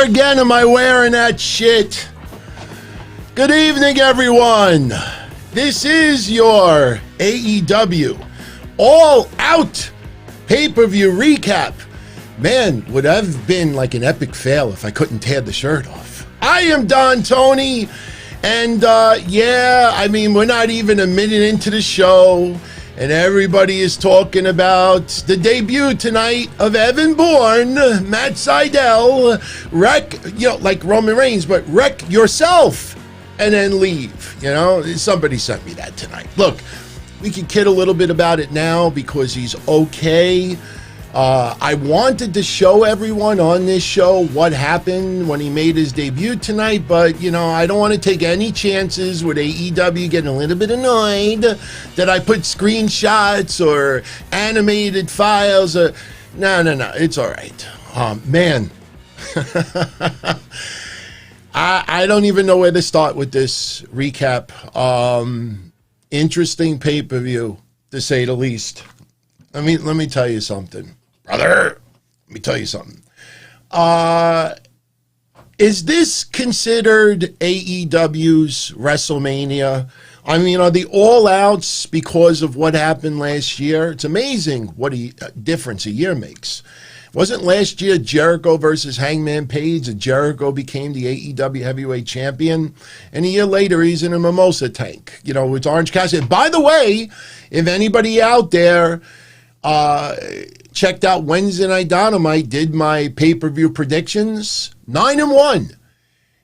again am I wearing that shit. Good evening, everyone. This is your AEW All Out pay-per-view recap. Man, would have been like an epic fail if I couldn't tear the shirt off. I am Don Tony, and we're not even a minute into the show, and everybody is talking about the debut tonight of Evan Bourne, Matt Sydal, wreck, like Roman Reigns, but wreck yourself and then leave. Somebody sent me that tonight. Look, we can kid a little bit about it now because he's okay. I wanted to show everyone on this show what happened when he made his debut tonight, but, I don't want to take any chances with AEW getting a little bit annoyed that I put screenshots or animated files. No, it's all right. Man, I don't even know where to start with this recap. Interesting pay-per-view, to say the least. Let me tell you something. Brother, let me tell you something. Is this considered AEW's WrestleMania? Are the all-outs because of what happened last year? It's amazing what a difference a year makes. Wasn't last year Jericho versus Hangman Page, and Jericho became the AEW heavyweight champion? And a year later, he's in a Mimosa tank, with Orange Cassidy. By the way, if anybody out there checked out Wednesday Night Dynamite, did my pay-per-view predictions, 9-1.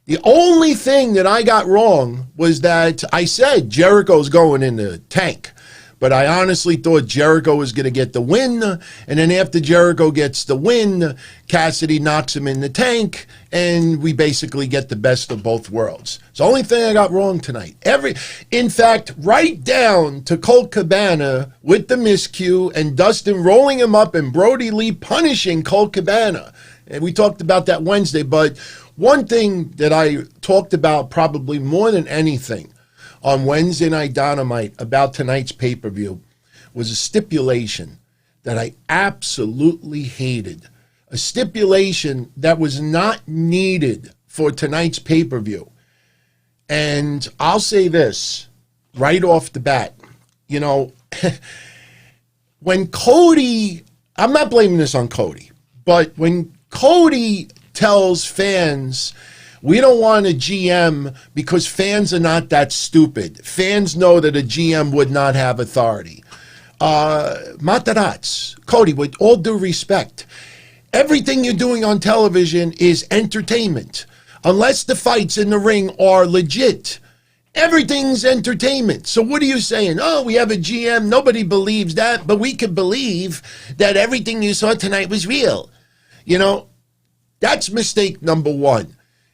The only thing that I got wrong was that I said Jericho's going in the tank. But I honestly thought Jericho was going to get the win, and then after Jericho gets the win, Cassidy knocks him in the tank, and we basically get the best of both worlds. It's the only thing I got wrong tonight. In fact, right down to Colt Cabana with the miscue, and Dustin rolling him up, and Brody Lee punishing Colt Cabana. And we talked about that Wednesday, but one thing that I talked about probably more than anything on Wednesday Night Dynamite about tonight's pay-per-view was a stipulation that I absolutely hated. A stipulation that was not needed for tonight's pay-per-view. And I'll say this right off the bat. When Cody, I'm not blaming this on Cody, but when Cody tells fans, we don't want a GM because fans are not that stupid. Fans know that a GM would not have authority. Matarazzi, Cody, with all due respect, everything you're doing on television is entertainment. Unless the fights in the ring are legit, everything's entertainment. So what are you saying? Oh, we have a GM. Nobody believes that, but we can believe that everything you saw tonight was real. That's mistake number one.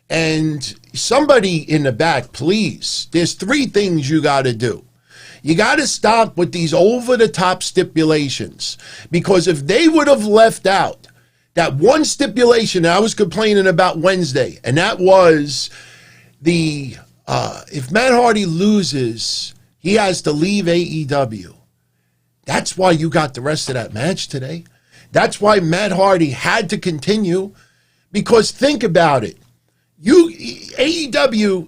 And somebody in the back, please, there's three things you got to do. You got to stop with these over-the-top stipulations. Because if they would have left out that one stipulation that I was complaining about Wednesday, and that was if Matt Hardy loses, he has to leave AEW. That's why you got the rest of that match today. That's why Matt Hardy had to continue. Because think about it. AEW,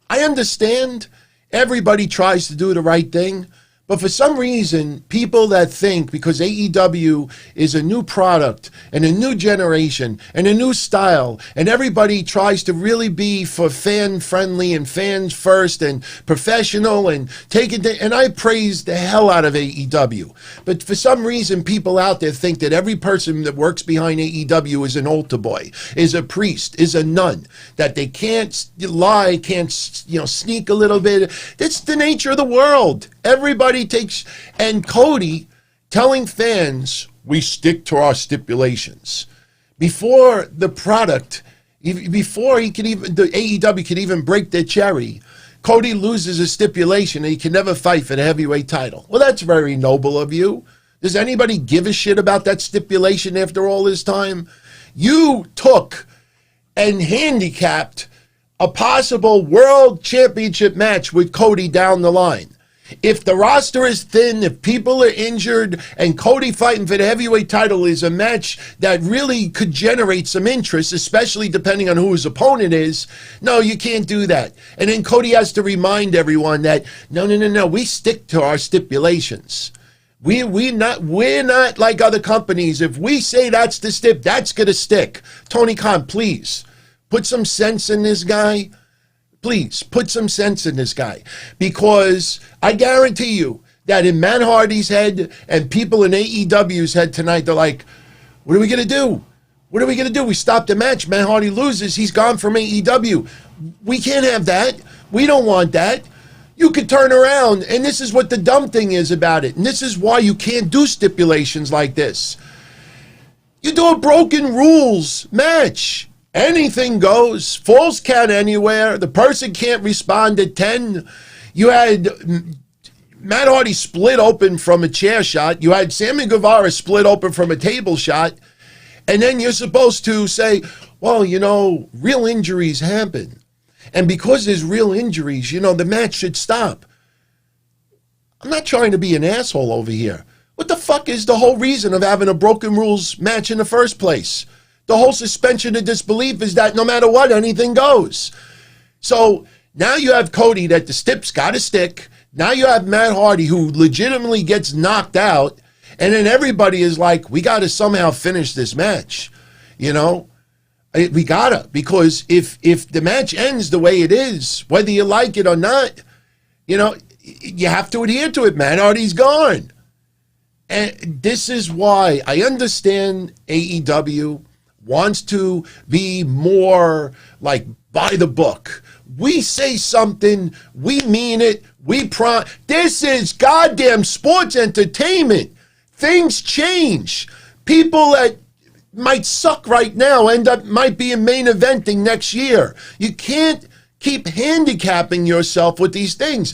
I understand everybody tries to do the right thing, but for some reason, people that think because AEW is a new product and a new generation and a new style, and everybody tries to really be for fan-friendly and fans first and professional and take it, and I praise the hell out of AEW. But for some reason, people out there think that every person that works behind AEW is an altar boy, is a priest, is a nun, that they can't lie, can't sneak a little bit. That's the nature of the world. Everybody takes, and Cody telling fans, we stick to our stipulations. Before the product, before the AEW could even break their cherry, Cody loses a stipulation and he can never fight for the heavyweight title. Well, that's very noble of you. Does anybody give a shit about that stipulation after all this time? You took and handicapped a possible world championship match with Cody down the line. If the roster is thin, if people are injured, and Cody fighting for the heavyweight title is a match that really could generate some interest, especially depending on who his opponent is, no, you can't do that. And then Cody has to remind everyone that, no, we stick to our stipulations. We're not like other companies. If we say that's the stip, that's going to stick. Tony Khan, please, put some sense in this guy. Please, put some sense in this guy. Because I guarantee you that in Matt Hardy's head and people in AEW's head tonight, they're like, what are we going to do? What are we going to do? We stop the match. Matt Hardy loses. He's gone from AEW. We can't have that. We don't want that. You could turn around, and this is what the dumb thing is about it. And this is why you can't do stipulations like this. You do a broken rules match. Anything goes. Falls count anywhere. The person can't respond at 10. You had Matt Hardy split open from a chair shot. You had Sammy Guevara split open from a table shot. And then you're supposed to say, well, real injuries happen. And because there's real injuries, the match should stop. I'm not trying to be an asshole over here. What the fuck is the whole reason of having a broken rules match in the first place? The whole suspension of disbelief is that no matter what, anything goes. So now you have Cody that the stip's got to stick. Now you have Matt Hardy who legitimately gets knocked out. And then everybody is like, we got to somehow finish this match. We got to. Because if the match ends the way it is, whether you like it or not, you have to adhere to it. Matt Hardy's gone. And this is why I understand AEW wants to be more like by the book. We say something, we mean it, this is goddamn sports entertainment. Things change. People that might suck right now might be in main eventing next year. You can't keep handicapping yourself with these things.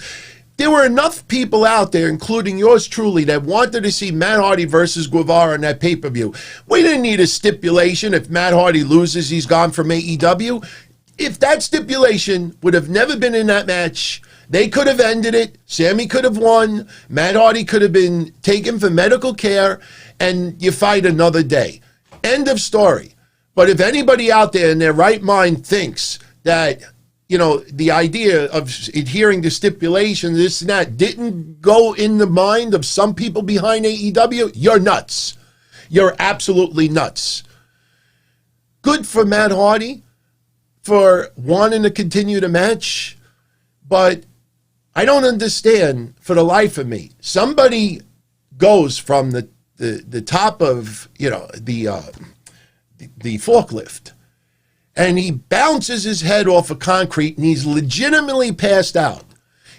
There were enough people out there, including yours truly, that wanted to see Matt Hardy versus Guevara in that pay-per-view. We didn't need a stipulation. If Matt Hardy loses, he's gone from AEW. If that stipulation would have never been in that match, they could have ended it. Sammy could have won. Matt Hardy could have been taken for medical care, and you fight another day. End of story. But if anybody out there in their right mind thinks that the idea of adhering to stipulations, this and that, didn't go in the mind of some people behind AEW, you're nuts. You're absolutely nuts. Good for Matt Hardy for wanting to continue the match, but I don't understand for the life of me. Somebody goes from the top of, the forklift, and he bounces his head off of concrete, and he's legitimately passed out.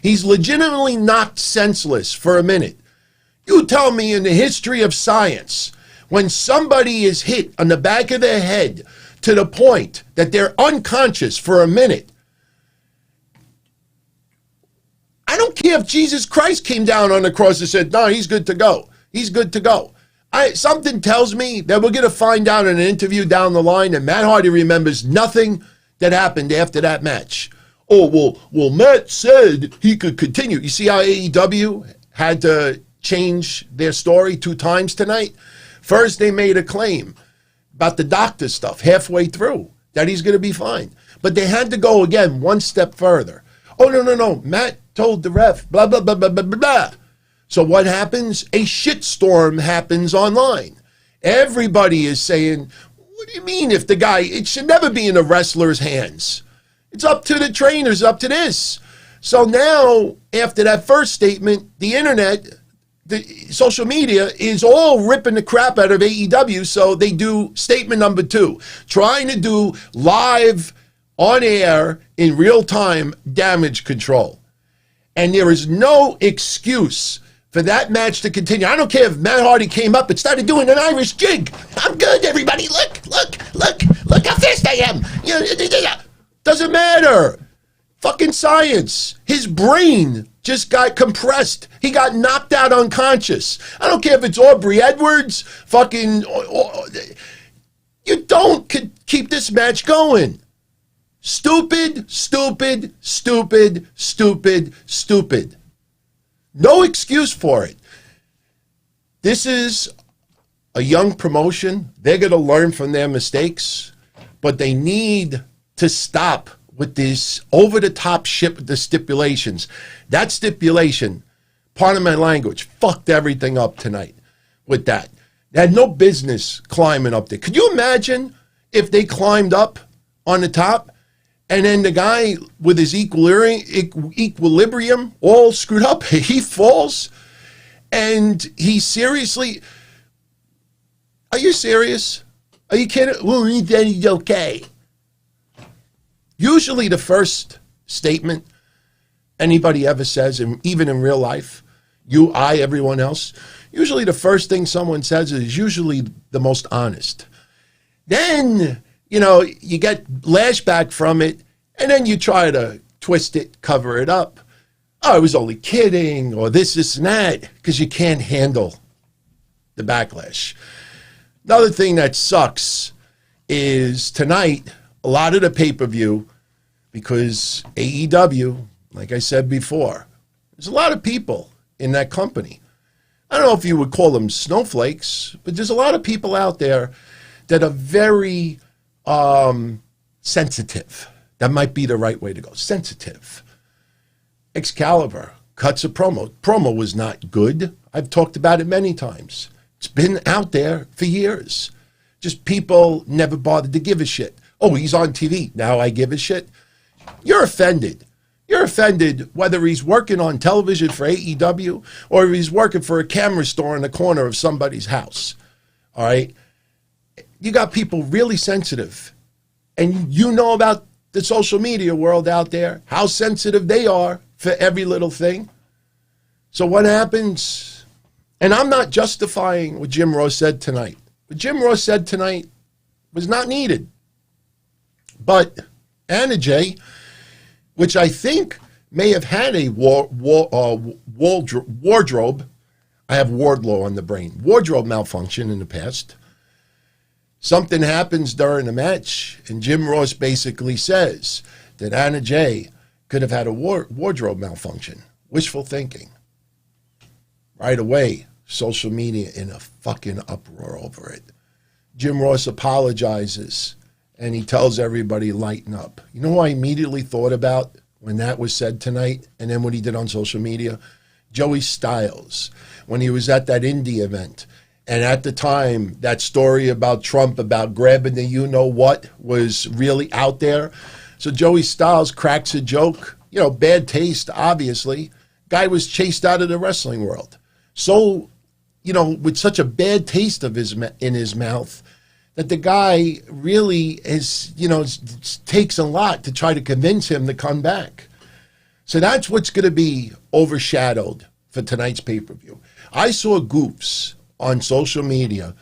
He's legitimately knocked senseless for a minute. You tell me in the history of science, when somebody is hit on the back of their head to the point that they're unconscious for a minute, I don't care if Jesus Christ came down on the cross and said, no, he's good to go. He's good to go. Something tells me that we're going to find out in an interview down the line that Matt Hardy remembers nothing that happened after that match. Oh, well, Matt said he could continue. You see how AEW had to change their story 2 times tonight? First, they made a claim about the doctor stuff halfway through, that he's going to be fine. But they had to go again one step further. Oh, no. Matt told the ref, blah, blah, blah, blah, blah, blah. So what happens? A shitstorm happens online. Everybody is saying, what do you mean if the guy, it should never be in a wrestler's hands. It's up to the trainers, up to this. So now, after that first statement, the internet, the social media is all ripping the crap out of AEW. So they do statement number 2, trying to do live on air in real time damage control. And there is no excuse for that match to continue. I don't care if Matt Hardy came up and started doing an Irish jig. I'm good, everybody. Look how fast I am. Doesn't matter. Fucking science. His brain just got compressed. He got knocked out unconscious. I don't care if it's Aubrey Edwards. You don't keep this match going. Stupid. No excuse for it. This is a young promotion. They're going to learn from their mistakes, but they need to stop with this over-the-top shit with the stipulations. That stipulation, pardon my language, fucked everything up tonight with that. They had no business climbing up there. Could you imagine if they climbed up on the top and then the guy with his equilibrium all screwed up, he falls and he seriously... Are you serious? Are you kidding? Well, he's okay. Usually the first statement anybody ever says, and even in real life, you, I, everyone else, usually the first thing someone says is usually the most honest. Then, you get lashback from it, and then you try to twist it, cover it up. Oh, I was only kidding, or this and that, because you can't handle the backlash. Another thing that sucks is tonight, a lot of the pay-per-view, because AEW, like I said before, there's a lot of people in that company. I don't know if you would call them snowflakes, but there's a lot of people out there that are very sensitive. That might be the right way to go. Sensitive. Excalibur cuts a promo. Promo was not good. I've talked about it many times. It's been out there for years. Just people never bothered to give a shit. Oh, he's on TV. Now I give a shit. You're offended. You're offended whether he's working on television for AEW or if he's working for a camera store in the corner of somebody's house. All right? You got people really sensitive. And you know about the social media world out there, how sensitive they are for every little thing. So what happens? And I'm not justifying what Jim Ross said tonight. What Jim Ross said tonight was not needed. But Anna Jay, which I think may have had a wardrobe, I have Wardlow on the brain, wardrobe malfunction in the past. Something happens during the match, and Jim Ross basically says that Anna Jay could have had a wardrobe malfunction. Wishful thinking. Right away, social media in a fucking uproar over it. Jim Ross apologizes, and he tells everybody, lighten up. You know who I immediately thought about when that was said tonight, and then what he did on social media? Joey Styles, when he was at that indie event. And at the time, that story about Trump, about grabbing the you-know-what, was really out there. So Joey Styles cracks a joke. Bad taste, obviously. Guy was chased out of the wrestling world. So, with such a bad taste in his mouth, that the guy really is, takes a lot to try to convince him to come back. So that's what's going to be overshadowed for tonight's pay-per-view. I saw goofs on social media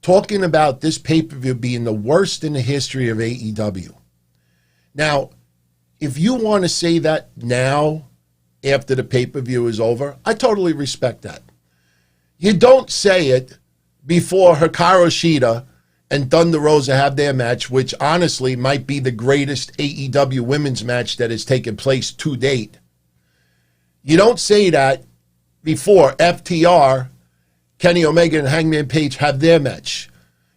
talking about this pay-per-view being the worst in the history of AEW. Now, if you want to say that now, after the pay-per-view is over, I totally respect that. You don't say it before Hikaru Shida and Thunder Rosa have their match, which honestly might be the greatest AEW women's match that has taken place to date. You don't say that before FTR, Kenny Omega and Hangman Page have their match.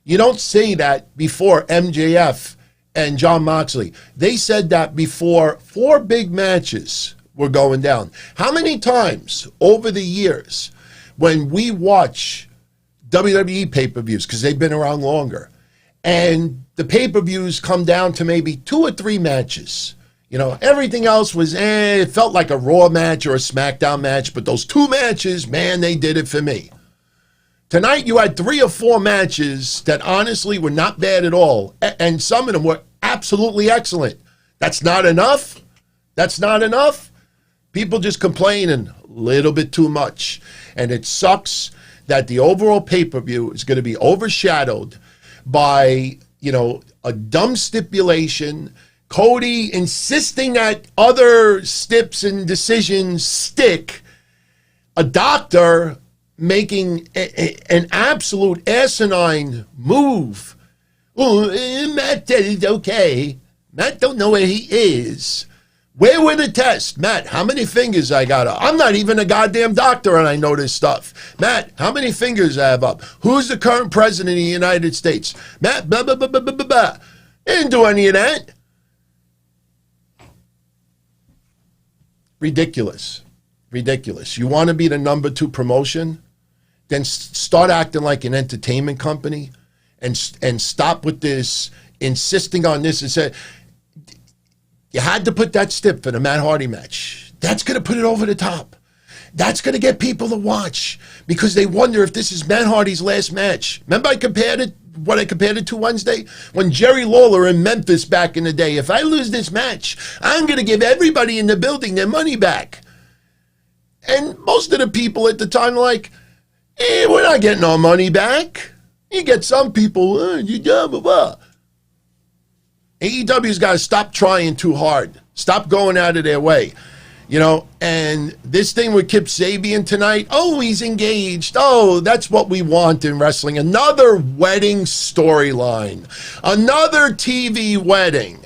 You don't say that before MJF and Jon Moxley. They said that before 4 big matches were going down. How many times over the years when we watch WWE pay-per-views, because they've been around longer, and the pay-per-views come down to maybe 2 or 3 matches. Everything else was, it felt like a Raw match or a SmackDown match, but those 2 matches, man, they did it for me. Tonight, you had 3 or 4 matches that honestly were not bad at all, and some of them were absolutely excellent. That's not enough? That's not enough? People just complaining a little bit too much, and it sucks that the overall pay-per-view is going to be overshadowed by, a dumb stipulation, Cody insisting that other stips and decisions stick, a doctor making an absolute asinine move. Oh, Matt said it's okay. Matt don't know where he is. Where were the tests? Matt, how many fingers I got up? I'm not even a goddamn doctor and I know this stuff. Matt, how many fingers I have up? Who's the current president of the United States? Matt, blah, blah, blah, blah, blah, blah, blah. They didn't do any of that. Ridiculous. Ridiculous. You want to be the number 2 promotion? Then start acting like an entertainment company and stop with this, insisting on this and say, you had to put that stip for the Matt Hardy match. That's going to put it over the top. That's going to get people to watch because they wonder if this is Matt Hardy's last match. Remember I compared it to Wednesday? When Jerry Lawler in Memphis back in the day, if I lose this match, I'm going to give everybody in the building their money back. And most of the people at the time were like, we're not getting our money back. You get some people, blah, blah, blah. AEW's got to stop trying too hard. Stop going out of their way. And this thing with Kip Sabian tonight, he's engaged. That's what we want in wrestling. Another wedding storyline. Another TV wedding.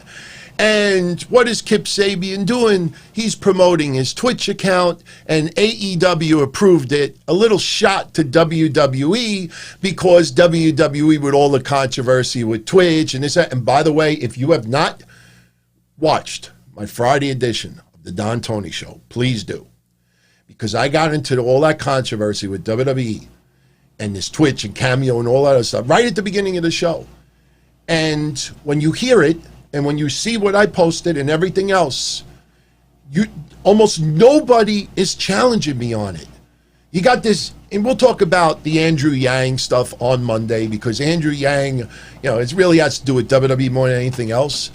And what is Kip Sabian doing? He's promoting his Twitch account, and AEW approved it. A little shot to WWE because WWE with all the controversy with Twitch and this, that. And by the way, if you have not watched my Friday edition of the Don Tony Show, please do. Because I got into all that controversy with WWE and this Twitch and Cameo and all that other stuff right at the beginning of the show. And when you hear it, and when you see what I posted and everything else, almost nobody is challenging me on it. You got this, and we'll talk about the Andrew Yang stuff on Monday because Andrew Yang, it really has to do with WWE more than anything else.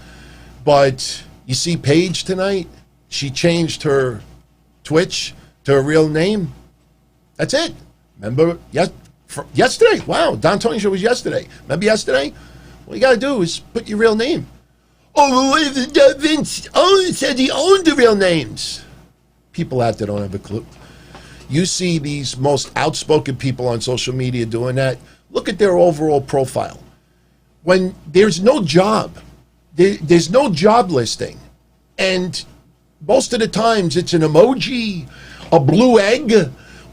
But you see Paige tonight, she changed her Twitch to her real name. That's it. Remember yesterday? Wow, Don Tony Show was yesterday. Remember yesterday? All you got to do is put your real name. Vince said he owned the real names. People out there don't have a clue. You see these most outspoken people on social media doing that. Look at their overall profile. When there's no job, there's no job listing. And most of the times it's an emoji, a blue egg,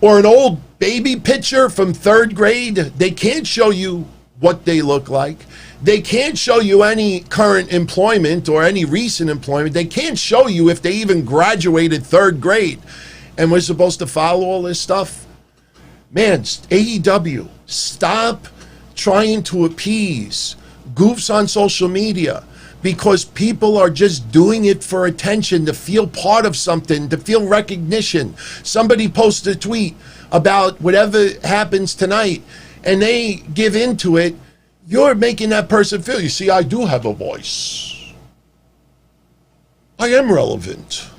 or an old baby picture from 3rd grade. They can't show you what they look like. They can't show you any current employment or any recent employment. They can't show you if they even graduated 3rd grade. And we're supposed to follow all this stuff? Man, AEW, stop trying to appease goofs on social media because people are just doing it for attention, to feel part of something, to feel recognition. Somebody posts a tweet about whatever happens tonight and they give into it. You're making that person feel, you see, I do have a voice. I am relevant.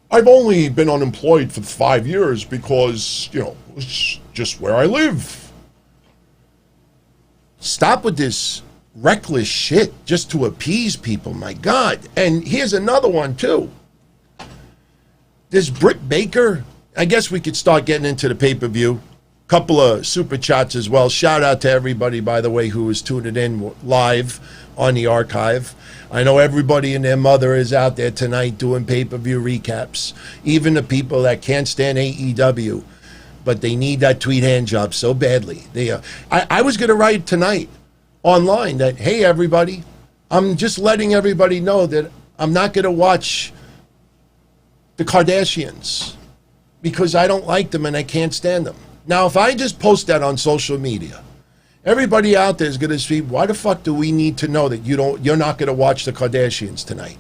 I've only been unemployed for 5 years because, it's just where I live. Stop with this reckless shit just to appease people, my God. And here's another one, too. This Britt Baker, I guess we could start getting into the pay-per-view. Couple of super chats as well. Shout out to everybody, by the way, who is tuning in live on the archive. I know everybody and their mother is out there tonight doing pay-per-view recaps. Even the people that can't stand AEW, but they need that tweet hand job so badly. I was going to write tonight online that, hey, everybody, I'm just letting everybody know that I'm not going to watch the Kardashians because I don't like them and I can't stand them. Now, if I just post that on social media, everybody out there is going to see, why the fuck do we need to know that you're not going to watch the Kardashians tonight?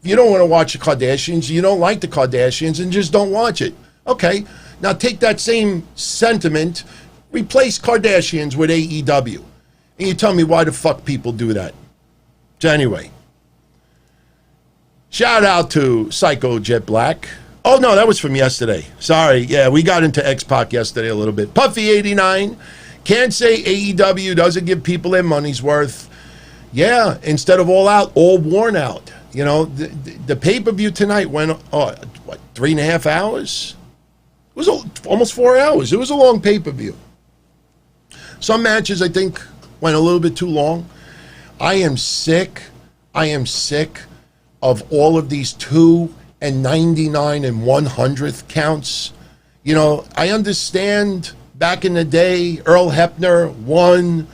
If you don't want to watch the Kardashians, you don't like the Kardashians, and just don't watch it. Okay, now take that same sentiment, replace Kardashians with AEW, and you tell me why the fuck people do that. So anyway, shout out to Psycho Jet Black. Oh, no, that was from yesterday. Sorry. Yeah, we got into X-Pac yesterday a little bit. Puffy89, can't say AEW doesn't give people their money's worth. Yeah, instead of all out, all worn out. The pay-per-view tonight went, 3.5 hours? It was almost 4 hours. It was a long pay-per-view. Some matches, I think, went a little bit too long. I am sick of all of these 2 and 99 and 100th counts. You know, I understand back in the day, Earl Hebner, 1,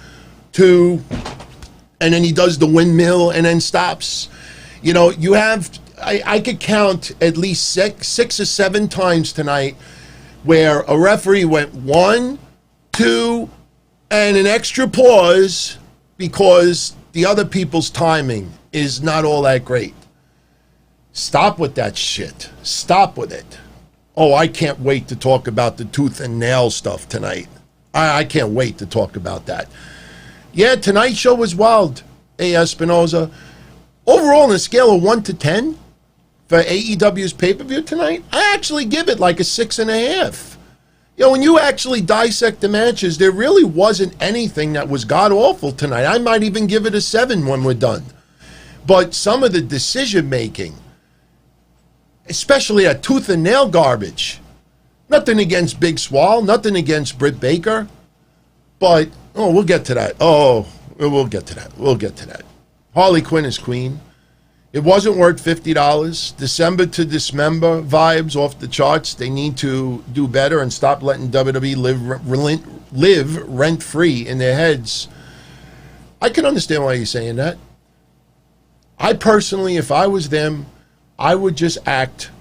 2, and then he does the windmill and then stops. You know, you have, I could count at least six or 7 times tonight where a referee went 1, 2, and an extra pause because the other people's timing is not all that great. Stop with that shit. Stop with it. Oh, I can't wait to talk about the tooth and nail stuff tonight. I can't wait to talk about that. Yeah, tonight's show was wild, Espinosa. Overall, on a scale of 1 to 10 for AEW's pay-per-view tonight, I actually give it like a 6.5. You know, when you actually dissect the matches, there really wasn't anything that was god-awful tonight. I might even give it a 7 when we're done. But some of the decision-making, especially that tooth and nail garbage. Nothing against Big Swole, nothing against Britt Baker. But, we'll get to that. We'll get to that. We'll get to that. Harley Quinn is queen. It wasn't worth $50. December to Dismember vibes off the charts. They need to do better and stop letting WWE live rent-free in their heads. I can understand why you're saying that. I personally, if I was them, I would just act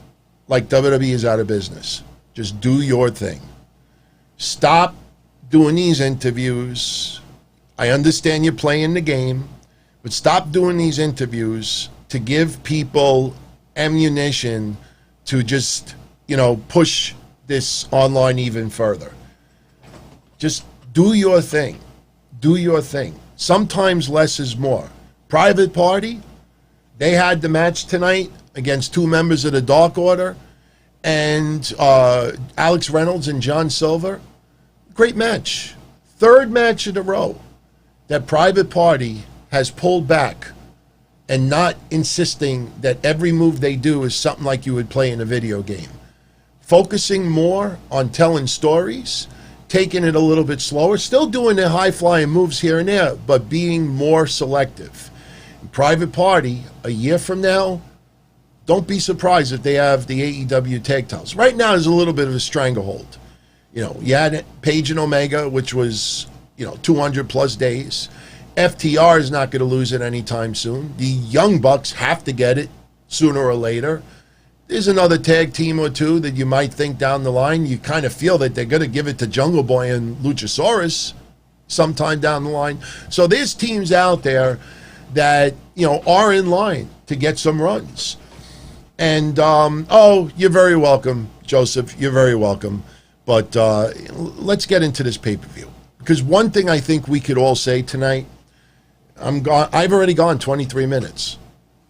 like WWE is out of business. Just do your thing. Stop doing these interviews. I understand you're playing the game, but stop doing these interviews to give people ammunition to just, push this online even further. Just do your thing. Do your thing. Sometimes less is more. Private Party, they had the match tonight against 2 members of the Dark Order and Alex Reynolds and John Silver. Great match. 3rd match in a row that Private Party has pulled back and not insisting that every move they do is something like you would play in a video game. Focusing more on telling stories, taking it a little bit slower, still doing their high-flying moves here and there, but being more selective. Private Party, a year from now, don't be surprised if they have the AEW tag titles. Right now, there's a little bit of a stranglehold. You had Page and Omega, which was, 200 plus days. FTR is not going to lose it anytime soon. The Young Bucks have to get it sooner or later. There's another tag team or 2 that you might think down the line. You kind of feel that they're going to give it to Jungle Boy and Luchasaurus sometime down the line. So there's teams out there that, are in line to get some runs. And, you're very welcome, Joseph. You're very welcome. But let's get into this pay-per-view. Because one thing I think we could all say tonight, I've already gone 23 minutes.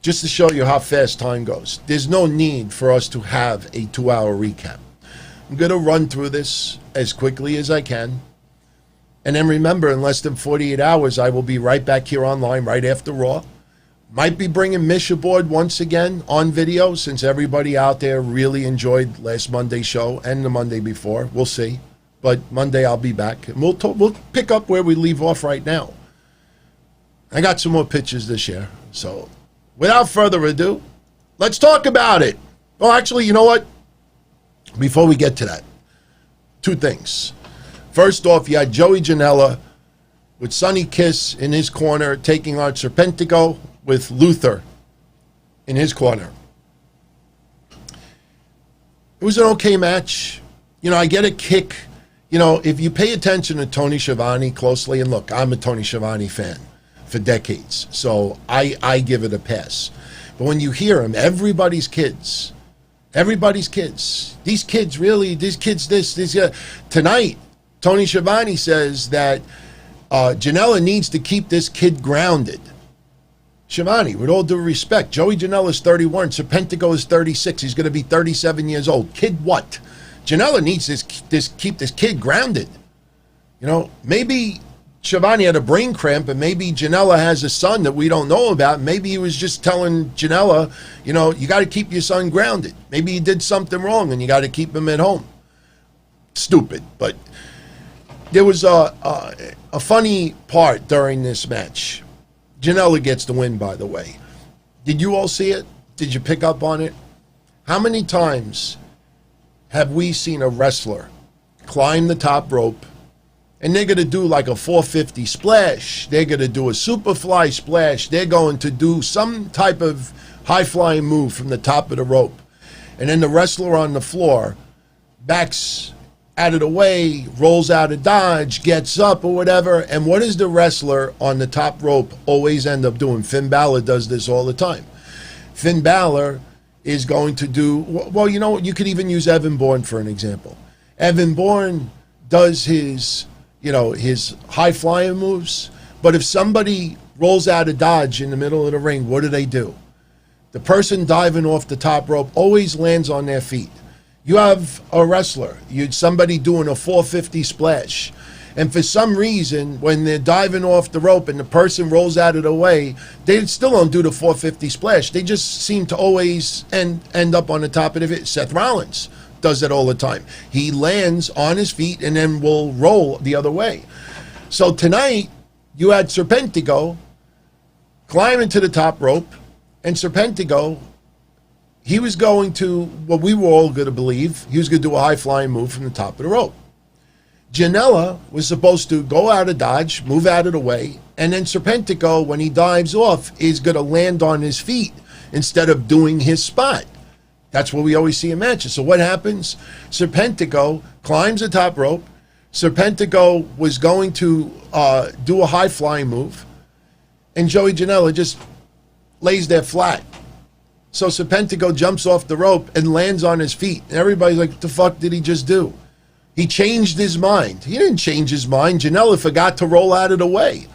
Just to show you how fast time goes. There's no need for us to have a 2-hour recap. I'm going to run through this as quickly as I can. And then remember, in less than 48 hours, I will be right back here online right after Raw. Might be bringing Mish aboard once again on video since everybody out there really enjoyed last Monday's show and the Monday before. We'll see. But Monday I'll be back. And we'll pick up where we leave off right now. I got some more pitches this year. So without further ado, let's talk about it. Well, actually, you know what? Before we get to that, 2 things. First off, you had Joey Janela with Sonny Kiss in his corner taking on Serpentico with Luther in his corner. It was an okay match. I get a kick. If you pay attention to Tony Schiavone closely, and look, I'm a Tony Schiavone fan for decades, so I give it a pass. But when you hear him, everybody's kids. These kids really, these kids this. Tonight, Tony Schiavone says that Janela needs to keep this kid grounded. Schiavone, with all due respect, Joey Janela is 31, Serpentico is 36. He's going to be 37 years old. Kid what? Janela needs keep this kid grounded. Maybe Schiavone had a brain cramp, and maybe Janela has a son that we don't know about. Maybe he was just telling Janela, you got to keep your son grounded. Maybe he did something wrong, and you got to keep him at home. Stupid, but there was a funny part during this match. Janela gets the win, by the way. Did you all see it? Did you pick up on it? How many times have we seen a wrestler climb the top rope and they're going to do like a 450 splash? They're going to do a superfly splash. They're going to do some type of high-flying move from the top of the rope. And then the wrestler on the floor backs out of the way, rolls out of dodge, gets up or whatever. And what does the wrestler on the top rope always end up doing? Finn Balor does this all the time. Finn Balor is going to do, well, you know what? You could even use Evan Bourne for an example. Evan Bourne does his high-flying moves, but if somebody rolls out of dodge in the middle of the ring, what do? The person diving off the top rope always lands on their feet. You have a wrestler, somebody doing a 450 splash, and for some reason, when they're diving off the rope and the person rolls out of the way, they still don't do the 450 splash. They just seem to always end up on the top of it. Seth Rollins does that all the time. He lands on his feet and then will roll the other way. So tonight, you had Serpentico climbing to the top rope, and Serpentico, he was going to, what we were all going to believe, he was going to do a high-flying move from the top of the rope. Janela was supposed to go out of dodge, move out of the way, and then Serpentico, when he dives off, is going to land on his feet instead of doing his spot. That's what we always see in matches. So what happens? Serpentico climbs the top rope. Serpentico was going to do a high-flying move, and Joey Janela just lays there flat. So Serpentico jumps off the rope and lands on his feet. And everybody's like, what the fuck did he just do? He changed his mind. He didn't change his mind. Janela forgot to roll out of the way.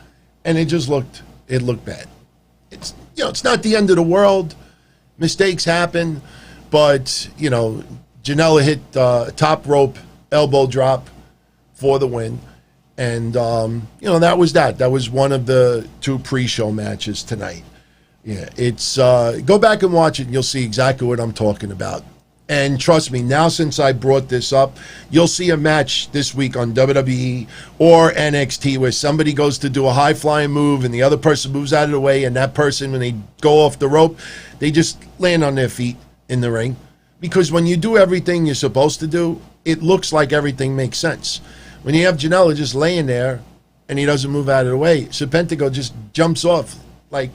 And it looked bad. It's not the end of the world. Mistakes happen. But, Janela hit top rope, elbow drop for the win. And, that was that. That was one of the two pre-show matches tonight. Yeah, it's go back and watch it and you'll see exactly what I'm talking about. And trust me, now since I brought this up, you'll see a match this week on WWE or NXT where somebody goes to do a high-flying move and the other person moves out of the way, and that person, when they go off the rope, they just land on their feet in the ring. Because when you do everything you're supposed to do, it looks like everything makes sense. When you have Janela just laying there and he doesn't move out of the way, Serpentico just jumps off like,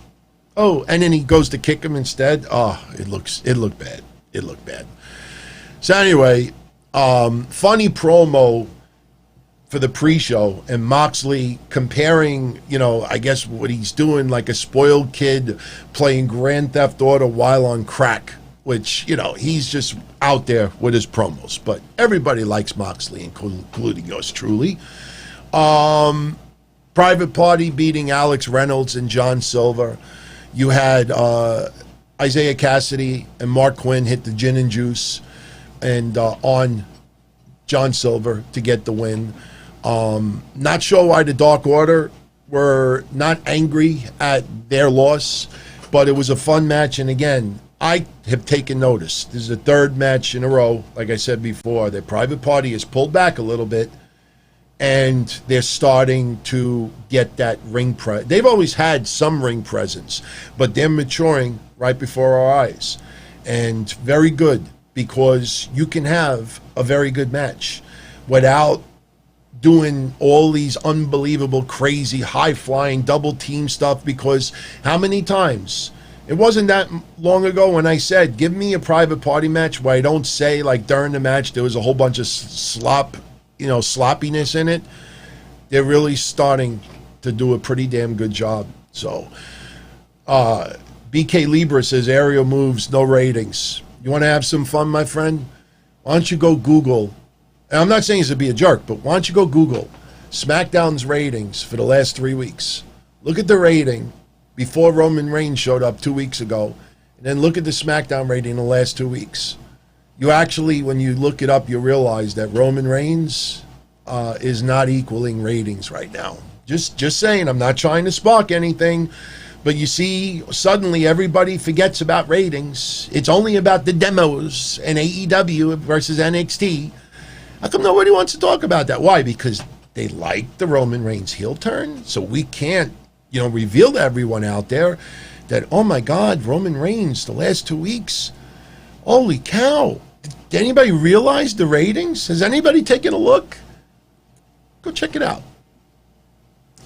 oh, and then he goes to kick him instead. Oh, it looked bad. It looked bad. So anyway, funny promo for the pre-show, and Moxley comparing, I guess what he's doing, like a spoiled kid playing Grand Theft Auto while on crack, which, he's just out there with his promos. But everybody likes Moxley, including yours truly. Private Party beating Alex Reynolds and John Silver. You had Isaiah Cassidy and Mark Quinn hit the gin and juice and on John Silver to get the win. Not sure why the Dark Order were not angry at their loss, but it was a fun match. And again, I have taken notice. This is the third match in a row. Like I said before, their Private Party has pulled back a little bit, and they're starting to get that ring presence. They've always had some ring presence, but they're maturing right before our eyes. And very good, because you can have a very good match without doing all these unbelievable, crazy, high-flying, double-team stuff. Because how many times? It wasn't that long ago when I said, give me a Private Party match where I don't say, like, during the match there was a whole bunch of sloppiness in it. They're really starting to do a pretty damn good job. So, BK Libra says, aerial moves, no ratings. You want to have some fun, my friend? Why don't you go Google, and I'm not saying this to be a jerk, but why don't you go Google SmackDown's ratings for the last 3 weeks. Look at the rating before Roman Reigns showed up 2 weeks ago, and then look at the SmackDown rating in the last 2 weeks. You actually, when you look it up, you realize that Roman Reigns is not equaling ratings right now. Just saying, I'm not trying to spark anything, but you see, suddenly everybody forgets about ratings. It's only about the demos and AEW versus NXT. How come nobody wants to talk about that? Why? Because they like the Roman Reigns heel turn, so we can't, reveal to everyone out there that, oh my God, Roman Reigns, the last 2 weeks, holy cow. Did anybody realize the ratings? Has anybody taken a look? Go check it out.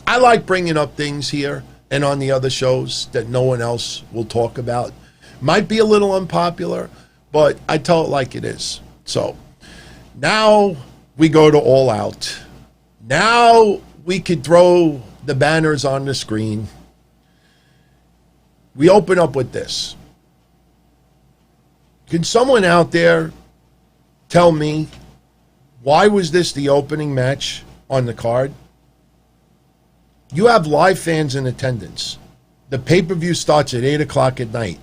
I like bringing up things here and on the other shows that no one else will talk about. Might be a little unpopular, but I tell it like it is. So now we go to All Out. Now we could throw the banners on the screen. We open up with this. Can someone out there tell me, why was this the opening match on the card? You have live fans in attendance. The pay-per-view starts at 8 o'clock at night.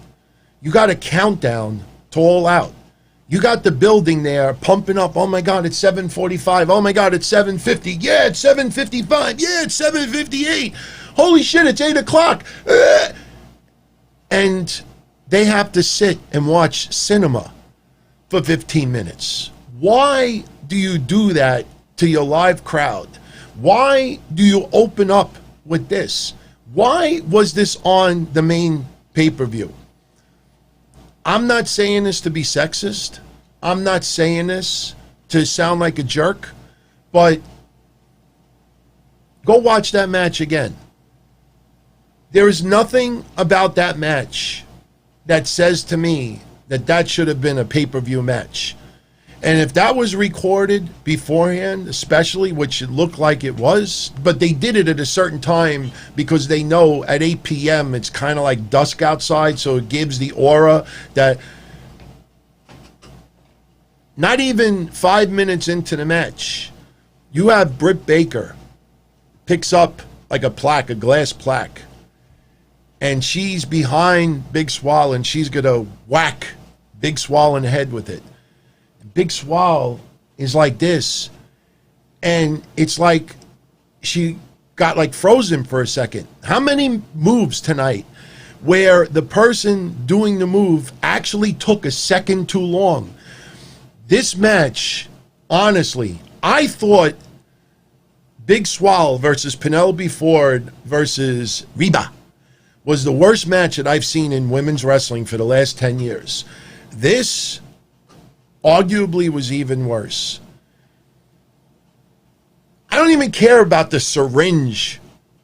You got a countdown to All Out. You got the building there pumping up. Oh my God, it's 7:45. Oh my God, it's 7:50. Yeah, it's 7:55. Yeah, it's 7:58. Holy shit, it's 8 o'clock. And they have to sit and watch cinema for 15 minutes. Why do you do that to your live crowd? Why do you open up with this? Why was this on the main pay-per-view? I'm not saying this to be sexist. I'm not saying this to sound like a jerk, but go watch that match again. There is nothing about that match that says to me that that should have been a pay-per-view match. And if that was recorded beforehand, especially, which it looked like it was, but they did it at a certain time because they know at 8 p.m. it's kind of like dusk outside, so it gives the aura that not even 5 minutes into the match, you have Britt Baker picks up like a plaque, a glass plaque, and she's behind Big Swole, and she's going to whack Big Swole in the head with it. Big Swole is like this, and it's like she got like frozen for a second. How many moves tonight where the person doing the move actually took a second too long? This match, honestly, I thought Big Swole versus Penelope Ford versus Reba was the worst match that I've seen in women's wrestling for the last 10 years. This arguably was even worse. I don't even care about the syringe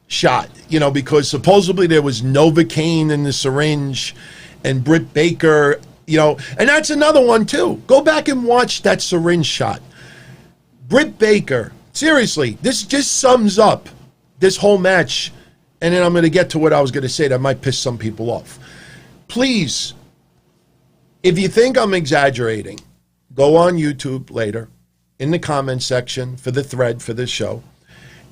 shot, because supposedly there was Novocaine in the syringe and Britt Baker, and that's another one too. Go back and watch that syringe shot. Britt Baker, seriously, this just sums up this whole match, and then I'm going to get to what I was going to say that might piss some people off. Please, if you think I'm exaggerating, go on YouTube later in the comment section for the thread for this show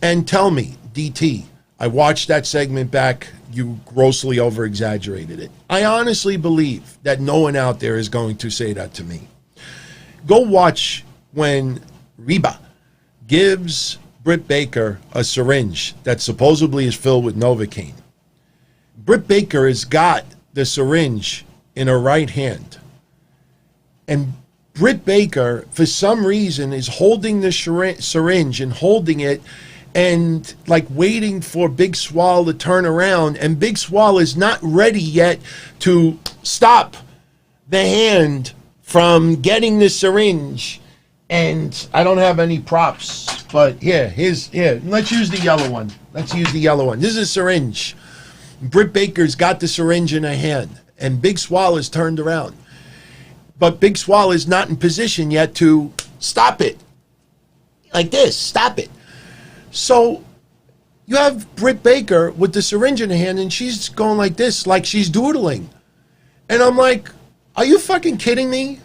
and tell me, DT, I watched that segment back, you grossly over-exaggerated it. I honestly believe that no one out there is going to say that to me. Go watch when Reba gives Britt Baker a syringe that supposedly is filled with Novocaine. Britt Baker has got the syringe in her right hand. And Britt Baker, for some reason, is holding the syringe and holding it and like waiting for Big Swole to turn around. And Big Swole is not ready yet to stop the hand from getting the syringe. And I don't have any props, but here, let's use the yellow one. Let's use the yellow one. This is a syringe. Britt Baker's got the syringe in her hand, and Big Swole is turned around. But Big Swole is not in position yet to stop it. Like this, stop it. So you have Britt Baker with the syringe in her hand, and she's going like this, like she's doodling. And I'm like, are you fucking kidding me?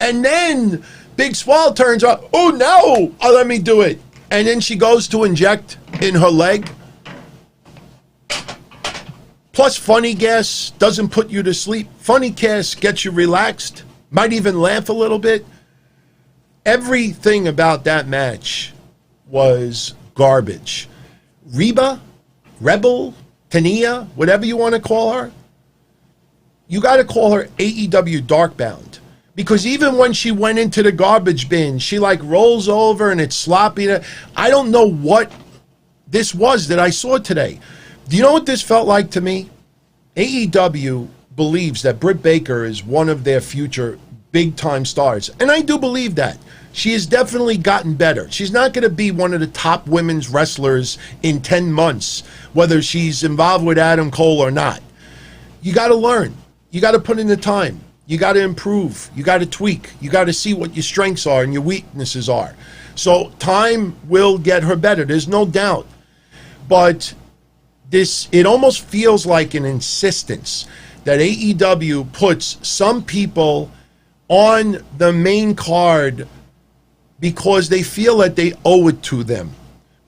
And then Big Swole turns up, oh no, let me do it. And then she goes to inject in her leg. Plus, funny gas doesn't put you to sleep. Funny gas gets you relaxed. Might even laugh a little bit. Everything about that match was garbage. Reba, Rebel, Tania, whatever you want to call her, you got to call her AEW Darkbound. Because even when she went into the garbage bin, she like rolls over and it's sloppy. I don't know what this was that I saw today. Do you know what this felt like to me? AEW believes that Britt Baker is one of their future big-time stars. And I do believe that. She has definitely gotten better. She's not going to be one of the top women's wrestlers in 10 months, whether she's involved with Adam Cole or not. You got to learn. You got to put in the time. You got to improve. You got to tweak. You got to see what your strengths are and your weaknesses are. So time will get her better. There's no doubt. But it almost feels like an insistence that AEW puts some people on the main card because they feel that they owe it to them.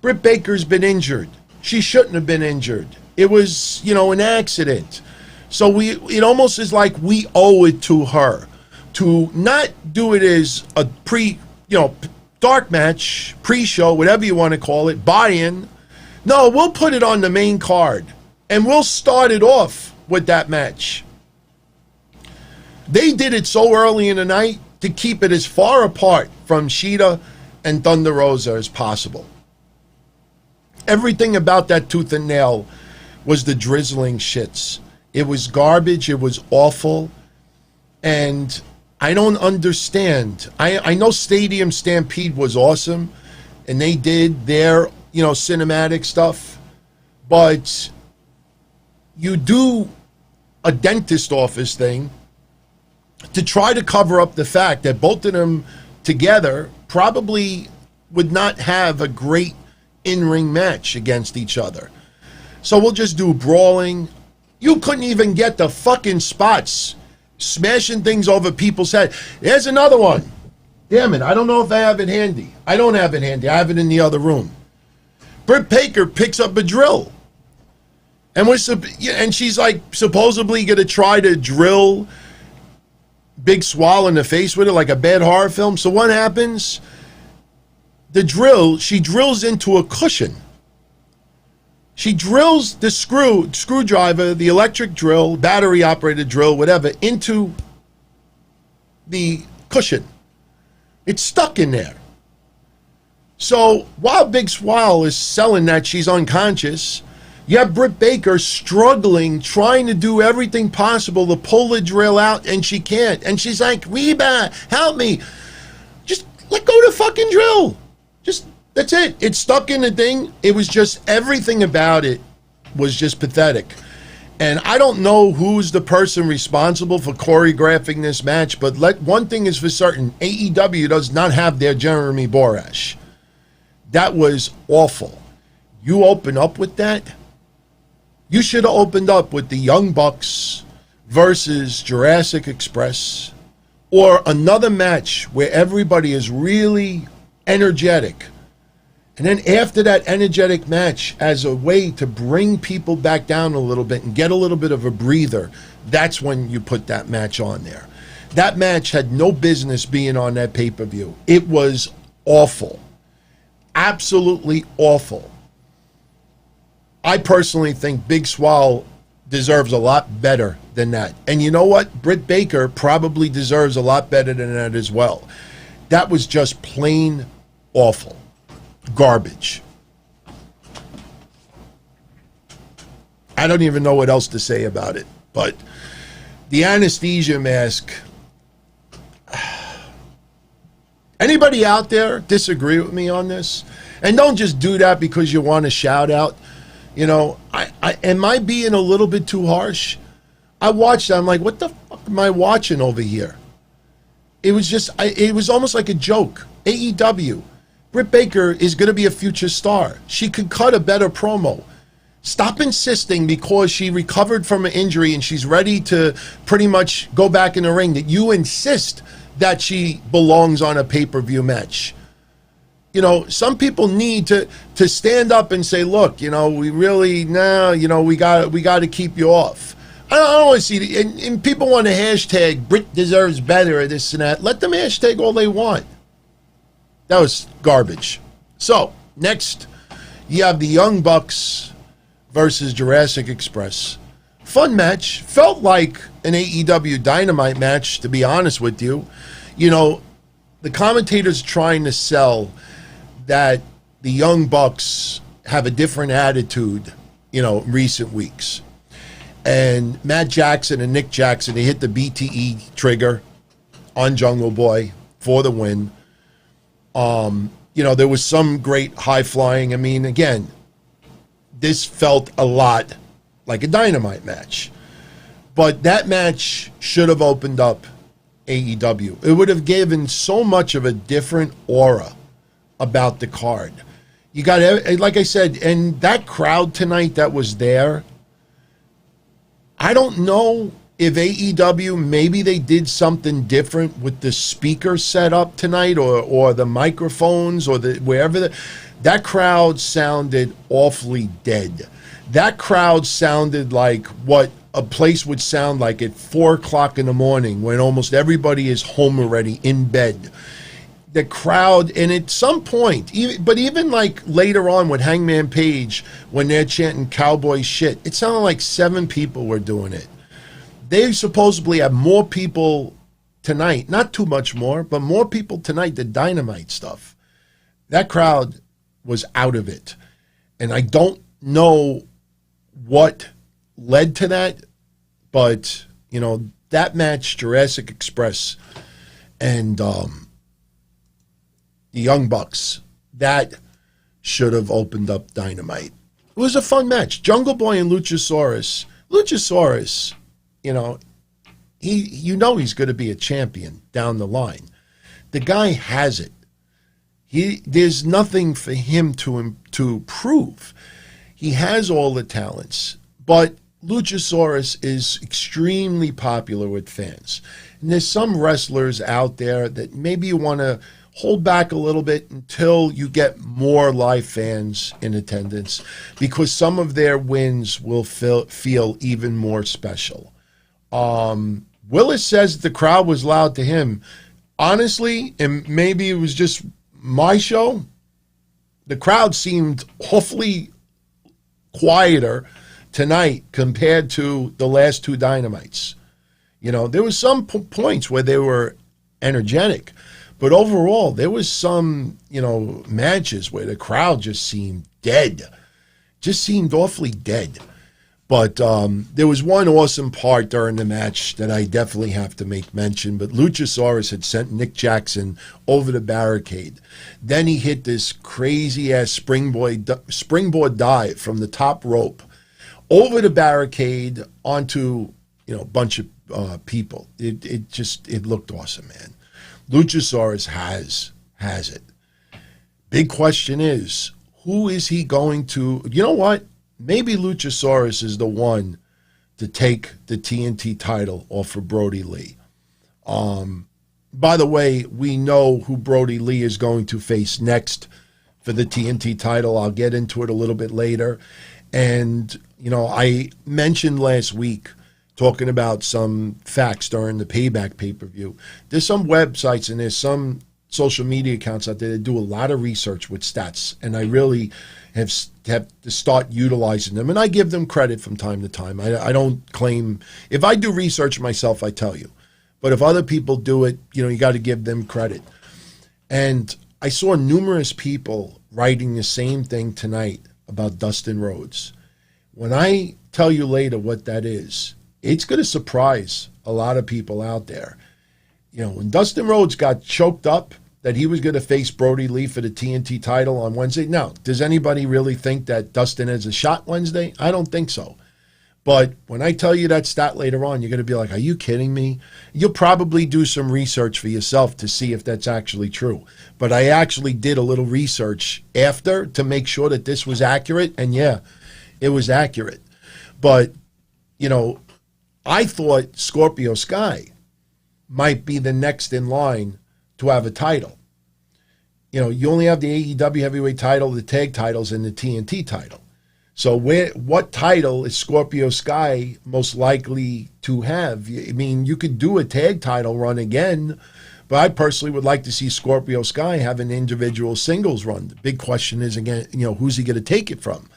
Britt Baker's been injured. She shouldn't have been injured. It was, an accident. So it almost is like we owe it to her to not do it as a dark match, pre-show, whatever you want to call it, buy-in. No, we'll put it on the main card, and we'll start it off with that match. They did it so early in the night to keep it as far apart from Shida and Thunder Rosa as possible. Everything about that tooth and nail was the drizzling shits. It was garbage. It was awful. And I don't understand. I know Stadium Stampede was awesome, and they did their, cinematic stuff. But you do a dentist office thing to try to cover up the fact that both of them together probably would not have a great in-ring match against each other. So we'll just do brawling. You couldn't even get the fucking spots, smashing things over people's head. There's another one. Damn it, I don't know if I have it handy. I don't have it handy. I have it in the other room. Britt Baker picks up a drill. And she's like supposedly going to try to drill Big Swole in the face with it like a bad horror film. So what happens? She drills into a cushion. She drills the screwdriver, the electric drill, battery operated drill, whatever, into the cushion. It's stuck in there. So while Big Swole is selling that she's unconscious, you have Britt Baker struggling, trying to do everything possible to pull the drill out, and she can't. And she's like, Reba, help me. Just let go of the fucking drill. That's it. It's stuck in the thing. It was just, everything about it was just pathetic. And I don't know who's the person responsible for choreographing this match, but one thing is for certain, AEW does not have their Jeremy Borash. That was awful. You open up with that? You should have opened up with the Young Bucks versus Jurassic Express, or another match where everybody is really energetic. And then after that energetic match, as a way to bring people back down a little bit and get a little bit of a breather, that's when you put that match on there. That match had no business being on that pay-per-view. It was awful. Absolutely awful. I personally think Big Swole deserves a lot better than that. And you know what? Britt Baker probably deserves a lot better than that as well. That was just plain awful. Garbage. I don't even know what else to say about it. But the anesthesia mask. Anybody out there disagree with me on this? And don't just do that because you want to shout out. Am I being a little bit too harsh? I watched it. I'm like, what the fuck am I watching over here? It was almost like a joke. AEW. Britt Baker is going to be a future star. She could cut a better promo. Stop insisting because she recovered from an injury and she's ready to pretty much go back in the ring that you insist that she belongs on a pay-per-view match. Some people need to stand up and say, look, we really, we got to keep you off. I don't want to see it. And people want to hashtag Britt deserves better or this and that. Let them hashtag all they want. That was garbage. So, next, you have the Young Bucks versus Jurassic Express. Fun match. Felt like an AEW Dynamite match, to be honest with you. The commentators trying to sell that the Young Bucks have a different attitude, recent weeks. And Matt Jackson and Nick Jackson, they hit the BTE trigger on Jungle Boy for the win. There was some great high flying. I mean, again, this felt a lot like a Dynamite match. But that match should have opened up AEW. It would have given so much of a different aura about the card. You got, like I said, and that crowd tonight that was there, I don't know if AEW, maybe they did something different with the speaker setup tonight or the microphones or wherever. That crowd sounded awfully dead. That crowd sounded like what a place would sound like at 4 o'clock in the morning when almost everybody is home already in bed. The crowd, and at some point, even like later on with Hangman Page, when they're chanting cowboy shit, it sounded like 7 people were doing it. They supposedly have more people tonight, not too much more, but more people tonight than Dynamite stuff. That crowd was out of it. And I don't know what led to that, but, that match, Jurassic Express and the Young Bucks, that should have opened up Dynamite. It was a fun match. Jungle Boy and Luchasaurus, he's going to be a champion down the line. The guy has it. There's nothing for him to prove. He has all the talents, but Luchasaurus is extremely popular with fans. And there's some wrestlers out there that maybe you want to hold back a little bit until you get more live fans in attendance, because some of their wins will feel even more special. Willis says the crowd was loud to him. Honestly, and maybe it was just my show, the crowd seemed awfully quieter tonight compared to the last 2 Dynamites. There was some points where they were energetic, but overall there was some, matches where the crowd just seemed dead, just seemed awfully dead. But there was one awesome part during the match that I definitely have to make mention. But Luchasaurus had sent Nick Jackson over the barricade. Then he hit this crazy-ass springboard dive from the top rope over the barricade onto a bunch of people. It looked awesome, man. Luchasaurus has it. Big question is, who is he going to? You know what? Maybe Luchasaurus is the one to take the TNT title off of Brody Lee. By the way, we know who Brody Lee is going to face next for the TNT title. I'll get into it a little bit later. And, I mentioned last week, talking about some facts during the Payback pay-per-view. There's some websites and there's some social media accounts out there that do a lot of research with stats, and I really have to start utilizing them, and I give them credit from time to time. I don't claim, if I do research myself, I tell you, but if other people do it, you got to give them credit. And I saw numerous people writing the same thing tonight about Dustin Rhodes. When I tell you later what that is, it's going to surprise a lot of people out there. When Dustin Rhodes got choked up that he was going to face Brody Lee for the TNT title on Wednesday. Now, does anybody really think that Dustin has a shot Wednesday? I don't think so. But when I tell you that stat later on, you're going to be like, are you kidding me? You'll probably do some research for yourself to see if that's actually true. But I actually did a little research after to make sure that this was accurate. And yeah, it was accurate. But, I thought Scorpio Sky might be the next in line to have a title. You only have the AEW heavyweight title, the tag titles, and the TNT title. So what title is Scorpio Sky most likely to have? I mean, you could do a tag title run again, but I personally would like to see Scorpio Sky have an individual singles run. The big question is, again, who's he going to take it from?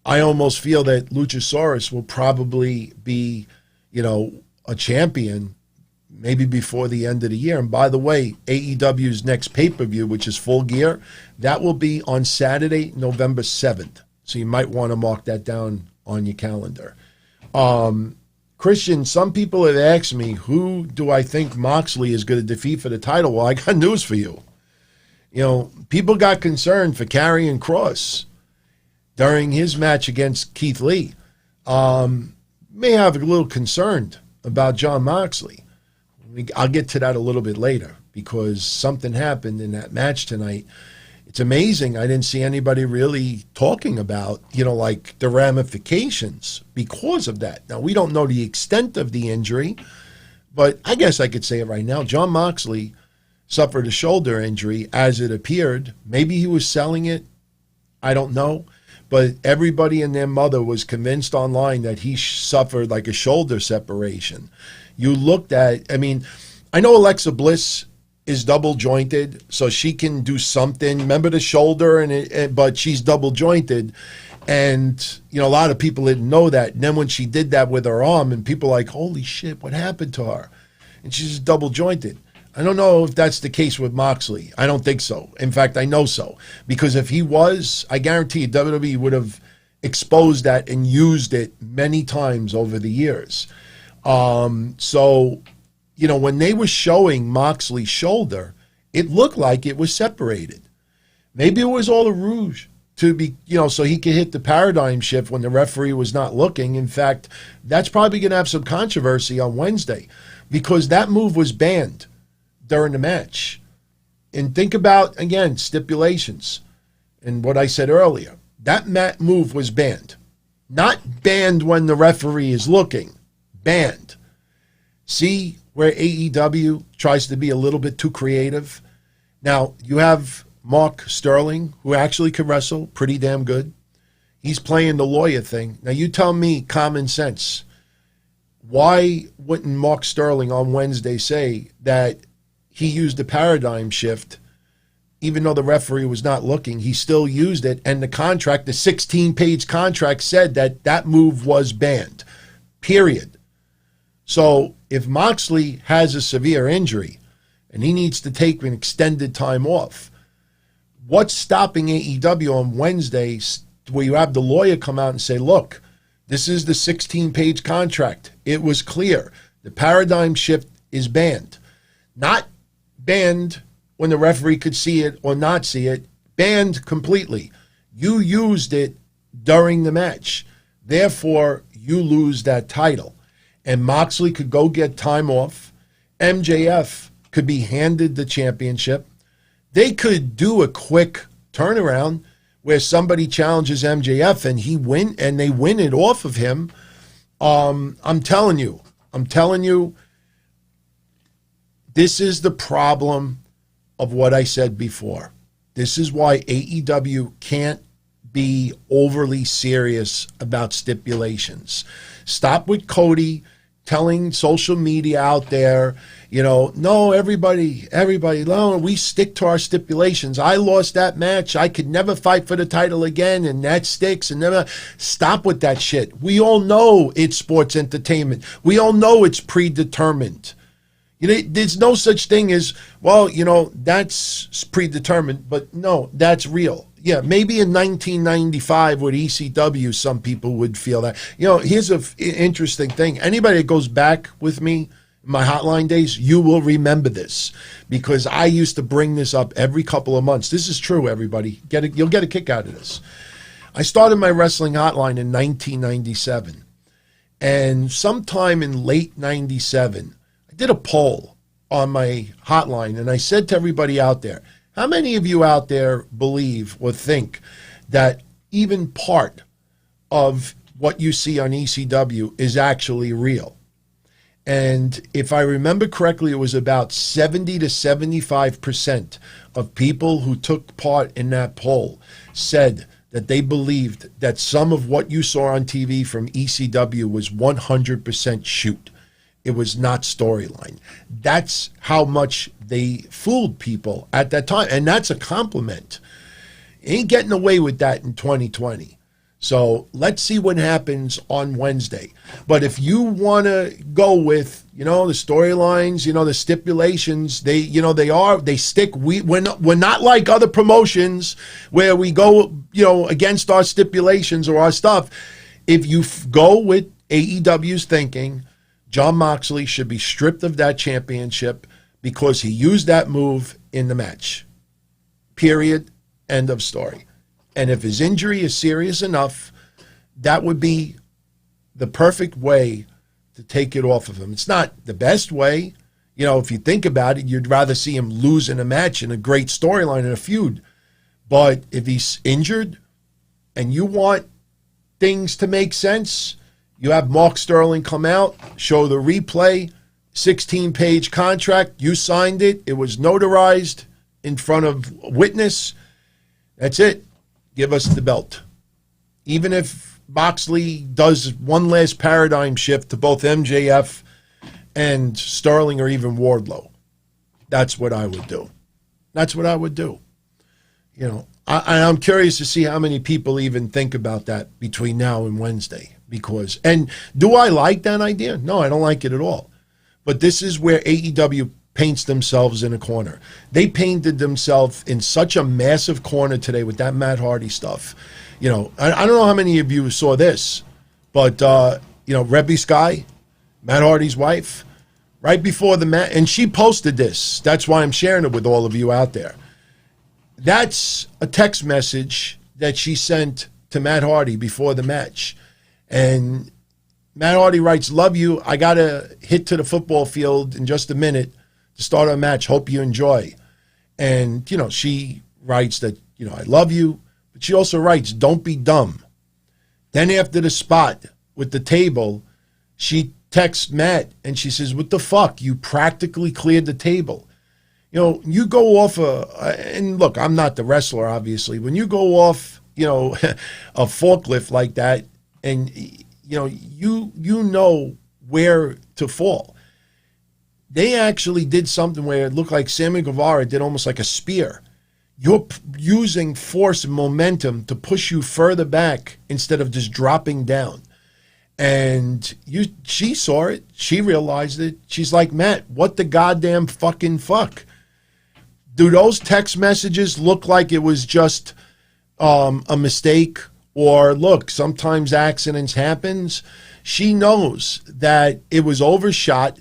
I almost feel that Luchasaurus will probably be, a champion maybe before the end of the year. And by the way, AEW's next pay-per-view, which is Full Gear, that will be on Saturday, November 7th. So you might want to mark that down on your calendar. Christian, some people have asked me, who do I think Moxley is going to defeat for the title? Well, I got news for you. People got concerned for Karrion Kross during his match against Keith Lee. May have a little concerned about Jon Moxley. I'll get to that a little bit later because something happened in that match tonight. It's amazing. I didn't see anybody really talking about, like the ramifications because of that. Now, we don't know the extent of the injury, but I guess I could say it right now. Jon Moxley suffered a shoulder injury as it appeared. Maybe he was selling it. I don't know. But everybody and their mother was convinced online that he suffered like a shoulder separation. You looked at, I know Alexa Bliss is double jointed, so she can do something. Remember the shoulder, but she's double jointed, and a lot of people didn't know that. And then when she did that with her arm, and people were like, "Holy shit, what happened to her?" And she's double jointed. I don't know if that's the case with Moxley. I don't think so. In fact, I know so, because if he was, I guarantee you, WWE would have exposed that and used it many times over the years. When they were showing Moxley's shoulder, it looked like it was separated. Maybe it was all a rouge to be, so he could hit the paradigm shift when the referee was not looking. In fact, that's probably going to have some controversy on Wednesday because that move was banned during the match. And think about, again, stipulations and what I said earlier. That move was banned. Not banned when the referee is looking. Banned. See where AEW tries to be a little bit too creative? Now, you have Mark Sterling, who actually can wrestle pretty damn good. He's playing the lawyer thing. Now, you tell me common sense. Why wouldn't Mark Sterling on Wednesday say that he used the paradigm shift, even though the referee was not looking? He still used it, and the contract, the 16-page contract, said that that move was banned, period. So if Moxley has a severe injury and he needs to take an extended time off, what's stopping AEW on Wednesday where you have the lawyer come out and say, look, this is the 16-page contract. It was clear. The paradigm shift is banned. Not banned when the referee could see it or not see it. Banned completely. You used it during the match. Therefore, you lose that title. And Moxley could go get time off. MJF could be handed the championship. They could do a quick turnaround where somebody challenges MJF and they win it off of him. I'm telling you, this is the problem of what I said before. This is why AEW can't be overly serious about stipulations. Stop with Cody telling social media out there, no, everybody, no, we stick to our stipulations. I lost that match. I could never fight for the title again, and that sticks. And never stop with that shit. We all know it's sports entertainment. We all know it's predetermined. There's no such thing as, that's predetermined, but no, that's real. Yeah, maybe in 1995 with ECW, some people would feel that. Here's an interesting thing. Anybody that goes back with me in my hotline days, you will remember this because I used to bring this up every couple of months. This is true, everybody. You'll get a kick out of this. I started my wrestling hotline in 1997, and sometime in late 97, I did a poll on my hotline, and I said to everybody out there, how many of you out there believe or think that even part of what you see on ECW is actually real? And if I remember correctly, it was about 70 to 75% of people who took part in that poll said that they believed that some of what you saw on TV from ECW was 100% shoot. It was not storyline. That's how much they fooled people at that time. And that's a compliment. Ain't getting away with that in 2020. So let's see what happens on Wednesday. But if you want to go with, the storylines, the stipulations, they stick. We're not like other promotions where we go, against our stipulations or our stuff. If you go with AEW's thinking Jon Moxley should be stripped of that championship because he used that move in the match. Period. End of story. And if his injury is serious enough, that would be the perfect way to take it off of him. It's not the best way. You know, if you think about it, you'd rather see him lose in a match in a great storyline in a feud. But if he's injured and you want things to make sense, you have Mark Sterling come out, show the replay, 16-page contract. You signed it. It was notarized in front of witness. That's it. Give us the belt. Even if Moxley does one last paradigm shift to both MJF and Sterling or even Wardlow, that's what I would do. That's what I would do. You know, I'm curious to see how many people even think about that between now and Wednesday. Because, and do I like that idea? No, I don't like it at all. But this is where AEW paints themselves in a corner. They painted themselves in such a massive corner today with that Matt Hardy stuff. You know, I don't know how many of you saw this, but, you know, Rebby Sky, Matt Hardy's wife, right before the match, and she posted this. That's why I'm sharing it with all of you out there. That's a text message that she sent to Matt Hardy before the match. And Matt Hardy writes, "Love you. I got to hit to the football field in just a minute to start our match. Hope you enjoy." And, you know, she writes that, you know, "I love you." But she also writes, "Don't be dumb." Then after the spot with the table, she texts Matt and she says, "What the fuck? You practically cleared the table." You know, you go off and look, I'm not the wrestler, obviously. When you go off, you know, a forklift like that, and, you know, you know where to fall. They actually did something where it looked like Sammy Guevara did almost like a spear. You're using force and momentum to push you further back instead of just dropping down. And she saw it. She realized it. She's like, "Matt, what the goddamn fucking fuck?" Do those text messages look like it was just a mistake? Or, look, sometimes accidents happens. She knows that it was overshot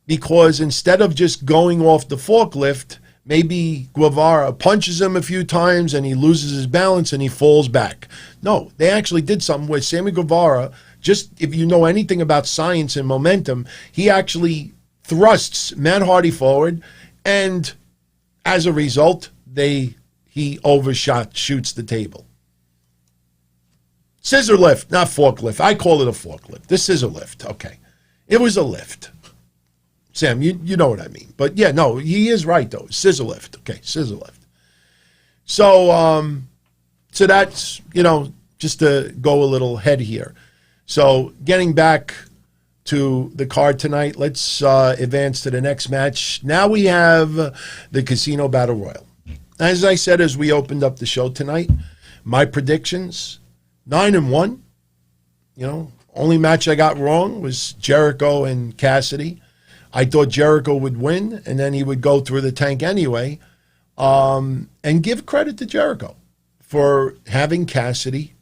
because instead of just going off the forklift, maybe Guevara punches him a few times and he loses his balance and he falls back. No, they actually did something where Sammy Guevara, just if you know anything about science and momentum, he actually thrusts Matt Hardy forward, and as a result, he shoots the table. Scissor lift, not forklift. I call it a forklift. The scissor lift, okay. It was a lift. Sam, you know what I mean. But yeah, no, he is right though. Scissor lift, okay, scissor lift. So, so that's, you know, just to go a little head here. So getting back to the card tonight, let's advance to the next match. Now we have the Casino Battle Royal. As I said, as we opened up the show tonight, my predictions, 9-1. You know, only match I got wrong was Jericho and Cassidy. I thought Jericho would win, and then he would go through the tank anyway. And give credit to Jericho for having Cassidy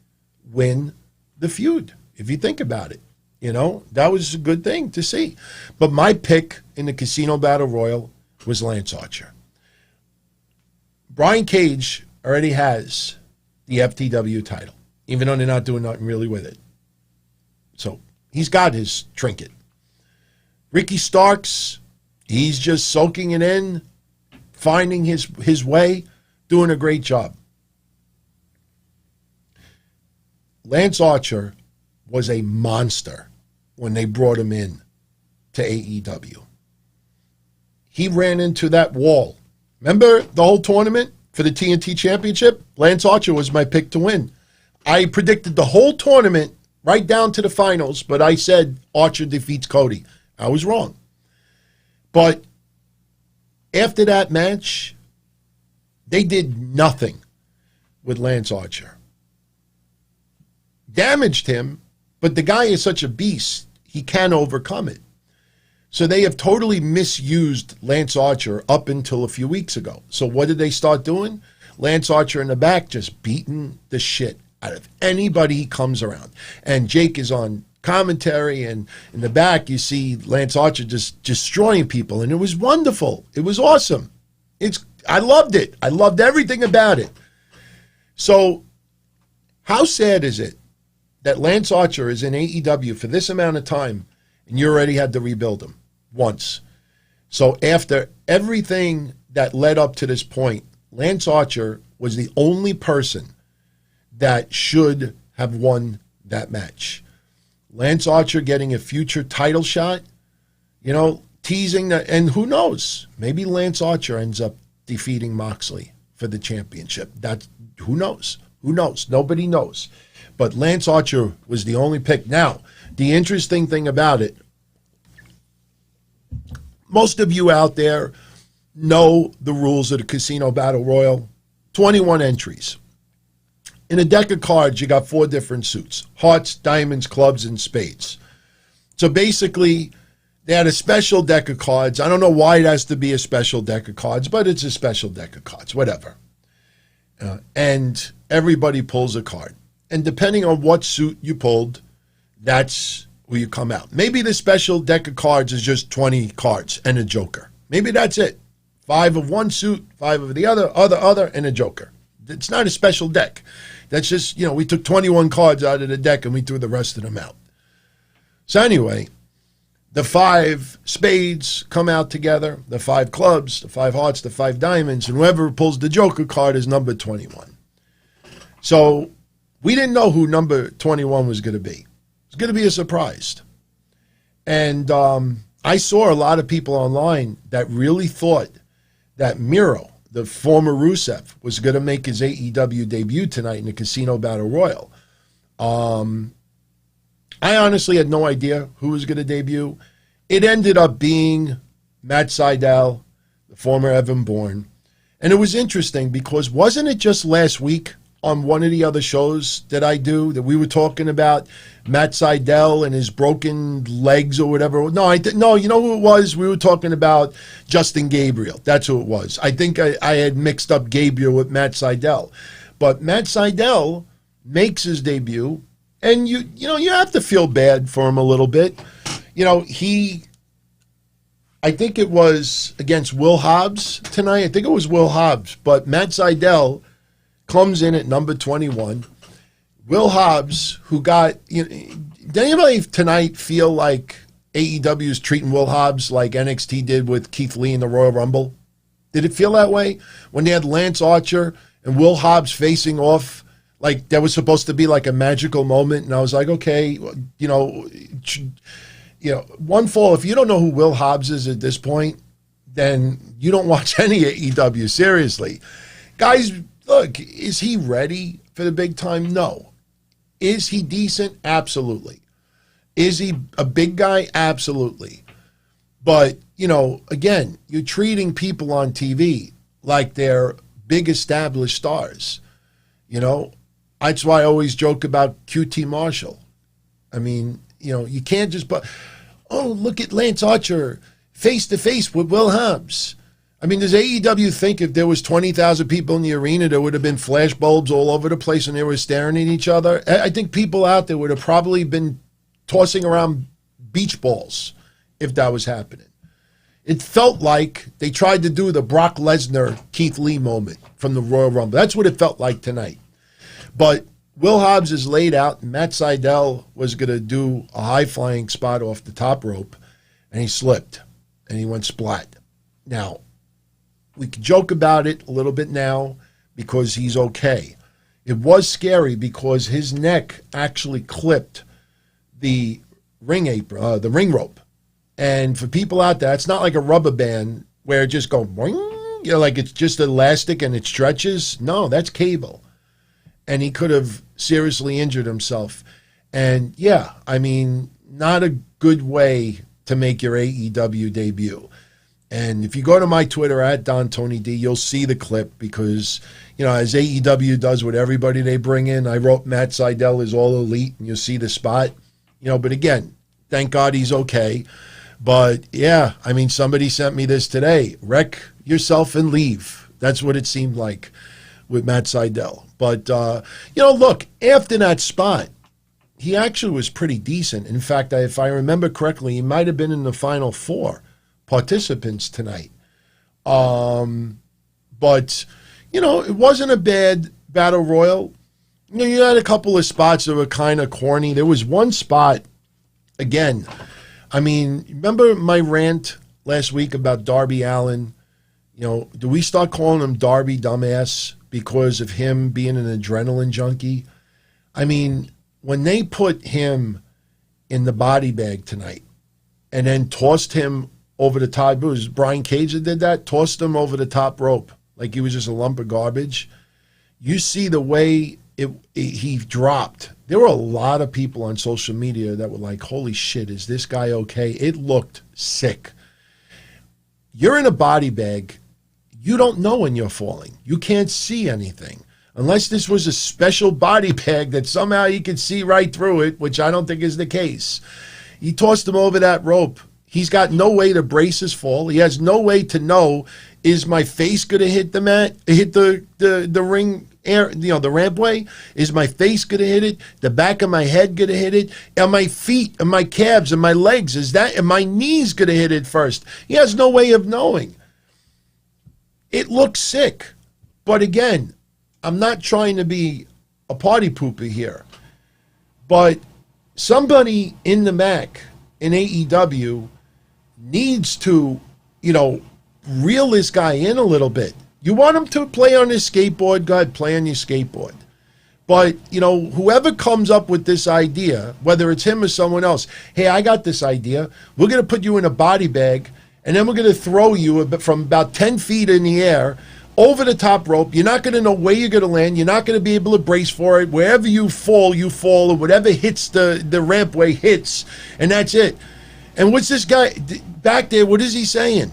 win the feud, if you think about it. You know, that was a good thing to see. But my pick in the Casino Battle Royal was Lance Archer. Brian Cage already has the FTW title, even though they're not doing nothing really with it. So he's got his trinket. Ricky Starks, he's just soaking it in, finding his way, doing a great job. Lance Archer was a monster when they brought him in to AEW. He ran into that wall. Remember the whole tournament for the TNT Championship? Lance Archer was my pick to win. I predicted the whole tournament right down to the finals, but I said Archer defeats Cody. I was wrong. But after that match, they did nothing with Lance Archer. Damaged him, but the guy is such a beast, he can overcome it. So they have totally misused Lance Archer up until a few weeks ago. So what did they start doing? Lance Archer in the back just beating the shit out of anybody he comes around. And Jake is on commentary, and in the back you see Lance Archer just destroying people, and it was wonderful. It was awesome. I loved it. I loved everything about it. So how sad is it that Lance Archer is in AEW for this amount of time and you already had to rebuild him once? So after everything that led up to this point, Lance Archer was the only person that should have won that match. Lance Archer getting a future title shot, teasing that, and who knows? Maybe Lance Archer ends up defeating Moxley for the championship. Who knows? Who knows? Nobody knows. But Lance Archer was the only pick. Now, the interesting thing about it, most of you out there know the rules of the Casino Battle Royal. 21 entries. In a deck of cards, you got 4 different suits: hearts, diamonds, clubs, and spades. So basically, they had a special deck of cards. I don't know why it has to be a special deck of cards, but it's a special deck of cards, whatever. And everybody pulls a card. And depending on what suit you pulled, that's where you come out. Maybe the special deck of cards is just 20 cards and a joker. Maybe that's it. 5 of one suit, 5 of the other, and a joker. It's not a special deck. That's just, we took 21 cards out of the deck and we threw the rest of them out. So anyway, the 5 spades come out together, the 5 clubs, the 5 hearts, the 5 diamonds, and whoever pulls the joker card is number 21. So we didn't know who number 21 was going to be. It was going to be a surprise. And I saw a lot of people online that really thought that Miro, the former Rusev, was going to make his AEW debut tonight in the Casino Battle Royal. I honestly had no idea who was going to debut. It ended up being Matt Sydal, the former Evan Bourne. And it was interesting because wasn't it just last week on one of the other shows that I do that we were talking about Matt Sydal and his broken legs or whatever? No, you know who it was? We were talking about Justin Gabriel. That's who it was. I think I had mixed up Gabriel with Matt Sydal. But Matt Sydal makes his debut, and you have to feel bad for him a little bit. I think it was against Will Hobbs tonight. I think it was Will Hobbs, but Matt Sydal comes in at number 21. Will Hobbs, who got, did anybody tonight feel like AEW is treating Will Hobbs like NXT did with Keith Lee in the Royal Rumble? Did it feel that way? When they had Lance Archer and Will Hobbs facing off, like that was supposed to be like a magical moment, and I was like, okay, one fall, if you don't know who Will Hobbs is at this point, then you don't watch any AEW, seriously. Guys, look, is he ready for the big time? No. Is he decent? Absolutely. Is he a big guy? Absolutely. But, again, you're treating people on TV like they're big established stars. That's why I always joke about QT Marshall. I mean, you can't just look at Lance Archer face to face with Will Hobbs. I mean, does AEW think if there was 20,000 people in the arena, there would have been flash bulbs all over the place and they were staring at each other? I think people out there would have probably been tossing around beach balls if that was happening. It felt like they tried to do the Brock Lesnar, Keith Lee moment from the Royal Rumble. That's what it felt like tonight. But Will Hobbs is laid out, and Matt Sydal was going to do a high-flying spot off the top rope, and he slipped, and he went splat. Now, we can joke about it a little bit now because he's okay. It was scary because his neck actually clipped the ring apron, the ring rope. And for people out there, it's not like a rubber band where it just goes boing, like it's just elastic and it stretches. No, that's cable. And he could have seriously injured himself. And yeah, I mean, not a good way to make your AEW debut. And if you go to my Twitter at Don Tony D, you'll see the clip because, as AEW does with everybody they bring in, I wrote Matt Sydal is all elite, and you'll see the spot. But again, thank God he's okay. But yeah, I mean, somebody sent me this today. Wreck yourself and leave. That's what it seemed like with Matt Sydal. But, look, after that spot, he actually was pretty decent. In fact, if I remember correctly, he might have been in the final 4 participants tonight. But, it wasn't a bad battle royal. You had a couple of spots that were kind of corny. There was one spot, again, remember my rant last week about Darby Allin? Do we start calling him Darby Dumbass because of him being an adrenaline junkie? When they put him in the body bag tonight and then tossed him over the top, it was Brian Cage that did that, tossed him over the top rope like he was just a lump of garbage. You see the way he dropped. There were a lot of people on social media that were like, holy shit, is this guy okay? It looked sick. You're in a body bag. You don't know when you're falling. You can't see anything. Unless this was a special body bag that somehow you could see right through it, which I don't think is the case. He tossed him over that rope. He's got no way to brace his fall. He has no way to know, is my face going to hit the ring air, the rampway? Is my face going to hit it? The back of my head going to hit it? Are my feet and my calves and my legs, and my knees going to hit it first? He has no way of knowing. It looks sick. But again, I'm not trying to be a party pooper here, but somebody in the MAC in AEW needs to, reel this guy in a little bit. You want him to play on his skateboard, go ahead, play on your skateboard. But, whoever comes up with this idea, whether it's him or someone else, hey, I got this idea. We're going to put you in a body bag, and then we're going to throw you from about 10 feet in the air over the top rope. You're not going to know where you're going to land. You're not going to be able to brace for it. Wherever you fall, or whatever hits the rampway hits, and that's it. And what's this guy back there, what is he saying?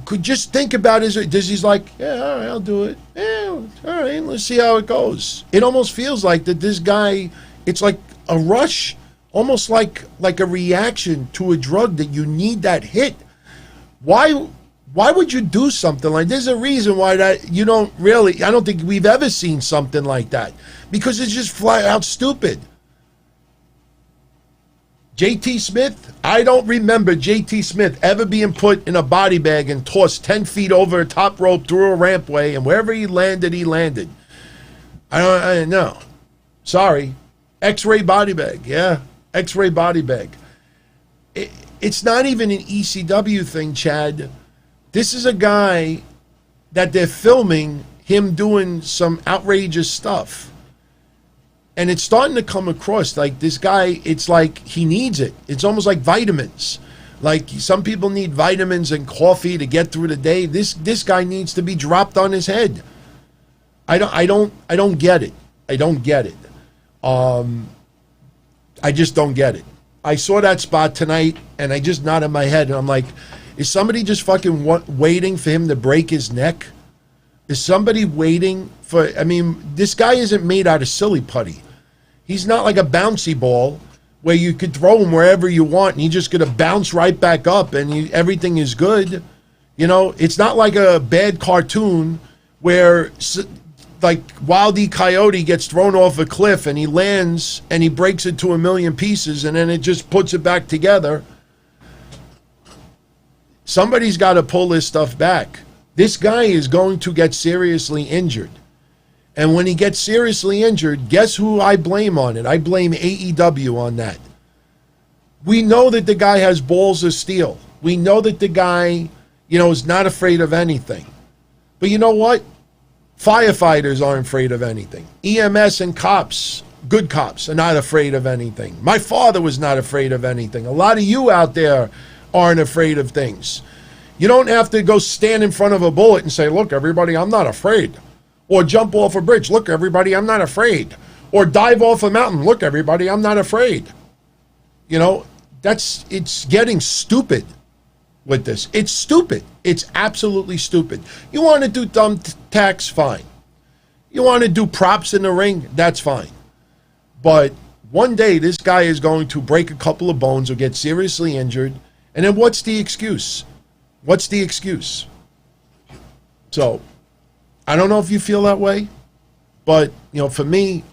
Could just think about he's like, yeah, all right, I'll do it. Yeah, all right, let's see how it goes. It almost feels like that this guy, it's like a rush, almost like a reaction to a drug that you need that hit. Why would you do something like, there's a reason why that you don't really, I don't think we've ever seen something like that, because it's just flat out stupid. JT Smith, I don't remember JT Smith ever being put in a body bag and tossed 10 feet over a top rope through a rampway, and wherever he landed, he landed. I don't know. Sorry. X-ray body bag. Yeah, X-ray body bag. It's not even an ECW thing, Chad. This is a guy that they're filming him doing some outrageous stuff. And it's starting to come across like this guy, it's like he needs it. It's almost like vitamins. Like some people need vitamins and coffee to get through the day. This guy needs to be dropped on his head. I don't get it. I don't get it. I just don't get it. I saw that spot tonight and I just nodded my head and I'm like, is somebody just fucking waiting for him to break his neck? Is somebody waiting for, this guy isn't made out of silly putty. He's not like a bouncy ball where you could throw him wherever you want and he's just going to bounce right back up and everything is good. It's not like a bad cartoon where like Wile E. Coyote gets thrown off a cliff and he lands and he breaks it to a million pieces and then it just puts it back together. Somebody's got to pull this stuff back. This guy is going to get seriously injured. And when he gets seriously injured, guess who I blame on it? I blame AEW on that. We know that the guy has balls of steel. We know that the guy, is not afraid of anything. But you know what? Firefighters aren't afraid of anything. EMS and cops, good cops, are not afraid of anything. My father was not afraid of anything. A lot of you out there aren't afraid of things. You don't have to go stand in front of a bullet and say, look, everybody, I'm not afraid. Or jump off a bridge. Look, everybody, I'm not afraid. Or dive off a mountain. Look, everybody, I'm not afraid. It's getting stupid with this. It's stupid. It's absolutely stupid. You want to do thumb tacks? Fine. You want to do props in the ring? That's fine. But one day, this guy is going to break a couple of bones or get seriously injured. And then what's the excuse? What's the excuse? So, I don't know if you feel that way, but, for me,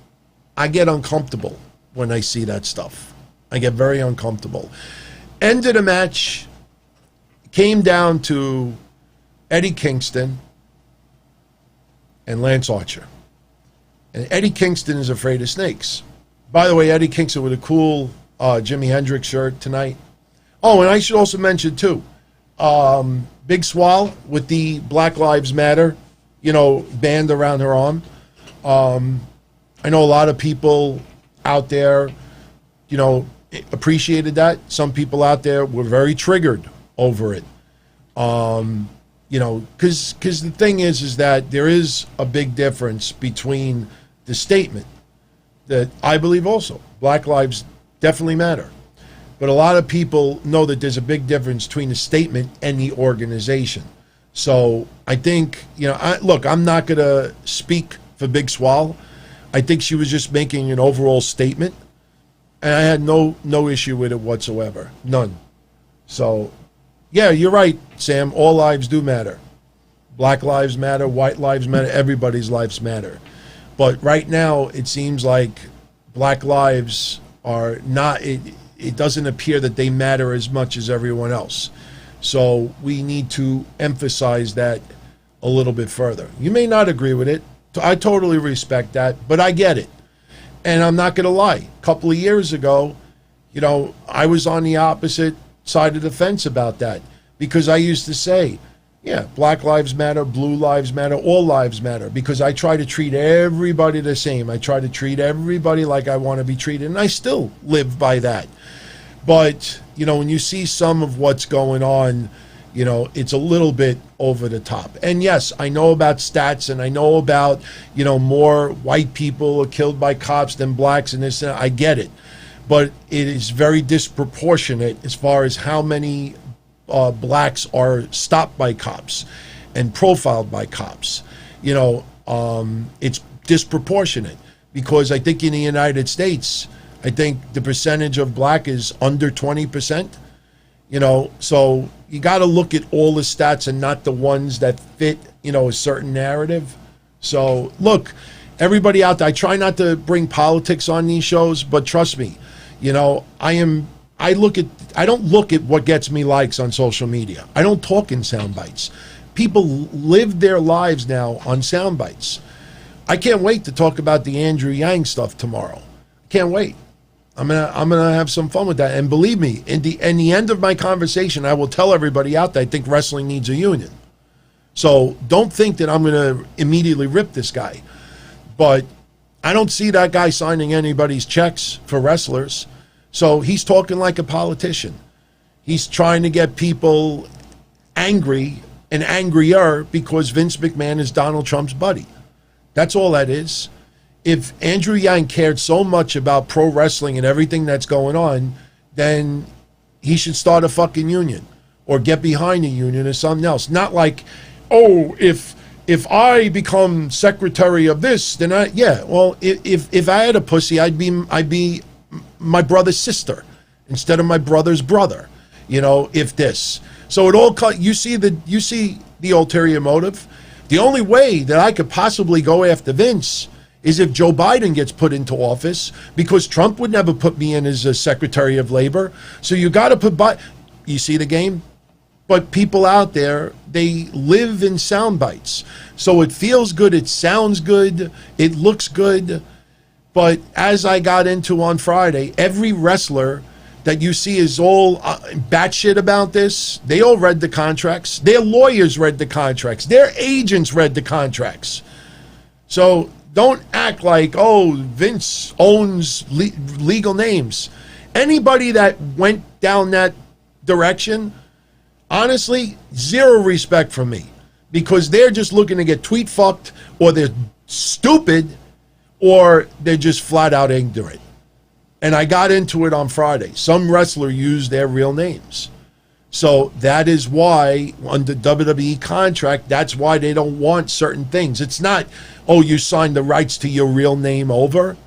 I get uncomfortable when I see that stuff. I get very uncomfortable. End of the match came down to Eddie Kingston and Lance Archer. And Eddie Kingston is afraid of snakes. By the way, Eddie Kingston with a cool Jimi Hendrix shirt tonight. Oh, and I should also mention, too, Big Swole with the Black Lives Matter, band around her arm. I know a lot of people out there, appreciated that. Some people out there were very triggered over it. Because the thing is that there is a big difference between the statement that I believe also Black lives definitely matter. But a lot of people know that there's a big difference between the statement and the organization. So I think, I'm not going to speak for Big Swole. I think she was just making an overall statement. And I had no issue with it whatsoever. None. So, yeah, you're right, Sam. All lives do matter. Black lives matter, white lives matter, everybody's lives matter. But right now, it seems like black lives are not, it doesn't appear that they matter as much as everyone else. So we need to emphasize that a little bit further. You may not agree with it. I totally respect that, but I get it. And I'm not going to lie. A couple of years ago, I was on the opposite side of the fence about that because I used to say, yeah, Black Lives Matter, Blue Lives Matter, all lives matter, because I try to treat everybody the same. I try to treat everybody like I want to be treated, and I still live by that. But, when you see some of what's going on, it's a little bit over the top. And yes, I know about stats, and I know about, more white people are killed by cops than blacks and this, and I get it. But it is very disproportionate as far as how many blacks are stopped by cops and profiled by cops. It's disproportionate because I think in the United States, I think the percentage of black is under 20%. So you got to look at all the stats and not the ones that fit, a certain narrative. So look, everybody out there, I try not to bring politics on these shows, but trust me, I don't look at what gets me likes on social media. I don't talk in sound bites. People live their lives now on sound bites. I can't wait to talk about the Andrew Yang stuff tomorrow. Can't wait. I'm gonna have some fun with that. And believe me, in the end of my conversation, I will tell everybody out there I think wrestling needs a union. So don't think that I'm gonna immediately rip this guy. But I don't see that guy signing anybody's checks for wrestlers. So he's talking like a politician. He's trying to get people angry and angrier because Vince McMahon is Donald Trump's buddy. That's all that is. If Andrew Yang cared so much about pro wrestling and everything that's going on, then he should start a fucking union or get behind a union or something else. Not like, oh, if I become secretary of this, then if I had a pussy, I'd be my brother's sister instead of my brother's brother. If this. So it all you see the ulterior motive. The only way that I could possibly go after Vince is if Joe Biden gets put into office, because Trump would never put me in as a Secretary of Labor. So you got to put you see the game? But people out there, they live in sound bites. So it feels good, it sounds good, it looks good. But as I got into on Friday, every wrestler that you see is all batshit about this. They all read the contracts. Their lawyers read the contracts. Their agents read the contracts. So don't act like, oh, Vince owns legal names. Anybody that went down that direction, honestly, zero respect from me, because they're just looking to get tweet fucked, or they're stupid, or they're just flat out ignorant. And I got into it on Friday. Some wrestler used their real names. So that is why under WWE contract, that's why they don't want certain things. It's not, oh, you signed the rights to your real name over.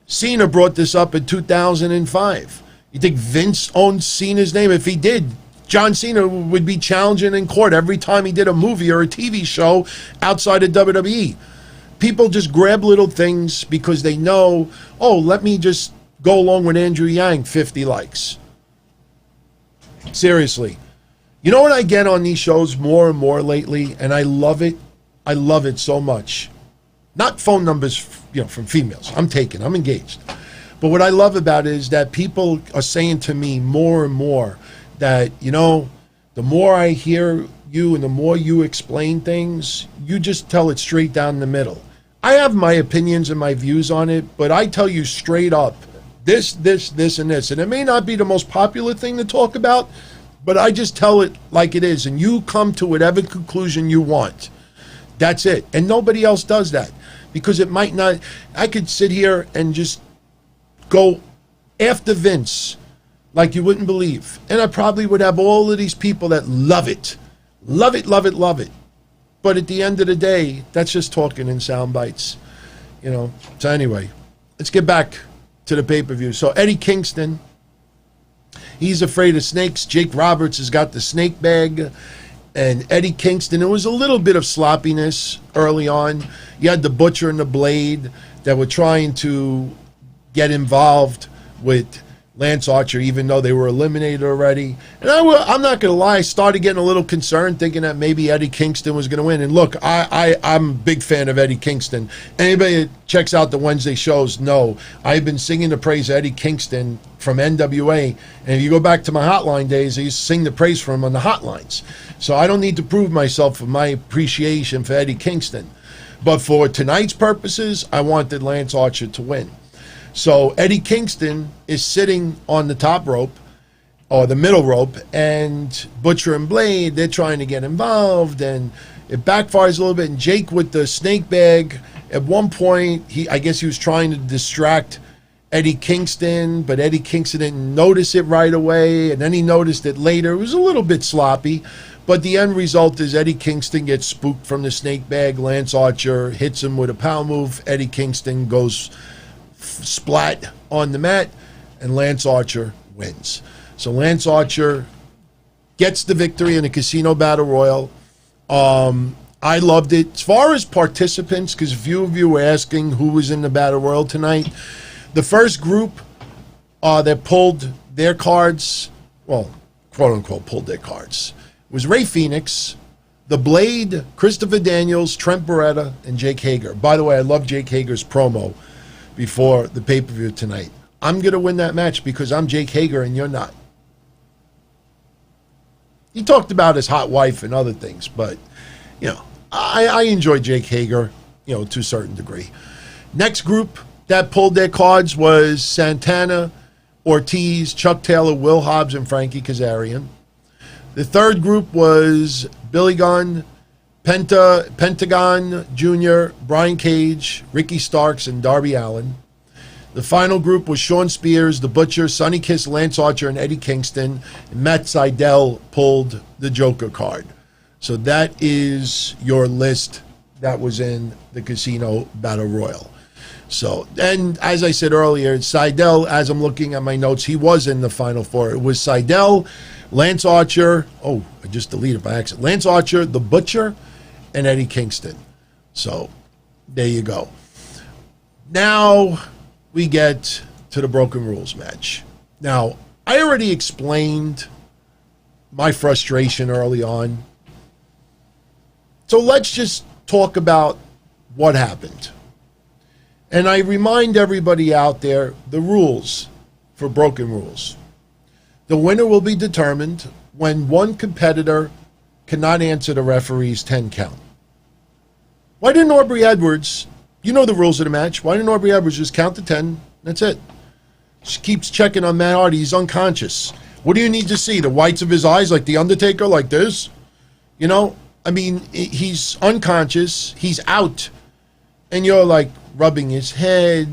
Cena brought this up in 2005. You think Vince owned Cena's name? If he did, John Cena would be challenging in court every time he did a movie or a TV show outside of WWE. People just grab little things because they know, oh, let me just go along with Andrew Yang, 50 likes. Seriously. You know what I get on these shows more and more lately, and I love it? I love it so much. Not phone numbers, from females. I'm engaged. But what I love about it is that people are saying to me more and more that, the more I hear you and the more you explain things, you just tell it straight down the middle. I have my opinions and my views on it, but I tell you straight up, this, and this. And it may not be the most popular thing to talk about, but I just tell it like it is, and you come to whatever conclusion you want. That's it. And nobody else does that, because it might not. I could sit here and just go after Vince like you wouldn't believe. And I probably would have all of these people that love it. Love it, love it, love it. But at the end of the day, that's just talking in sound bites. So anyway, let's get back to the pay-per-view. So Eddie Kingston, he's afraid of snakes. Jake Roberts has got the snake bag. And Eddie Kingston, there was a little bit of sloppiness early on. You had the Butcher and the Blade that were trying to get involved with Lance Archer, even though they were eliminated already. And I'm not going to lie, I started getting a little concerned, thinking that maybe Eddie Kingston was going to win. And look, I'm a big fan of Eddie Kingston. Anybody that checks out the Wednesday shows know I've been singing the praise of Eddie Kingston from NWA. And if you go back to my hotline days, I used to sing the praise for him on the hotlines. So I don't need to prove myself for my appreciation for Eddie Kingston. But for tonight's purposes, I wanted Lance Archer to win. So Eddie Kingston is sitting on the top rope, or the middle rope, and Butcher and Blade, they're trying to get involved, and it backfires a little bit. And Jake with the snake bag, at one point, I guess he was trying to distract Eddie Kingston, but Eddie Kingston didn't notice it right away, and then he noticed it later. It was a little bit sloppy, but the end result is Eddie Kingston gets spooked from the snake bag. Lance Archer hits him with a power move. Eddie Kingston goes splat on the mat, and Lance Archer wins. So Lance Archer gets the victory in the Casino Battle Royal. I loved it. As far as participants, because a few of you were asking who was in the Battle Royal tonight, the first group that pulled their cards, well, quote-unquote pulled their cards, was Ray Phoenix, The Blade, Christopher Daniels, Trent Beretta, and Jake Hager. By the way, I love Jake Hager's promo before the pay-per-view tonight. I'm going to win that match because I'm Jake Hager and you're not. He talked about his hot wife and other things, but, I enjoy Jake Hager, to a certain degree. Next group that pulled their cards was Santana, Ortiz, Chuck Taylor, Will Hobbs, and Frankie Kazarian. The third group was Billy Gunn, Pentagon Jr., Brian Cage, Ricky Starks, and Darby Allin. The final group was Shawn Spears, The Butcher, Sonny Kiss, Lance Archer, and Eddie Kingston. And Matt Sydal pulled the Joker card. So that is your list that was in the Casino Battle Royal. So, and as I said earlier, Sydal, as I'm looking at my notes, he was in the Final Four. It was Sydal, Lance Archer, I just deleted by accident, Lance Archer, The Butcher, and Eddie Kingston. So, there you go. Now, we get to the Broken Rules match. Now, I already explained my frustration early on. So, let's just talk about what happened. And I remind everybody out there the rules for Broken Rules. The winner will be determined when one competitor cannot answer the referee's 10 count. Why didn't Aubrey Edwards, you know the rules of the match, why didn't Aubrey Edwards just count to 10? That's it. She keeps checking on Matt Hardy. He's unconscious. What do you need to see? The whites of his eyes like The Undertaker, like this? He's unconscious. He's out. And you're like rubbing his head.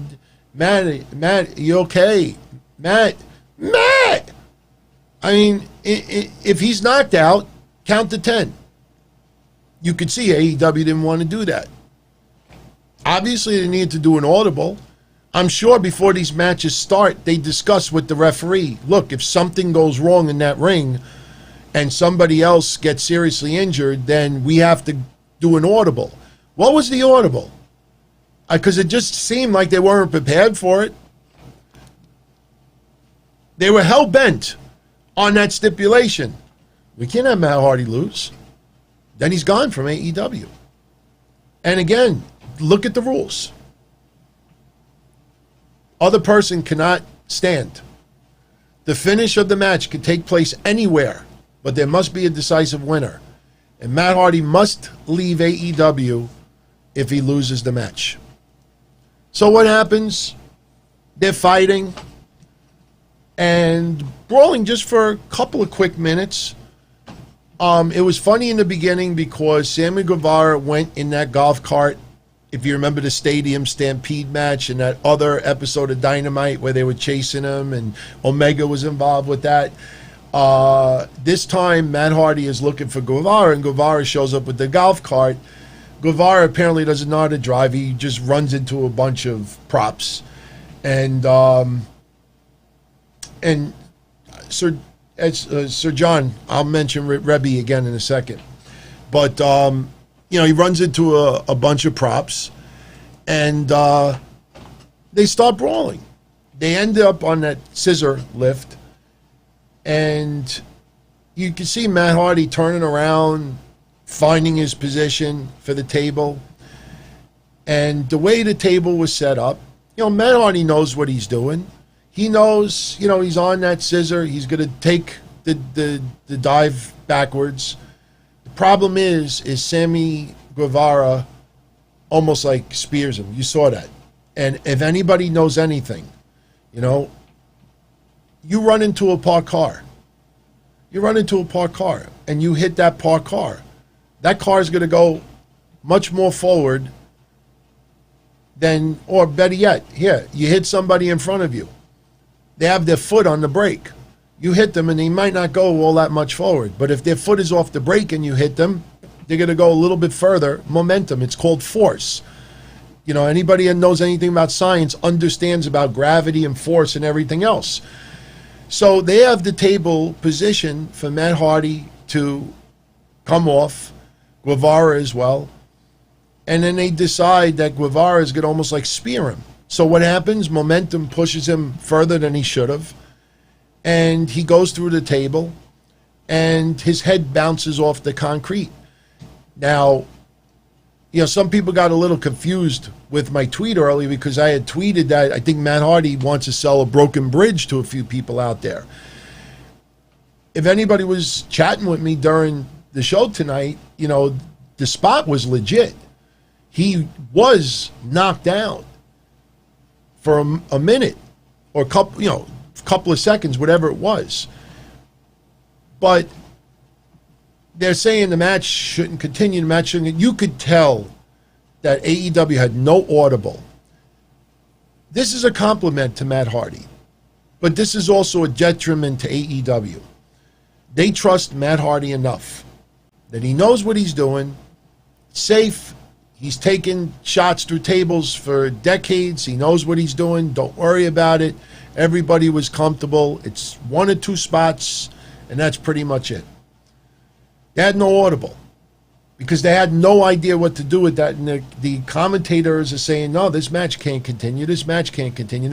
Matt, you okay? Matt. If he's knocked out, count to 10. You could see AEW didn't want to do that. Obviously, they needed to do an audible. I'm sure before these matches start, they discuss with the referee, look, if something goes wrong in that ring and somebody else gets seriously injured, then we have to do an audible. What was the audible? Because it just seemed like they weren't prepared for it. They were hell-bent on that stipulation. We can't have Matt Hardy lose. Then he's gone from AEW. And again, look at the rules. Other person cannot stand. The finish of the match can take place anywhere, but there must be a decisive winner. And Matt Hardy must leave AEW if he loses the match. So what happens? They're fighting and brawling just for a couple of quick minutes. It was funny in the beginning because Sammy Guevara went in that golf cart. If you remember the Stadium Stampede match and that other episode of Dynamite where they were chasing him and Omega was involved with that. This time, Matt Hardy is looking for Guevara, and Guevara shows up with the golf cart. Guevara apparently doesn't know how to drive. He just runs into a bunch of props. And Sir John, I'll mention Rebbe again in a second. But, he runs into a bunch of props, and they start brawling. They end up on that scissor lift, and you can see Matt Hardy turning around, finding his position for the table. And the way the table was set up, Matt Hardy knows what he's doing. He knows, he's on that scissor. He's going to take the dive backwards. The problem is Sammy Guevara almost like spears him. You saw that. And if anybody knows anything, you run into a parked car. You run into a parked car and you hit that parked car. That car is going to go much more forward than, or better yet, here, you hit somebody in front of you. They have their foot on the brake. You hit them and they might not go all that much forward. But if their foot is off the brake and you hit them, they're going to go a little bit further. Momentum, it's called force. Anybody that knows anything about science understands about gravity and force and everything else. So they have the table positioned for Matt Hardy to come off, Guevara as well. And then they decide that Guevara is going to almost like spear him. So what happens? Momentum pushes him further than he should have. And he goes through the table and his head bounces off the concrete. Now, some people got a little confused with my tweet earlier because I had tweeted that I think Matt Hardy wants to sell a broken bridge to a few people out there. If anybody was chatting with me during the show tonight, the spot was legit. He was knocked down for a minute or a couple of seconds, whatever it was. But they're saying the match shouldn't continue. The match shouldn't. You could tell that AEW had no audible. This is a compliment to Matt Hardy, but this is also a detriment to AEW. They trust Matt Hardy enough that he knows what he's doing, safe. He's taken shots through tables for decades. He knows what he's doing. Don't worry about it. Everybody was comfortable. It's one or two spots, and that's pretty much it. They had no audible because they had no idea what to do with that. And the commentators are saying, no, this match can't continue. This match can't continue.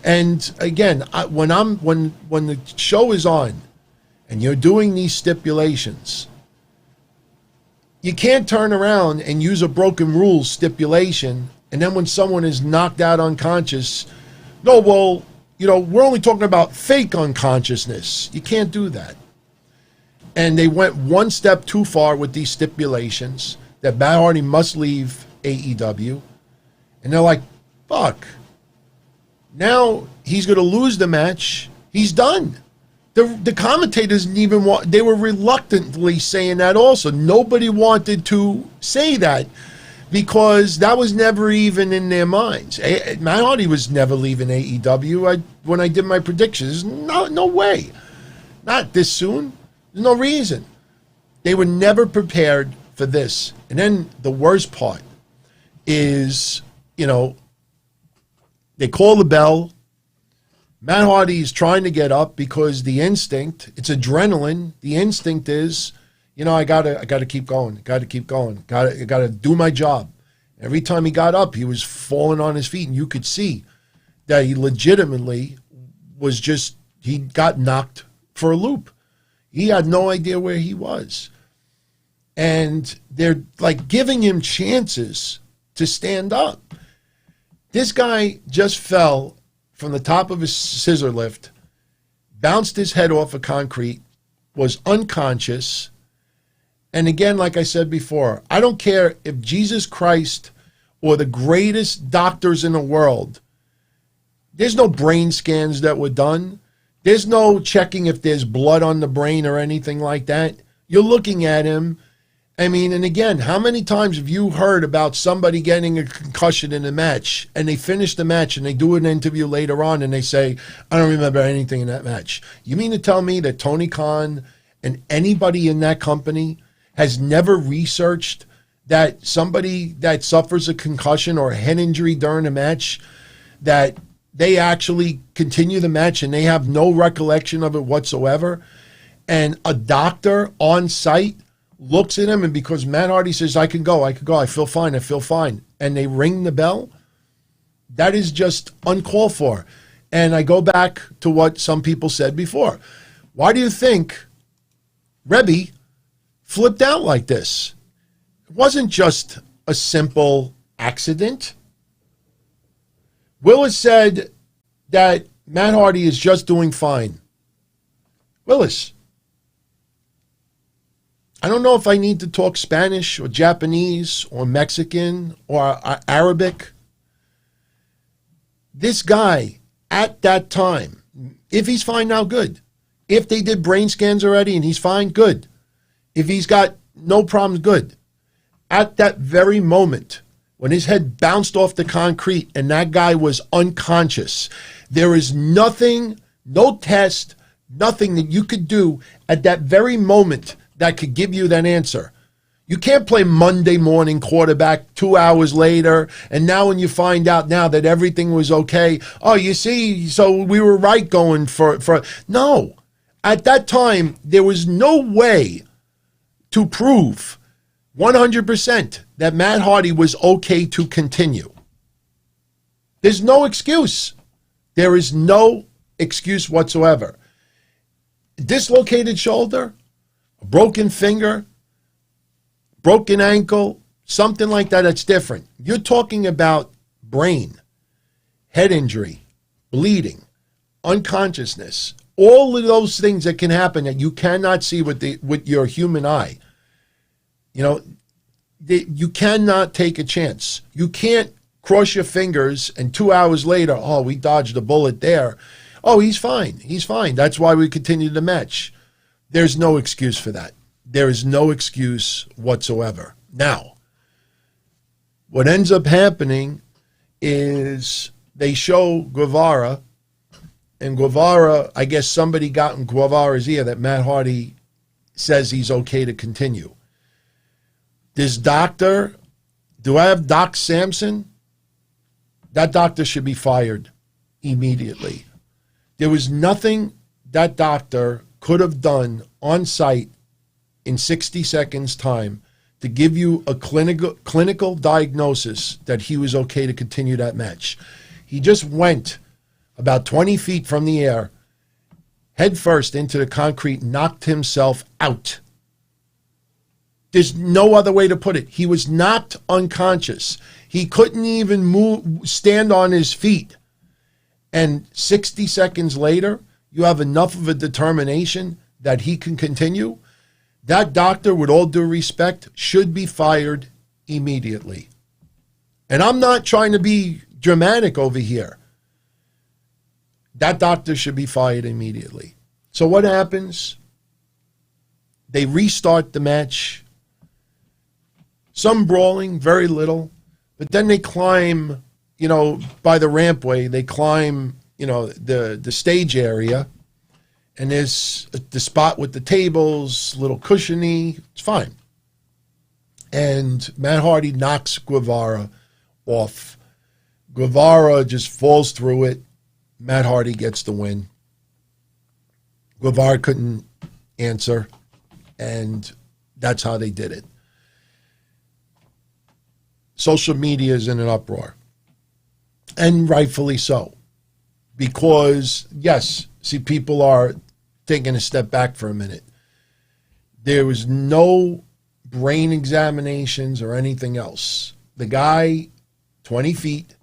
And again, when the show is on and you're doing these stipulations, you can't turn around and use a broken rules stipulation, and then when someone is knocked out unconscious, no, well, we're only talking about fake unconsciousness. You can't do that. And they went one step too far with these stipulations that Matt Hardy must leave AEW. And they're like, fuck. Now he's going to lose the match. He's done. The commentators didn't even want, they were reluctantly saying that also. Nobody wanted to say that because that was never even in their minds. Matt Hardy was never leaving AEW. When I did my predictions, no way. Not this soon. There's no reason. They were never prepared for this. And then the worst part is, they call the bell. Matt Hardy is trying to get up because the instinct, it's adrenaline. The instinct is, I gotta keep going. Gotta keep going. Gotta do my job. Every time he got up, he was falling on his feet, and you could see that he legitimately was just, he got knocked for a loop. He had no idea where he was. And they're like giving him chances to stand up. This guy just fell from the top of his scissor lift, bounced his head off of concrete, was unconscious. And again, like I said before, I don't care if Jesus Christ or the greatest doctors in the world, there's no brain scans that were done. There's no checking if there's blood on the brain or anything like that. You're looking at him. I mean, and again, how many times have you heard about somebody getting a concussion in a match and they finish the match and they do an interview later on and they say, I don't remember anything in that match. You mean to tell me that Tony Khan and anybody in that company has never researched that somebody that suffers a concussion or a head injury during a match, that they actually continue the match and they have no recollection of it whatsoever? And a doctor on site looks at him, and because Matt Hardy says, I can go, I feel fine, and they ring the bell, that is just uncalled for. And I go back to what some people said before. Why do you think Rebbe flipped out like this? It wasn't just a simple accident. Willis said that Matt Hardy is just doing fine. Willis, I don't know if I need to talk Spanish or Japanese or Mexican or Arabic. This guy, at that time, if he's fine now, good. If they did brain scans already and he's fine, good. If he's got no problems, good. At that very moment, when his head bounced off the concrete and that guy was unconscious, there is nothing, no test, nothing that you could do at that very moment that could give you that answer. You can't play Monday morning quarterback 2 hours later, and now when you find out now that everything was okay, oh, you see, so we were right going for. No. At that time, there was no way to prove 100% that Matt Hardy was okay to continue. There's no excuse. There is no excuse whatsoever. Dislocated shoulder, a broken finger, broken ankle, something like that, that's different. You're talking about brain, head injury, bleeding, unconsciousness, all of those things that can happen that you cannot see with your human eye. You know, you cannot take a chance. You can't cross your fingers and 2 hours later, oh, we dodged a bullet there. Oh, he's fine. He's fine. That's why we continued the match. There's no excuse for that. There is no excuse whatsoever. Now, what ends up happening is they show Guevara, and Guevara, I guess somebody got in Guevara's ear that Matt Hardy says he's okay to continue. This doctor, do I have Doc Samson? That doctor should be fired immediately. There was nothing that doctor could have done on site in 60 seconds time to give you a clinical diagnosis that he was okay to continue that match. He just went about 20 feet from the air, head first into the concrete, knocked himself out. There's no other way to put it. He was knocked unconscious. He couldn't even stand on his feet. And 60 seconds later, you have enough of a determination that he can continue. That doctor, with all due respect, should be fired immediately. And I'm not trying to be dramatic over here. That doctor should be fired immediately. So what happens? They restart the match. Some brawling, very little. But then they climb, by the rampway, they climb, the stage area. And there's the spot with the tables, little cushiony. It's fine. And Matt Hardy knocks Guevara off. Guevara just falls through it. Matt Hardy gets the win. Guevara couldn't answer. And that's how they did it. social media is in an uproar. And rightfully so. Because, yes, see, people are taking a step back for a minute. There was no brain examinations or anything else. The guy, 20 feet,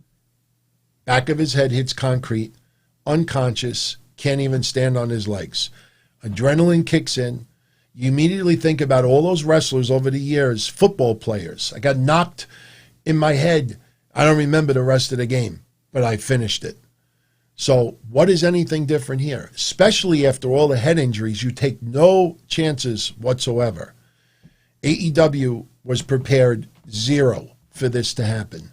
back of his head hits concrete, unconscious, can't even stand on his legs. Adrenaline kicks in. You immediately think about all those wrestlers over the years, football players. I got knocked in my head. I don't remember the rest of the game, but I finished it. So what is anything different here? Especially after all the head injuries, you take no chances whatsoever. AEW was prepared zero for this to happen.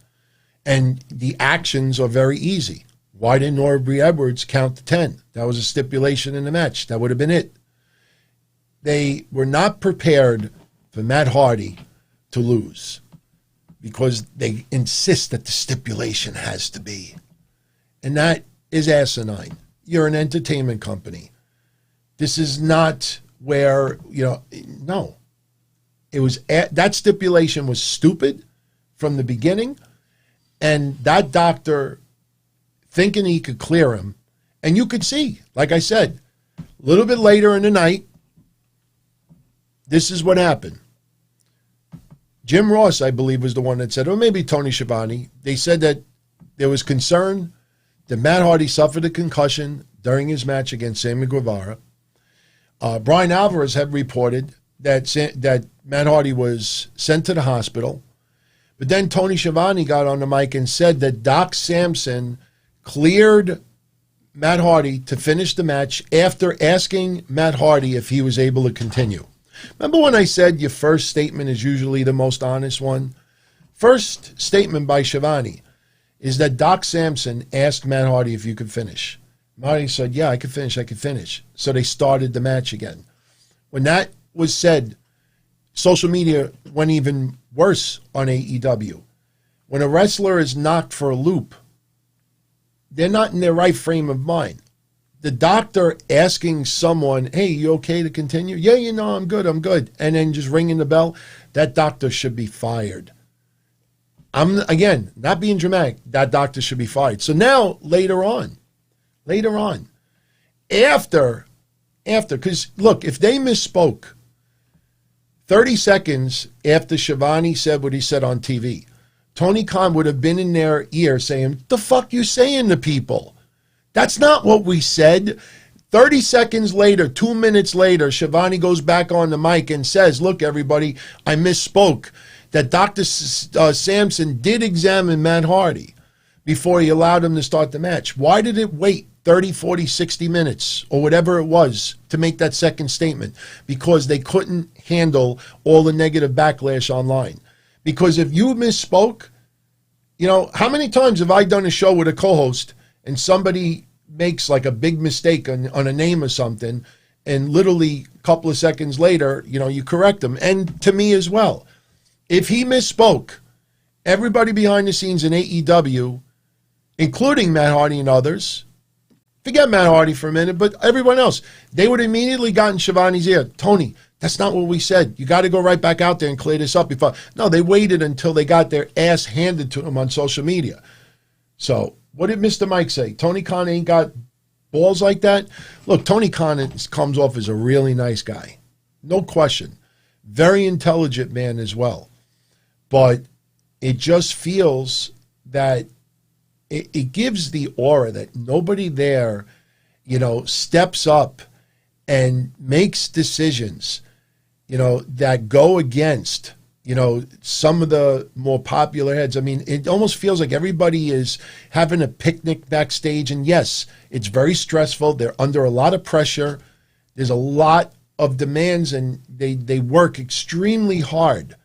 And the actions are very easy. Why didn't Aubrey Edwards count to 10? That was a stipulation in the match. That would have been it. They were not prepared for Matt Hardy to lose because they insist that the stipulation has to be. And that is asinine. You're an entertainment company. This is not where, no. It was that stipulation was stupid from the beginning, and that doctor thinking he could clear him, and you could see, like I said, a little bit later in the night, this is what happened. Jim Ross, I believe, was the one that said, or maybe Tony Schiavone, they said that there was concern that Matt Hardy suffered a concussion during his match against Sammy Guevara. Brian Alvarez had reported that Matt Hardy was sent to the hospital. But then Tony Schiavone got on the mic and said that Doc Samson cleared Matt Hardy to finish the match after asking Matt Hardy if he was able to continue. Remember when I said your first statement is usually the most honest one? First statement by Schiavone is that Doc Samson asked Matt Hardy if you could finish. Hardy said, yeah, I could finish. So they started the match again. When that was said, social media went even worse on AEW. When a wrestler is knocked for a loop, they're not in their right frame of mind. The doctor asking someone, hey, you okay to continue? Yeah, I'm good. And then just ringing the bell, that doctor should be fired. I'm, again, not being dramatic, that doctor should be fired. So now, later on, after, because look, if they misspoke 30 seconds after Schiavone said what he said on TV, Tony Khan would have been in their ear saying, the fuck you saying to people? That's not what we said. 30 seconds later, 2 minutes later, Schiavone goes back on the mic and says, look, everybody, I misspoke. That Dr. Samson did examine Matt Hardy before he allowed him to start the match. Why did it wait 30, 40, 60 minutes or whatever it was to make that second statement? Because they couldn't handle all the negative backlash online. Because if you misspoke, how many times have I done a show with a co-host and somebody makes like a big mistake on a name or something, and literally a couple of seconds later, you correct them, and to me as well. If he misspoke, everybody behind the scenes in AEW, including Matt Hardy and others, forget Matt Hardy for a minute, but everyone else, they would have immediately gotten Schiavone's ear. Tony, that's not what we said. You got to go right back out there and clear this up. No, they waited until they got their ass handed to them on social media. So what did Mr. Mike say? Tony Khan ain't got balls like that? Look, Tony Khan comes off as a really nice guy. No question. Very intelligent man as well. But it just feels that it gives the aura that nobody there, steps up and makes decisions, that go against, some of the more popular heads. I mean, it almost feels like everybody is having a picnic backstage. And yes, it's very stressful. They're under a lot of pressure. There's a lot of demands and they work extremely hard.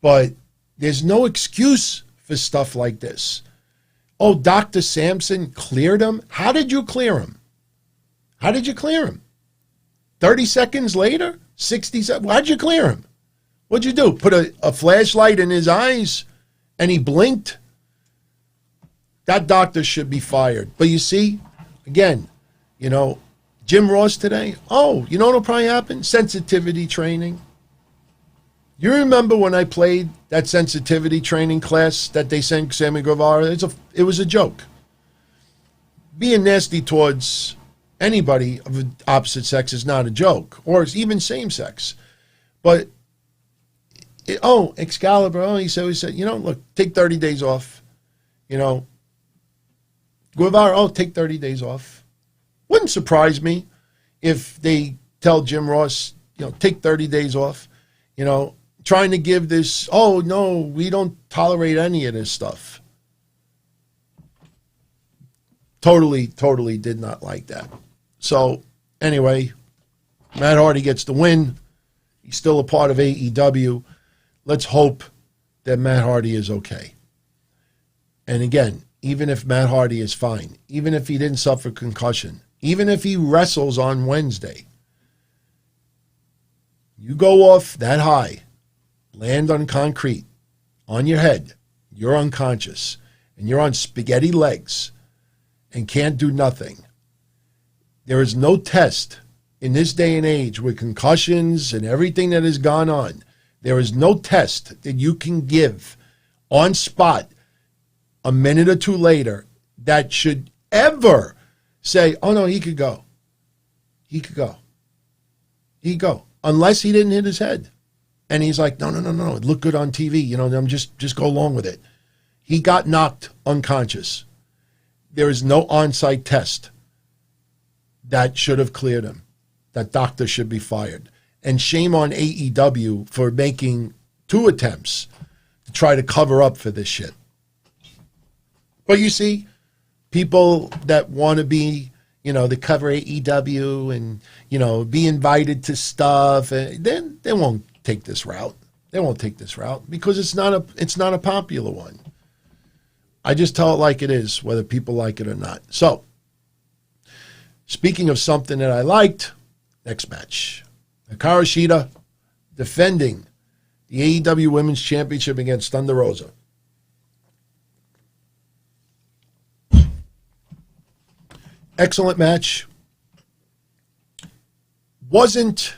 But there's no excuse for stuff like this. Oh, Dr. Samson cleared him? How did you clear him? 30 seconds later? 60 seconds? How'd you clear him? What'd you do? Put a flashlight in his eyes and he blinked? That doctor should be fired. But you see, again, Jim Ross today, you know what'll probably happen? Sensitivity training. You remember when I played that sensitivity training class that they sent Sammy Guevara? It was a joke. Being nasty towards anybody of the opposite sex is not a joke, or even same sex. But, Excalibur, he said, look, take 30 days off. Guevara, take 30 days off. Wouldn't surprise me if they tell Jim Ross, take 30 days off, trying to give this, no, we don't tolerate any of this stuff. Totally did not like that. So, anyway, Matt Hardy gets the win. He's still a part of AEW. Let's hope that Matt Hardy is okay. And again, even if Matt Hardy is fine, even if he didn't suffer concussion, even if he wrestles on Wednesday, you go off that high, land on concrete, on your head, you're unconscious, and you're on spaghetti legs and can't do nothing. There is no test in this day and age with concussions and everything that has gone on. There is no test that you can give on spot a minute or two later that should ever say, oh no, he could go. He could go. He could go. Unless he didn't hit his head. And he's like, no, it looked good on TV. I'm just go along with it. He got knocked unconscious. There is no on-site test that should have cleared him. That doctor should be fired. And shame on AEW for making 2 attempts to try to cover up for this shit. But you see, people that want to be, to cover AEW and, be invited to stuff, then they won't take this route. They won't take this route because it's not a popular one. I just tell it like it is, whether people like it or not. So, speaking of something that I liked, next match. Hikaru Shida defending the AEW Women's Championship against Thunder Rosa. Excellent match. Wasn't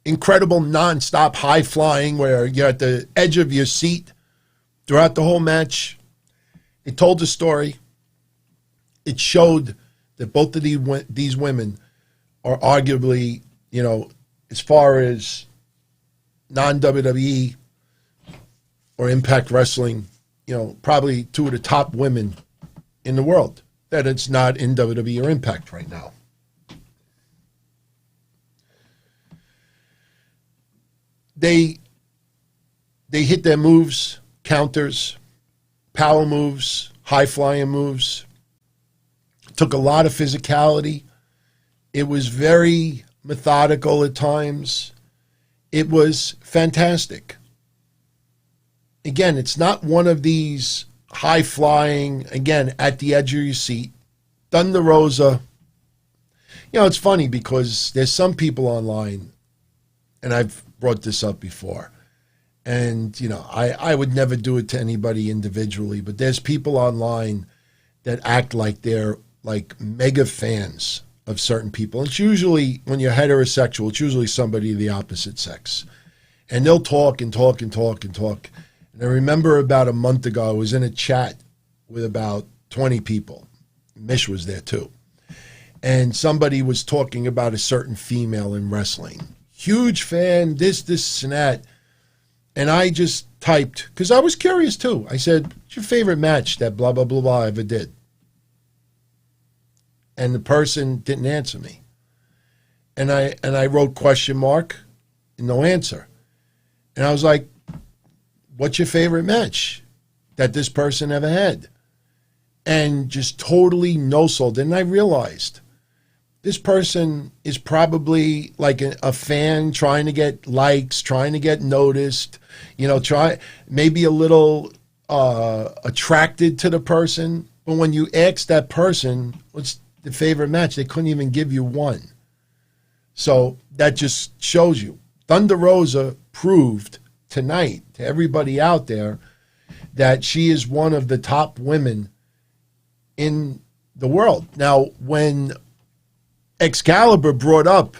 incredible nonstop high flying where you're at the edge of your seat throughout the whole match. It told the story. It showed that both of these women are arguably, as far as non-WWE or Impact Wrestling, probably 2 of the top women in the world. That it's not in WWE or Impact right now. They hit their moves, counters, power moves, high-flying moves. Took a lot of physicality. It was very methodical at times. It was fantastic. Again, it's not one of these high-flying, again, at the edge of your seat. Thunder Rosa. It's funny because there's some people online, and I've brought this up before, and, I would never do it to anybody individually, but there's people online that act like they're like mega fans of certain people. It's usually, when you're heterosexual, it's usually somebody of the opposite sex. And they'll talk and talk and talk and talk. And I remember about a month ago, I was in a chat with about 20 people. Mish was there too. And somebody was talking about a certain female in wrestling. Huge fan, this and that. And I just typed, because I was curious too. I said, what's your favorite match that blah, blah, blah, blah ever did? And the person didn't answer me. And I wrote question mark and no answer. And I was like, what's your favorite match that this person ever had? And just totally no-sold. And I realized this person is probably like a fan trying to get likes, trying to get noticed, maybe a little attracted to the person. But when you ask that person, what's the favorite match, they couldn't even give you one. So that just shows you. Thunder Rosa proved tonight to everybody out there that she is one of the top women in the world. Now, when Excalibur brought up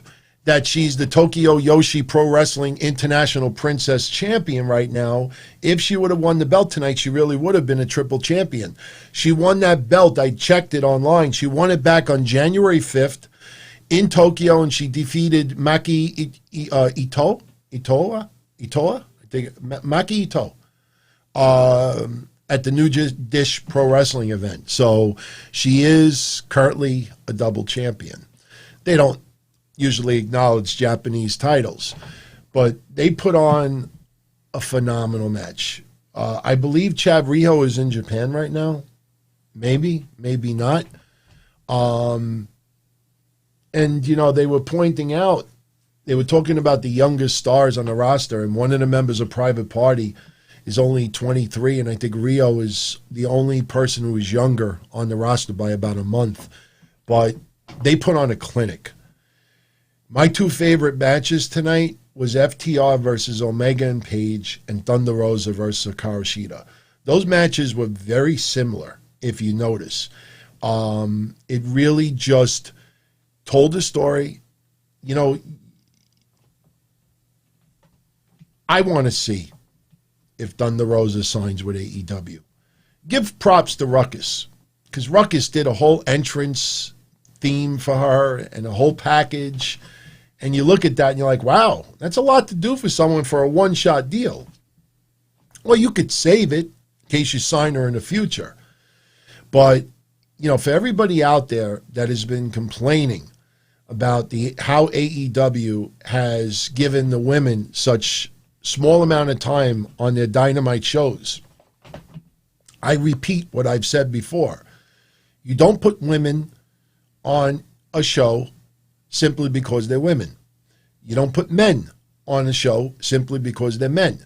that she's the Tokyo Yoshi Pro Wrestling International Princess Champion right now. If she would have won the belt tonight, she really would have been a triple champion. She won that belt. I checked it online. She won it back on January 5th in Tokyo, and she defeated Maki Itoh? I think Maki Itoh. At the New Dish Pro Wrestling event. So she is currently a double champion. They don't usually acknowledge Japanese titles, but they put on a phenomenal match. I believe Chad Riho is in Japan right now. Maybe not. And, you know, they were pointing out, they were talking about the youngest stars on the roster, and one of the members of Private Party is only 23, and I think Rio is the only person who is younger on the roster by about a month. But they put on a clinic. My two favorite matches tonight was FTR versus Omega and Page and Thunder Rosa versus Hikaru Shida. Those matches were very similar, if you notice. It really just told a story. You know, I want to see if Thunder Rosa signs with AEW. Give props to Ruckus, because Ruckus did a whole entrance theme for her and a whole package. And you look at that and you're like, wow, that's a lot to do for someone for a one-shot deal. Well, you could save it in case you sign her in the future. But, you know, for everybody out there that has been complaining about how AEW has given the women such small amount of time on their Dynamite shows, I repeat what I've said before. You don't put women on a show simply because they're women. You don't put men on a show simply because they're men.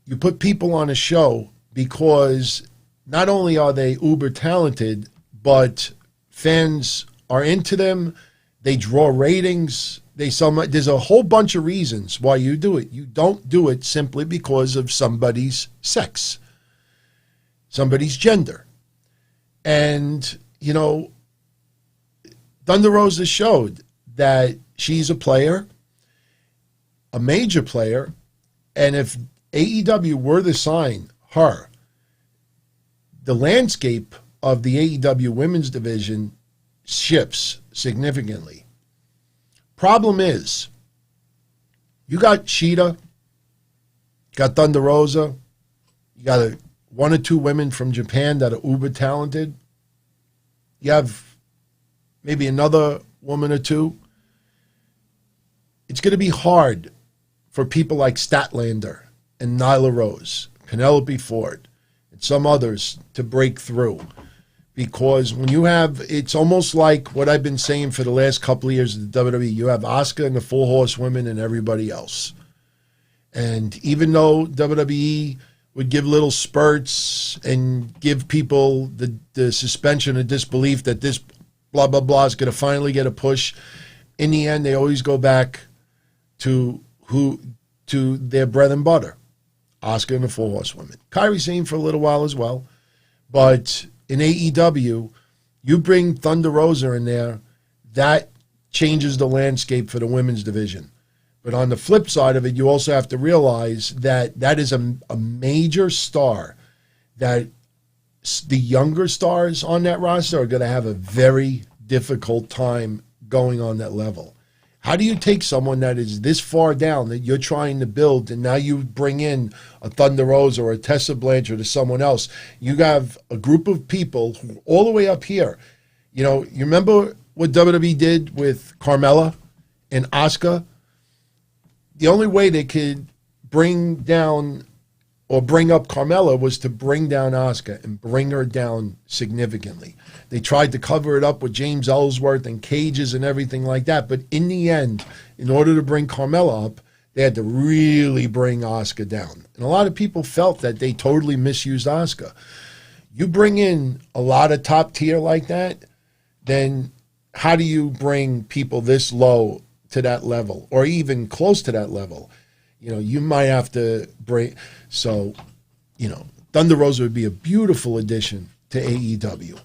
You put people on a show because not only are they uber talented, but fans are into them, they draw ratings, there's a whole bunch of reasons why you do it. You don't do it simply because of somebody's sex, somebody's gender. And, you know, Thunder Rosa showed that she's a player, a major player, and if AEW were to sign her, the landscape of the AEW women's division shifts significantly. Problem is, you got Shida, got Thunder Rosa, you got one or two women from Japan that are uber talented. You have maybe another woman or two. It's going to be hard for people like Statlander and Nyla Rose, Penelope Ford, and some others to break through. Because when you have, it's almost like what I've been saying for the last couple of years of the WWE. You have Asuka and the Full Horsewomen and everybody else. And even though WWE would give little spurts and give people the suspension of disbelief that this blah, blah, blah is going to finally get a push, in the end, they always go back to their bread and butter, Asuka and the Full Horsewomen. Kairi Sane for a little while as well. But in AEW, you bring Thunder Rosa in there, that changes the landscape for the women's division. But on the flip side of it, you also have to realize that that is a major star, that the younger stars on that roster are going to have a very difficult time going on that level. How do you take someone that is this far down that you're trying to build, and now you bring in a Thunder Rosa or a Tessa Blanchard or someone else? You have a group of people who, all the way up here. You know, you remember what WWE did with Carmella and Asuka? The only way they could bring down or bring up Carmella was to bring down Asuka and bring her down significantly. They tried to cover it up with James Ellsworth and cages and everything like that. But in the end, in order to bring Carmella up, they had to really bring Asuka down. And a lot of people felt that they totally misused Asuka. You bring in a lot of top tier like that, then how do you bring people this low to that level or even close to that level? You know, you might have to bring. So, you know, Thunder Rosa would be a beautiful addition to AEW.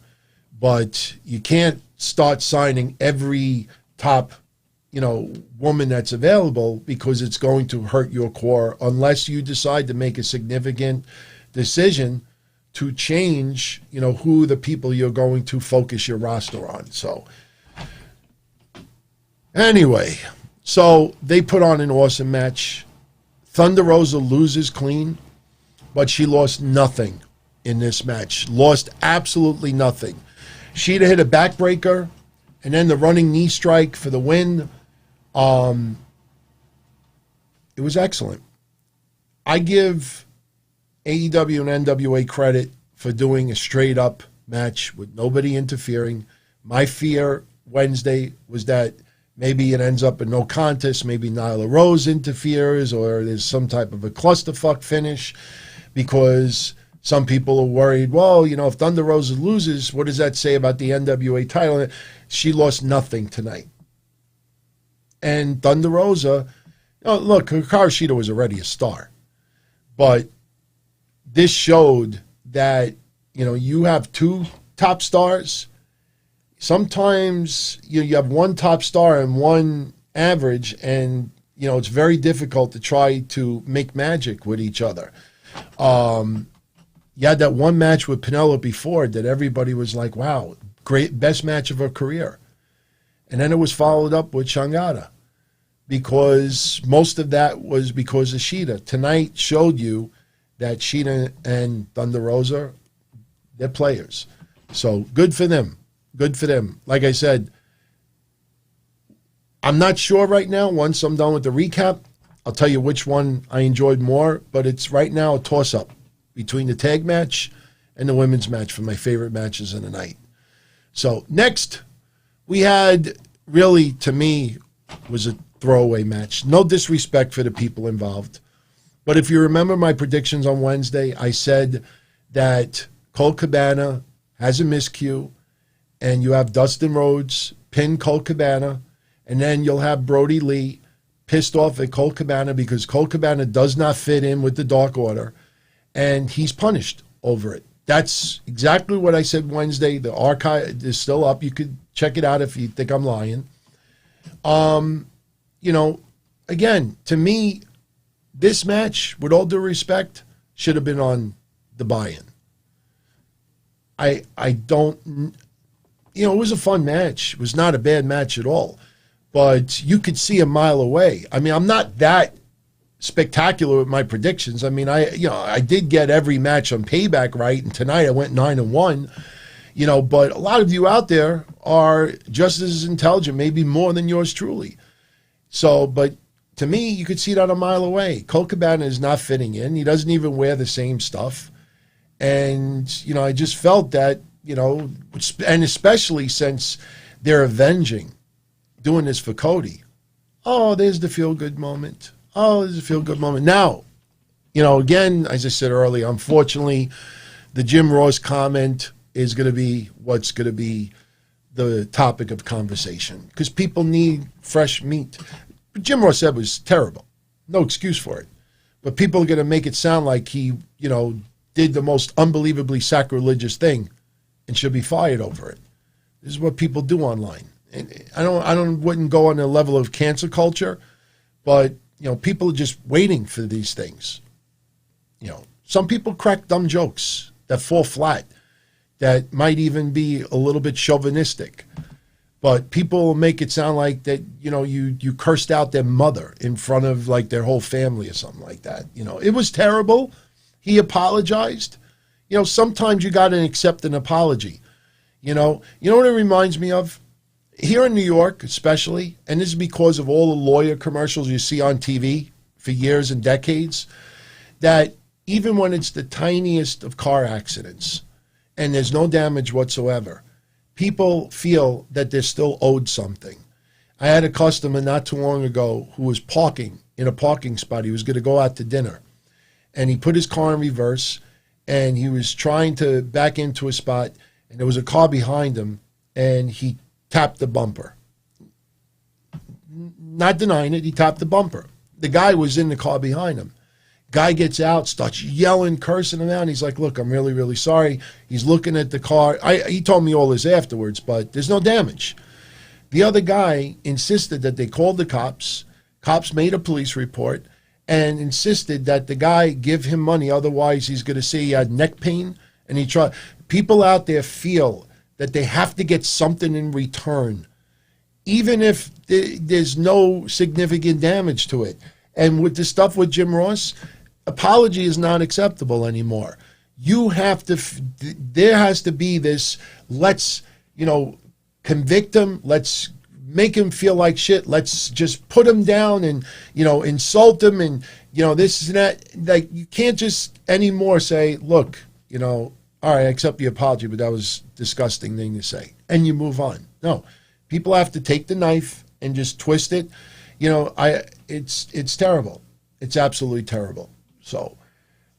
But you can't start signing every top, woman that's available, because it's going to hurt your core unless you decide to make a significant decision to change, who the people you're going to focus your roster on. So anyway, so they put on an awesome match. Thunder Rosa loses clean, but she lost nothing in this match. Lost absolutely nothing. Shida hit a backbreaker and then the running knee strike for the win. It was excellent. I give AEW and NWA credit for doing a straight up match with nobody interfering. My fear Wednesday was that maybe it ends up in no contest. Maybe Nyla Rose interferes or there's some type of a clusterfuck finish, because some people are worried, well, if Thunder Rosa loses, what does that say about the NWA title? She lost nothing tonight. And Thunder Rosa, look, Hikaru Shida was already a star. But this showed that, you have two top stars. Sometimes you have one top star and one average, and, it's very difficult to try to make magic with each other. You had that one match with Penelope Ford that everybody was like, wow, great, best match of her career. And then it was followed up with Shangada, because most of that was because of Shida. Tonight showed you that Shida and Thunder Rosa, they're players. So good for them. Good for them. Like I said, I'm not sure right now. Once I'm done with the recap, I'll tell you which one I enjoyed more, but it's right now a toss-up between the tag match and the women's match for my favorite matches of the night. So next, we had, really, to me, was a throwaway match. No disrespect for the people involved. But if you remember my predictions on Wednesday, I said that Colt Cabana has a miscue, and you have Dustin Rhodes pin Colt Cabana, and then you'll have Brody Lee pissed off at Colt Cabana because Colt Cabana does not fit in with the Dark Order, and he's punished over it. That's exactly what I said Wednesday. The archive is still up. You could check it out if you think I'm lying. Again, to me, this match, with all due respect, should have been on the buy-in. I don't, it was a fun match. It was not a bad match at all. But you could see a mile away. I mean, I'm not that spectacular with my predictions. I mean, I did get every match on Payback right, and tonight I went 9-1. But a lot of you out there are just as intelligent, maybe more than yours truly. So, but to me, you could see that a mile away. Colt Cabana is not fitting in. He doesn't even wear the same stuff. And, I just felt that, and especially since they're avenging doing this for Cody. Oh, there's the feel-good moment. Oh, there's a feel-good moment. Now, again, as I said earlier, unfortunately, the Jim Ross comment is going to be what's going to be the topic of conversation, because people need fresh meat. What Jim Ross said was terrible. No excuse for it. But people are going to make it sound like he, did the most unbelievably sacrilegious thing and should be fired over it. This is what people do online. And wouldn't go on the level of cancel culture, but, people are just waiting for these things. Some people crack dumb jokes that fall flat, that might even be a little bit chauvinistic. But people make it sound like that, you cursed out their mother in front of like their whole family or something like that. It was terrible. He apologized. Sometimes you got to accept an apology. You know what it reminds me of? Here in New York, especially, and this is because of all the lawyer commercials you see on TV for years and decades, that even when it's the tiniest of car accidents and there's no damage whatsoever, people feel that they're still owed something. I had a customer not too long ago who was parking in a parking spot. He was going to go out to dinner, and he put his car in reverse, and he was trying to back into a spot, and there was a car behind him, and he tapped the bumper. Not denying it, he tapped the bumper. The guy was in the car behind him. Guy gets out, starts yelling, cursing him out, and he's like, look, I'm really, really sorry. He's looking at the car. He told me all this afterwards, but there's no damage. The other guy insisted that they called the cops. Cops made a police report and insisted that the guy give him money, otherwise he's going to say he had neck pain. And he tried. People out there feel that they have to get something in return, even if there's no significant damage to it. And with the stuff with Jim Ross, apology is not acceptable anymore. You have to, there has to be this, let's, convict him, let's make him feel like shit, let's just put him down and, insult him and, this and that. Like, you can't just anymore say, look, all right, I accept the apology, but that was a disgusting thing to say. And you move on. No, people have to take the knife and just twist it. It's terrible. It's absolutely terrible. So,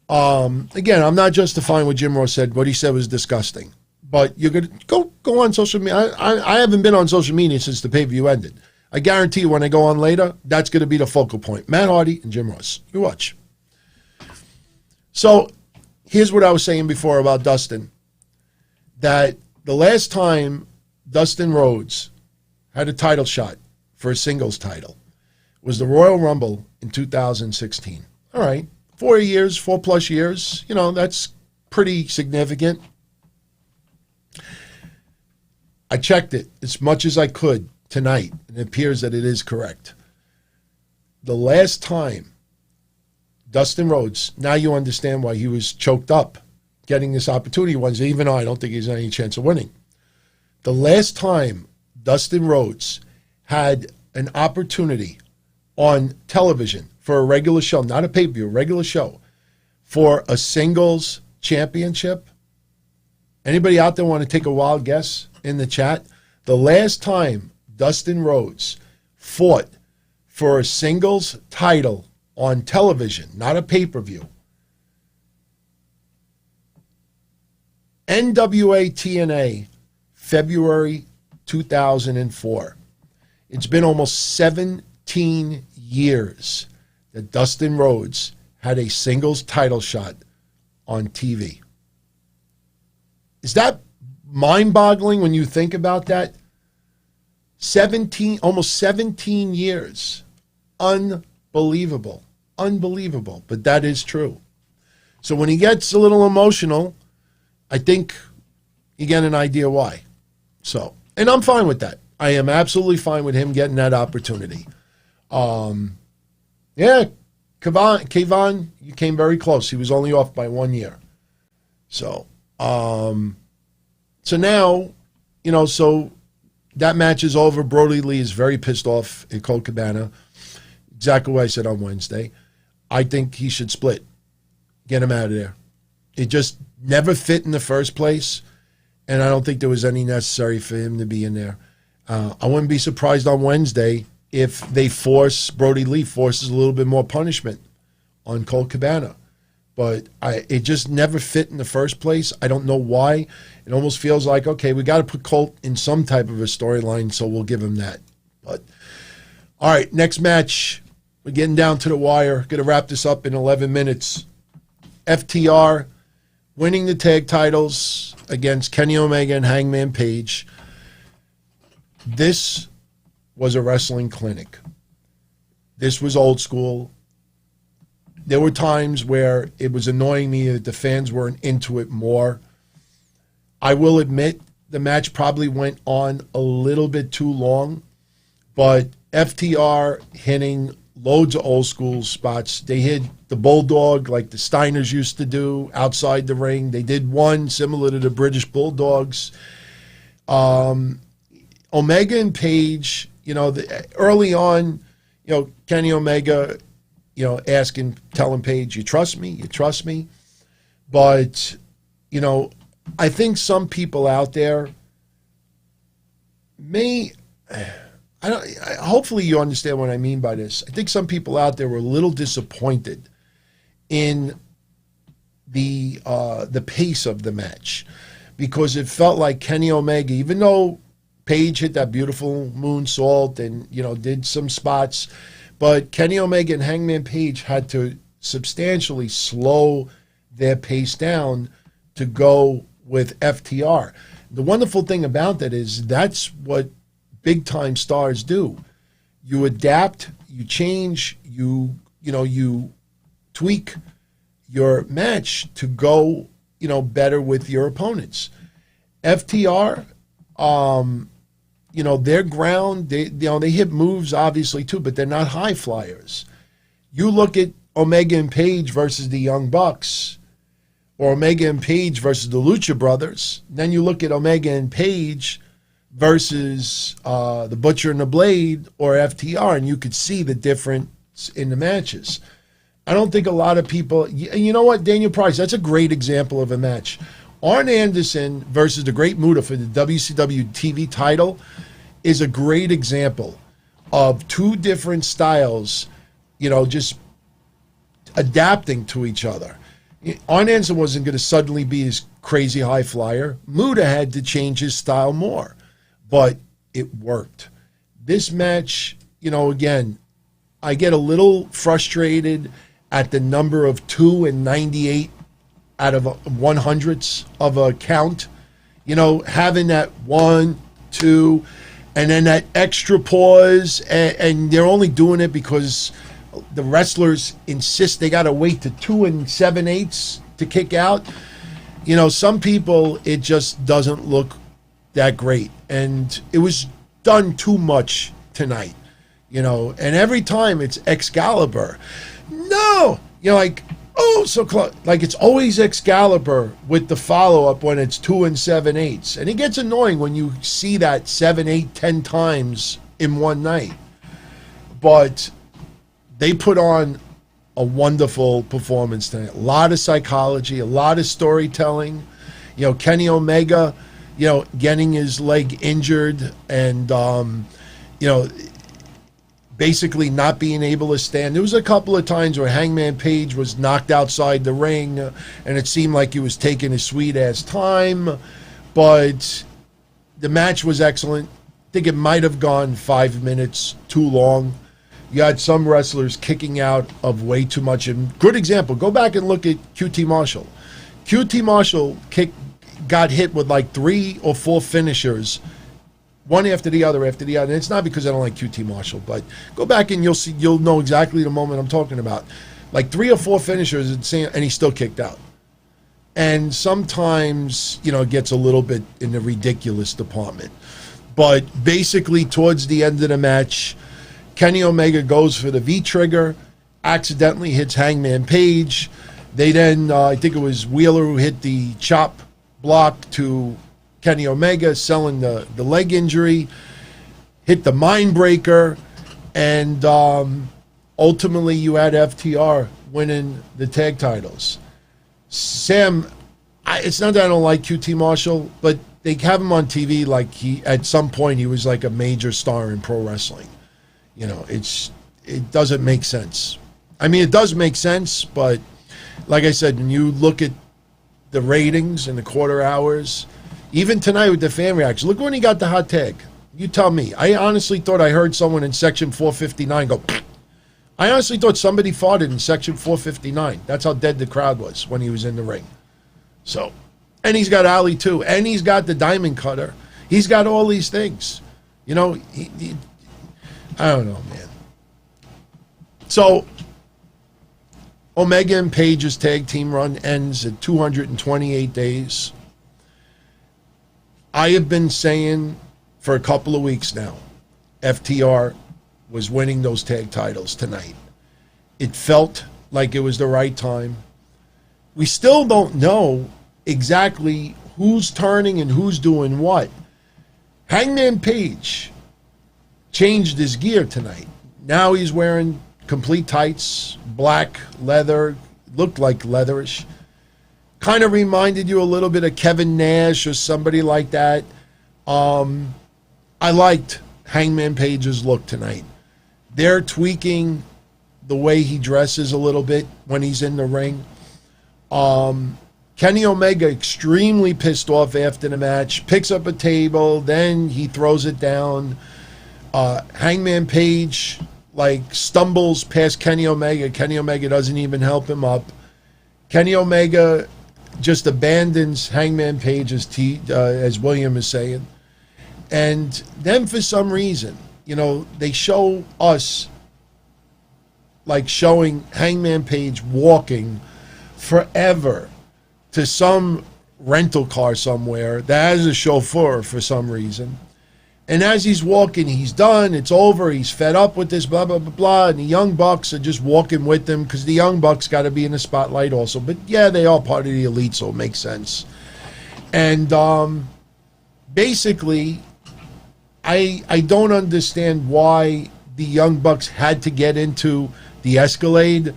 again, I'm not justifying what Jim Ross said. What he said was disgusting. But you're going to go on social media. I haven't been on social media since the pay-per-view ended. I guarantee you when I go on later, that's going to be the focal point. Matt Hardy and Jim Ross. You watch. So, here's what I was saying before about Dustin. That the last time Dustin Rhodes had a title shot for a singles title was the Royal Rumble in 2016. All right, 4+ years, that's pretty significant. I checked it as much as I could tonight, and it appears that it is correct. The last time Dustin Rhodes, now you understand why he was choked up getting this opportunity, even though I don't think he's any chance of winning. The last time Dustin Rhodes had an opportunity on television for a regular show, not a pay-per-view, a regular show, for a singles championship. Anybody out there want to take a wild guess in the chat? The last time Dustin Rhodes fought for a singles title on television, not a pay-per-view, NWA TNA, February 2004. It's been almost 17 years that Dustin Rhodes had a singles title shot on TV. Is that mind-boggling when you think about that? Almost 17 years. Unbelievable. Unbelievable. But that is true. So when he gets a little emotional, I think you get an idea why. So, and I'm fine with that. I am absolutely fine with him getting that opportunity. Yeah, Kayvon, you came very close. He was only off by 1 year. So now, so that match is over. Brody Lee is very pissed off at Colt Cabana. Exactly what I said on Wednesday. I think he should split. Get him out of there. It just never fit in the first place, and I don't think there was any necessary for him to be in there. I wouldn't be surprised on Wednesday if Brody Lee forces a little bit more punishment on Colt Cabana. But it just never fit in the first place. I don't know why. It almost feels like, okay, we got to put Colt in some type of a storyline, so we'll give him that. But all right, next match. We're getting down to the wire. Going to wrap this up in 11 minutes. FTR winning the tag titles against Kenny Omega and Hangman Page. This was a wrestling clinic. This was old school. There were times where it was annoying me that the fans weren't into it more. I will admit the match probably went on a little bit too long, but FTR hitting loads of old school spots. They hit the Bulldog like the Steiners used to do outside the ring. They did one similar to the British Bulldogs. Omega and Page, early on, Kenny Omega, telling Page, you trust me? But, I think some people out there hopefully you understand what I mean by this. I think some people out there were a little disappointed in the pace of the match because it felt like Kenny Omega, even though Page hit that beautiful moonsault and, did some spots, but Kenny Omega and Hangman Page had to substantially slow their pace down to go with FTR. The wonderful thing about that is that's what big time stars do. You adapt, you change, you tweak your match to go, better with your opponents. FTR, their ground, they hit moves obviously too, but they're not high flyers. You look at Omega and Page versus the Young Bucks, or Omega and Page versus the Lucha Brothers. Then you look at Omega and Page versus the Butcher and the Blade or FTR, and you could see the difference in the matches. I don't think a lot of people, you know what, Daniel Price, that's a great example of a match. Arn Anderson versus the Great Muta for the WCW TV title is a great example of two different styles, just adapting to each other. Arn Anderson wasn't going to suddenly be his crazy high flyer. Muta had to change his style more, but it worked. This match, again, I get a little frustrated at the number of 2 and 98 out of 100ths of a count. Having that 1, 2, and then that extra pause, and they're only doing it because the wrestlers insist they got to wait to 2 and 7/8 to kick out. Some people, it just doesn't look that great. And it was done too much tonight, and every time it's Excalibur. No! Oh, so close. It's always Excalibur with the follow-up when it's 2 and 7/8. And it gets annoying when you see that 7, 8, 10 times in one night. But they put on a wonderful performance tonight. A lot of psychology, a lot of storytelling. Kenny Omega, getting his leg injured and, basically not being able to stand. There was a couple of times where Hangman Page was knocked outside the ring, and it seemed like he was taking his sweet-ass time, but the match was excellent. I think it might have gone 5 minutes too long. You had some wrestlers kicking out of way too much. And good example, go back and look at QT Marshall. QT Marshall got hit with 3 or 4 finishers, one after the other. And it's not because I don't like QT Marshall, but go back and you'll know exactly the moment I'm talking about. 3 or 4 finishers, and he still kicked out. And sometimes, it gets a little bit in the ridiculous department. But basically, towards the end of the match, Kenny Omega goes for the V-trigger, accidentally hits Hangman Page. They then, I think it was Wheeler who hit the chop block to Kenny Omega, selling the leg injury, hit the mind breaker, and ultimately you had FTR winning the tag titles. Sam, it's not that I don't like QT Marshall, but they have him on TV at some point he was a major star in pro wrestling. It doesn't make sense. I mean, it does make sense, but like I said, when you look at the ratings and the quarter hours, even tonight with the fan reaction, look when he got the hot tag. You tell me. I honestly thought I heard someone in section 459 go, Pfft. I honestly thought somebody farted in section 459. That's how dead the crowd was when he was in the ring. So, and he's got Ali too, and he's got the diamond cutter. He's got all these things. I don't know, man. So, Omega and Page's tag team run ends at 228 days. I have been saying for a couple of weeks now, FTR was winning those tag titles tonight. It felt like it was the right time. We still don't know exactly who's turning and who's doing what. Hangman Page changed his gear tonight. Now he's wearing complete tights, black leather, looked like leatherish. Kind of reminded you a little bit of Kevin Nash or somebody like that. I liked Hangman Page's look tonight. They're tweaking the way he dresses a little bit when he's in the ring. Kenny Omega extremely pissed off after the match, picks up a table, then he throws it down. Hangman Page stumbles past Kenny Omega. Kenny Omega doesn't even help him up. Kenny Omega just abandons Hangman Page, as William is saying. And then for some reason, they show us, like showing Hangman Page walking forever to some rental car somewhere that has a chauffeur for some reason. And as he's walking, he's done, it's over, he's fed up with this, blah, blah, blah, blah. And the Young Bucks are just walking with him because the Young Bucks got to be in the spotlight also. But yeah, they are part of the Elite, so it makes sense. And basically, I don't understand why the Young Bucks had to get into the Escalade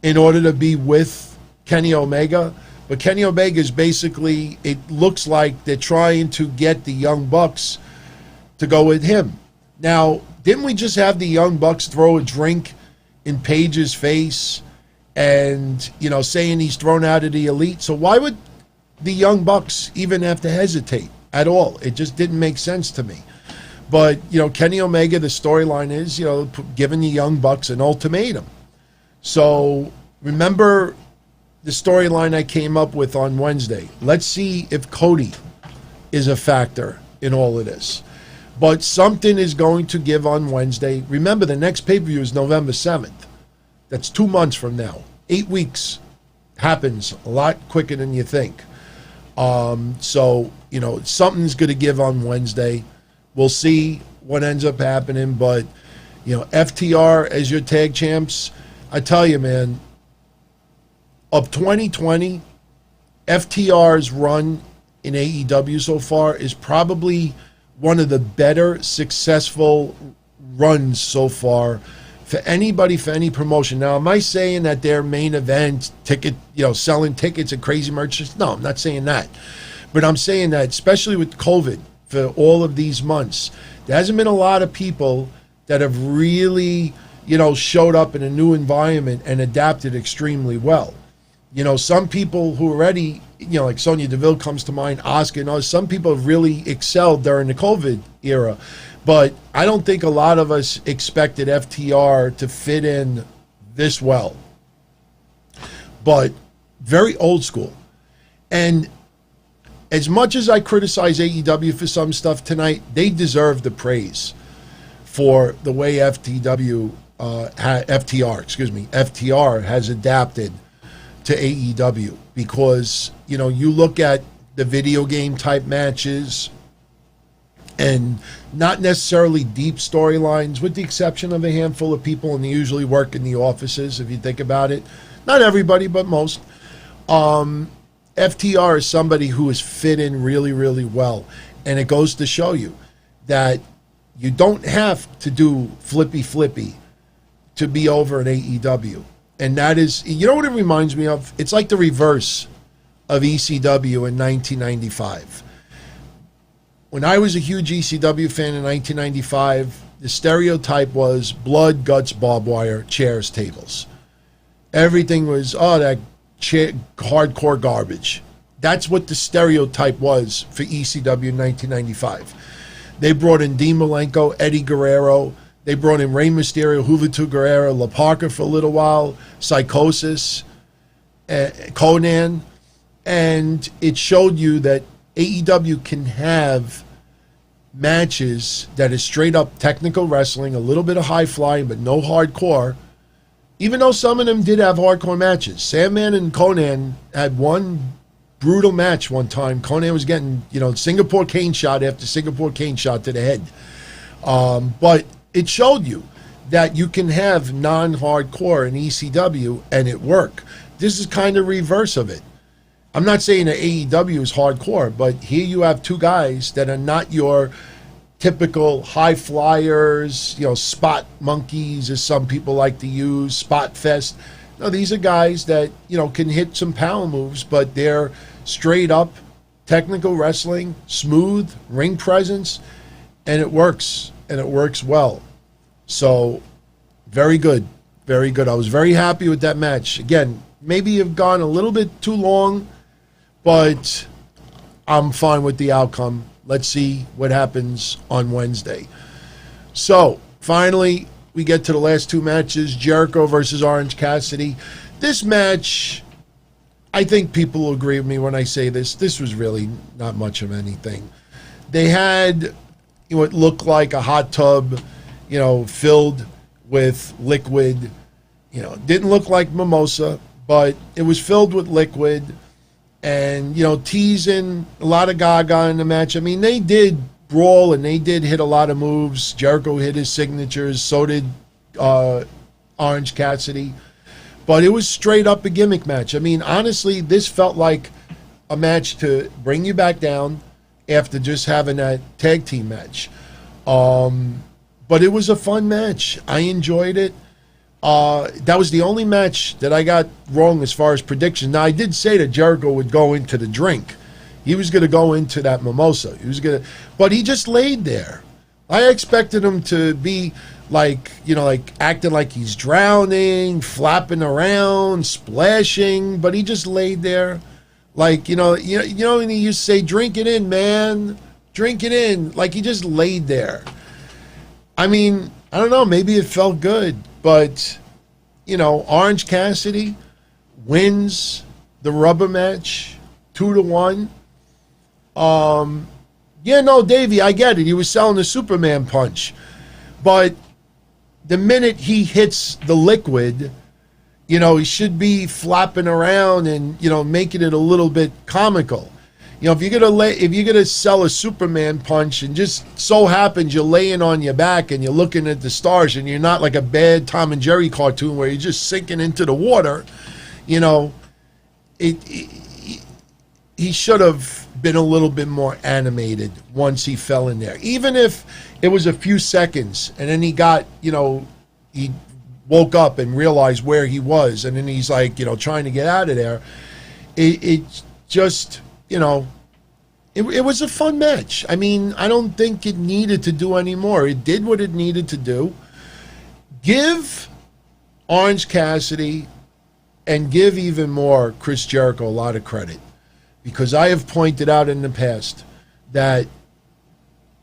in order to be with Kenny Omega. But Kenny Omega is basically, it looks like they're trying to get the Young Bucks to go with him. Now, didn't we just have the Young Bucks throw a drink in Page's face and, saying he's thrown out of the Elite? So why would the Young Bucks even have to hesitate at all? It just didn't make sense to me. But, Kenny Omega, the storyline is, giving the Young Bucks an ultimatum. So remember the storyline I came up with on Wednesday. Let's see if Cody is a factor in all of this. But something is going to give on Wednesday. Remember, the next pay-per-view is November 7th. That's 2 months from now. 8 weeks happens a lot quicker than you think. So, something's going to give on Wednesday. We'll see what ends up happening. But, FTR as your tag champs, I tell you, man, of 2020, FTR's run in AEW so far is probably one of the better successful runs so far for anybody, for any promotion. Now, am I saying that their main event ticket, selling tickets and crazy merch? No, I'm not saying that. But I'm saying that, especially with COVID, for all of these months, there hasn't been a lot of people that have really, showed up in a new environment and adapted extremely well. Some people who already, like Sonya Deville comes to mind, Asuka and others, some people have really excelled during the COVID era. But I don't think a lot of us expected FTR to fit in this well. But very old school. And as much as I criticize AEW for some stuff tonight, they deserve the praise for the way FTR has adapted to AEW, because you look at the video game type matches and not necessarily deep storylines, with the exception of a handful of people, and they usually work in the offices if you think about it. Not everybody, but most. FTR is somebody who has fit in really, really well, and it goes to show you that you don't have to do flippy to be over at AEW. And that is, what it reminds me of? It's like the reverse of ECW in 1995. When I was a huge ECW fan in 1995, the stereotype was blood, guts, barbed wire, chairs, tables. Everything was, that hardcore garbage. That's what the stereotype was for ECW in 1995. They brought in Dean Malenko, Eddie Guerrero. They brought in Rey Mysterio, Juventud Guerrero, La Parka for a little while, Psychosis, Conan. And it showed you that AEW can have matches that is straight up technical wrestling, a little bit of high flying, but no hardcore. Even though some of them did have hardcore matches. Sandman and Conan had one brutal match one time. Conan was getting, Singapore cane shot after Singapore cane shot to the head. But it showed you that you can have non-hardcore in ECW and it work. This is kind of reverse of it. I'm not saying that AEW is hardcore, but here you have two guys that are not your typical high flyers, spot monkeys, as some people like to use, spot fest. No, these are guys that, can hit some power moves, but they're straight up technical wrestling, smooth, ring presence, and it works, and it works well. So, very good, very good. I was very happy with that match. Again, maybe you've gone a little bit too long, but I'm fine with the outcome. Let's see what happens on Wednesday. So, finally, we get to the last two matches, Jericho versus Orange Cassidy. This match, I think people will agree with me when I say this. This was really not much of anything. They had it looked like a hot tub, filled with liquid. Didn't look like Mimosa, but it was filled with liquid. And, teasing a lot of gaga in the match. I mean, they did brawl and they did hit a lot of moves. Jericho hit his signatures. So did Orange Cassidy. But it was straight up a gimmick match. I mean, honestly, this felt like a match to bring you back down after just having that tag team match. But it was a fun match. I enjoyed it. That was the only match that I got wrong as far as predictions. Now, I did say that Jericho would go into the drink. He was going to go into that mimosa. But he just laid there. I expected him to be like acting like he's drowning, flapping around, splashing, but he just laid there. Like, and he used to say, drink it in, man. Drink it in. Like, he just laid there. I mean, I don't know. Maybe it felt good. But, Orange Cassidy wins the rubber match 2-1. Davey, I get it. He was selling the Superman punch. But the minute he hits the liquid, he should be flapping around and, making it a little bit comical. If you're gonna sell a Superman punch and just so happens you're laying on your back and you're looking at the stars and you're not like a bad Tom and Jerry cartoon where you're just sinking into the water, he should have been a little bit more animated once he fell in there. Even if it was a few seconds and then he got, he woke up and realized where he was and then he's like, trying to get out of there. It just... it was a fun match. I mean, I don't think it needed to do any more. It did what it needed to do. Give Orange Cassidy and give even more Chris Jericho a lot of credit, because I have pointed out in the past that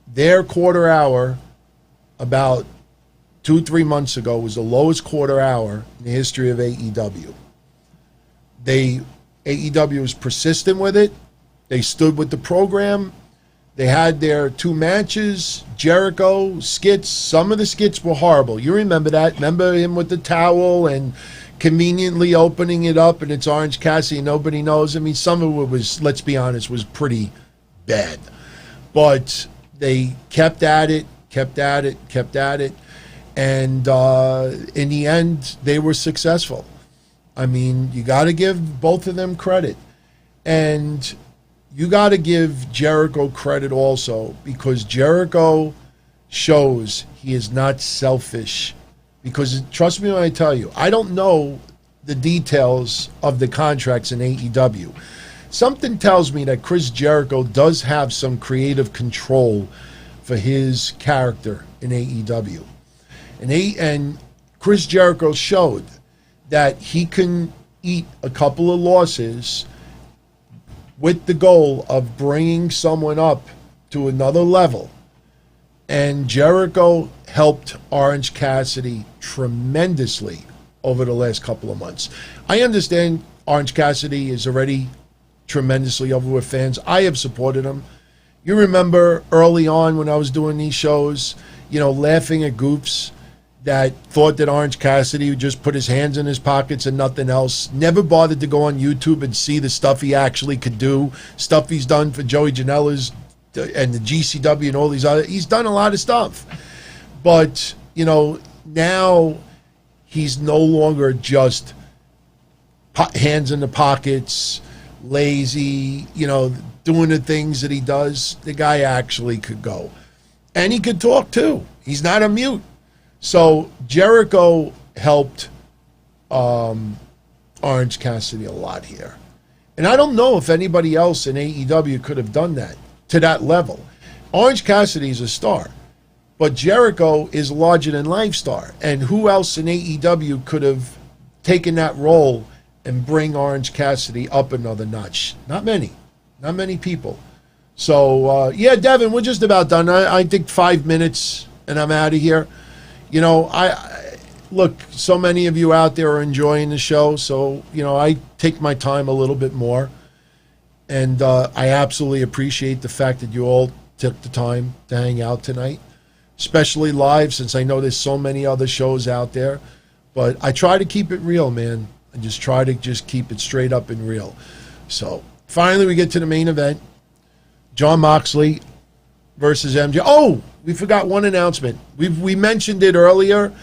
their quarter hour about 2-3 months ago was the lowest quarter hour in the history of AEW. AEW was persistent with it. They stood with the program. They had their 2 matches, Jericho, skits. Some of the skits were horrible. You remember that. Remember him with the towel and conveniently opening it up and it's Orange Cassidy and nobody knows. I mean, some of it was, let's be honest, was pretty bad. But they kept at it. And in the end, they were successful. I mean, you got to give both of them credit. And you got to give Jericho credit also, because Jericho shows he is not selfish. Because trust me when I tell you, I don't know the details of the contracts in AEW. Something tells me that Chris Jericho does have some creative control for his character in AEW. And Chris Jericho showed that he can eat a couple of losses with the goal of bringing someone up to another level. And Jericho helped Orange Cassidy tremendously over the last couple of months. I understand Orange Cassidy is already tremendously over with fans. I have supported him. You remember early on when I was doing these shows, laughing at goofs that thought that Orange Cassidy would just put his hands in his pockets and nothing else. Never bothered to go on YouTube and see the stuff he actually could do, stuff he's done for Joey Janela's and the GCW and all these other. He's done a lot of stuff. But, now he's no longer just hands in the pockets, lazy, doing the things that he does. The guy actually could go. And he could talk too. He's not a mute. So Jericho helped Orange Cassidy a lot here. And I don't know if anybody else in AEW could have done that to that level. Orange Cassidy is a star, but Jericho is a larger-than-life star. And who else in AEW could have taken that role and bring Orange Cassidy up another notch? Not many. Not many people. So, Devin, we're just about done. I think 5 minutes, and I'm out of here. I look, so many of you out there are enjoying the show, so, I take my time a little bit more. And I absolutely appreciate the fact that you all took the time to hang out tonight, especially live since I know there's so many other shows out there. But I try to keep it real, man. I just try to just keep it straight up and real. So finally we get to the main event. Jon Moxley versus MJ. Oh, we forgot one announcement. We mentioned it earlier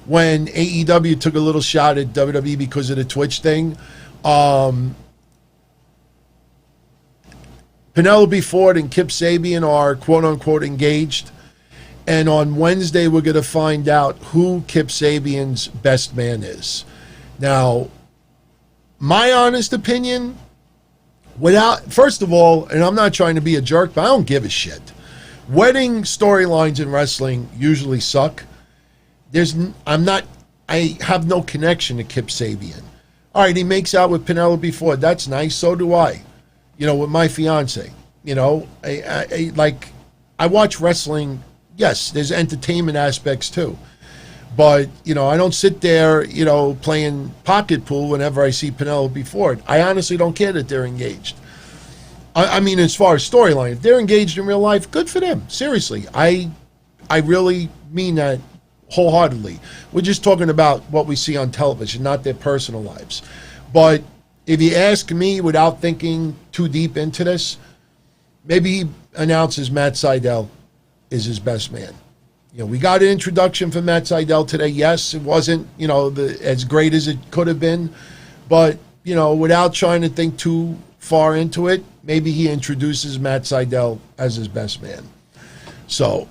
when AEW took a little shot at WWE because of the Twitch thing. Penelope Ford and Kip Sabian are quote-unquote engaged. And on Wednesday, we're going to find out who Kip Sabian's best man is. Now, my honest opinion, first of all, and I'm not trying to be a jerk, but I don't give a shit. Wedding storylines in wrestling usually suck. I have no connection to Kip Sabian. All right, he makes out with Penelope Ford. That's nice. So do I. With my fiance. I watch wrestling. Yes, there's entertainment aspects too. But, I don't sit there, playing pocket pool whenever I see Penelope Ford. I honestly don't care that they're engaged. I mean, as far as storyline, if they're engaged in real life, good for them. Seriously. I really mean that wholeheartedly. We're just talking about what we see on television, not their personal lives. But if you ask me without thinking too deep into this, maybe he announces Matt Sydal is his best man. We got an introduction from Matt Sydal today. Yes, it wasn't, as great as it could have been. But, without trying to think too far into it, maybe he introduces Matt Sydal as his best man. So,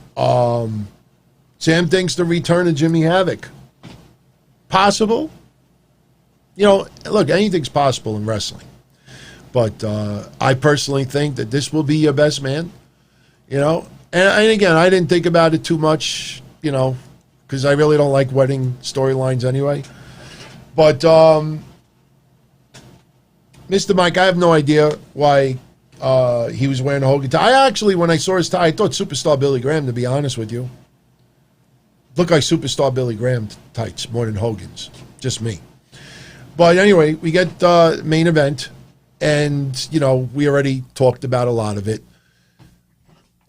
Sam thinks the return of Jimmy Havoc. Possible? Look, anything's possible in wrestling. But I personally think that this will be your best man. And again, I didn't think about it too much, because I really don't like wedding storylines anyway. But, Mr. Mike, I have no idea why he was wearing a Hogan tie. I actually, when I saw his tie, I thought Superstar Billy Graham, to be honest with you. Looked like Superstar Billy Graham tights more than Hogan's. Just me. But anyway, we get the main event, and, we already talked about a lot of it.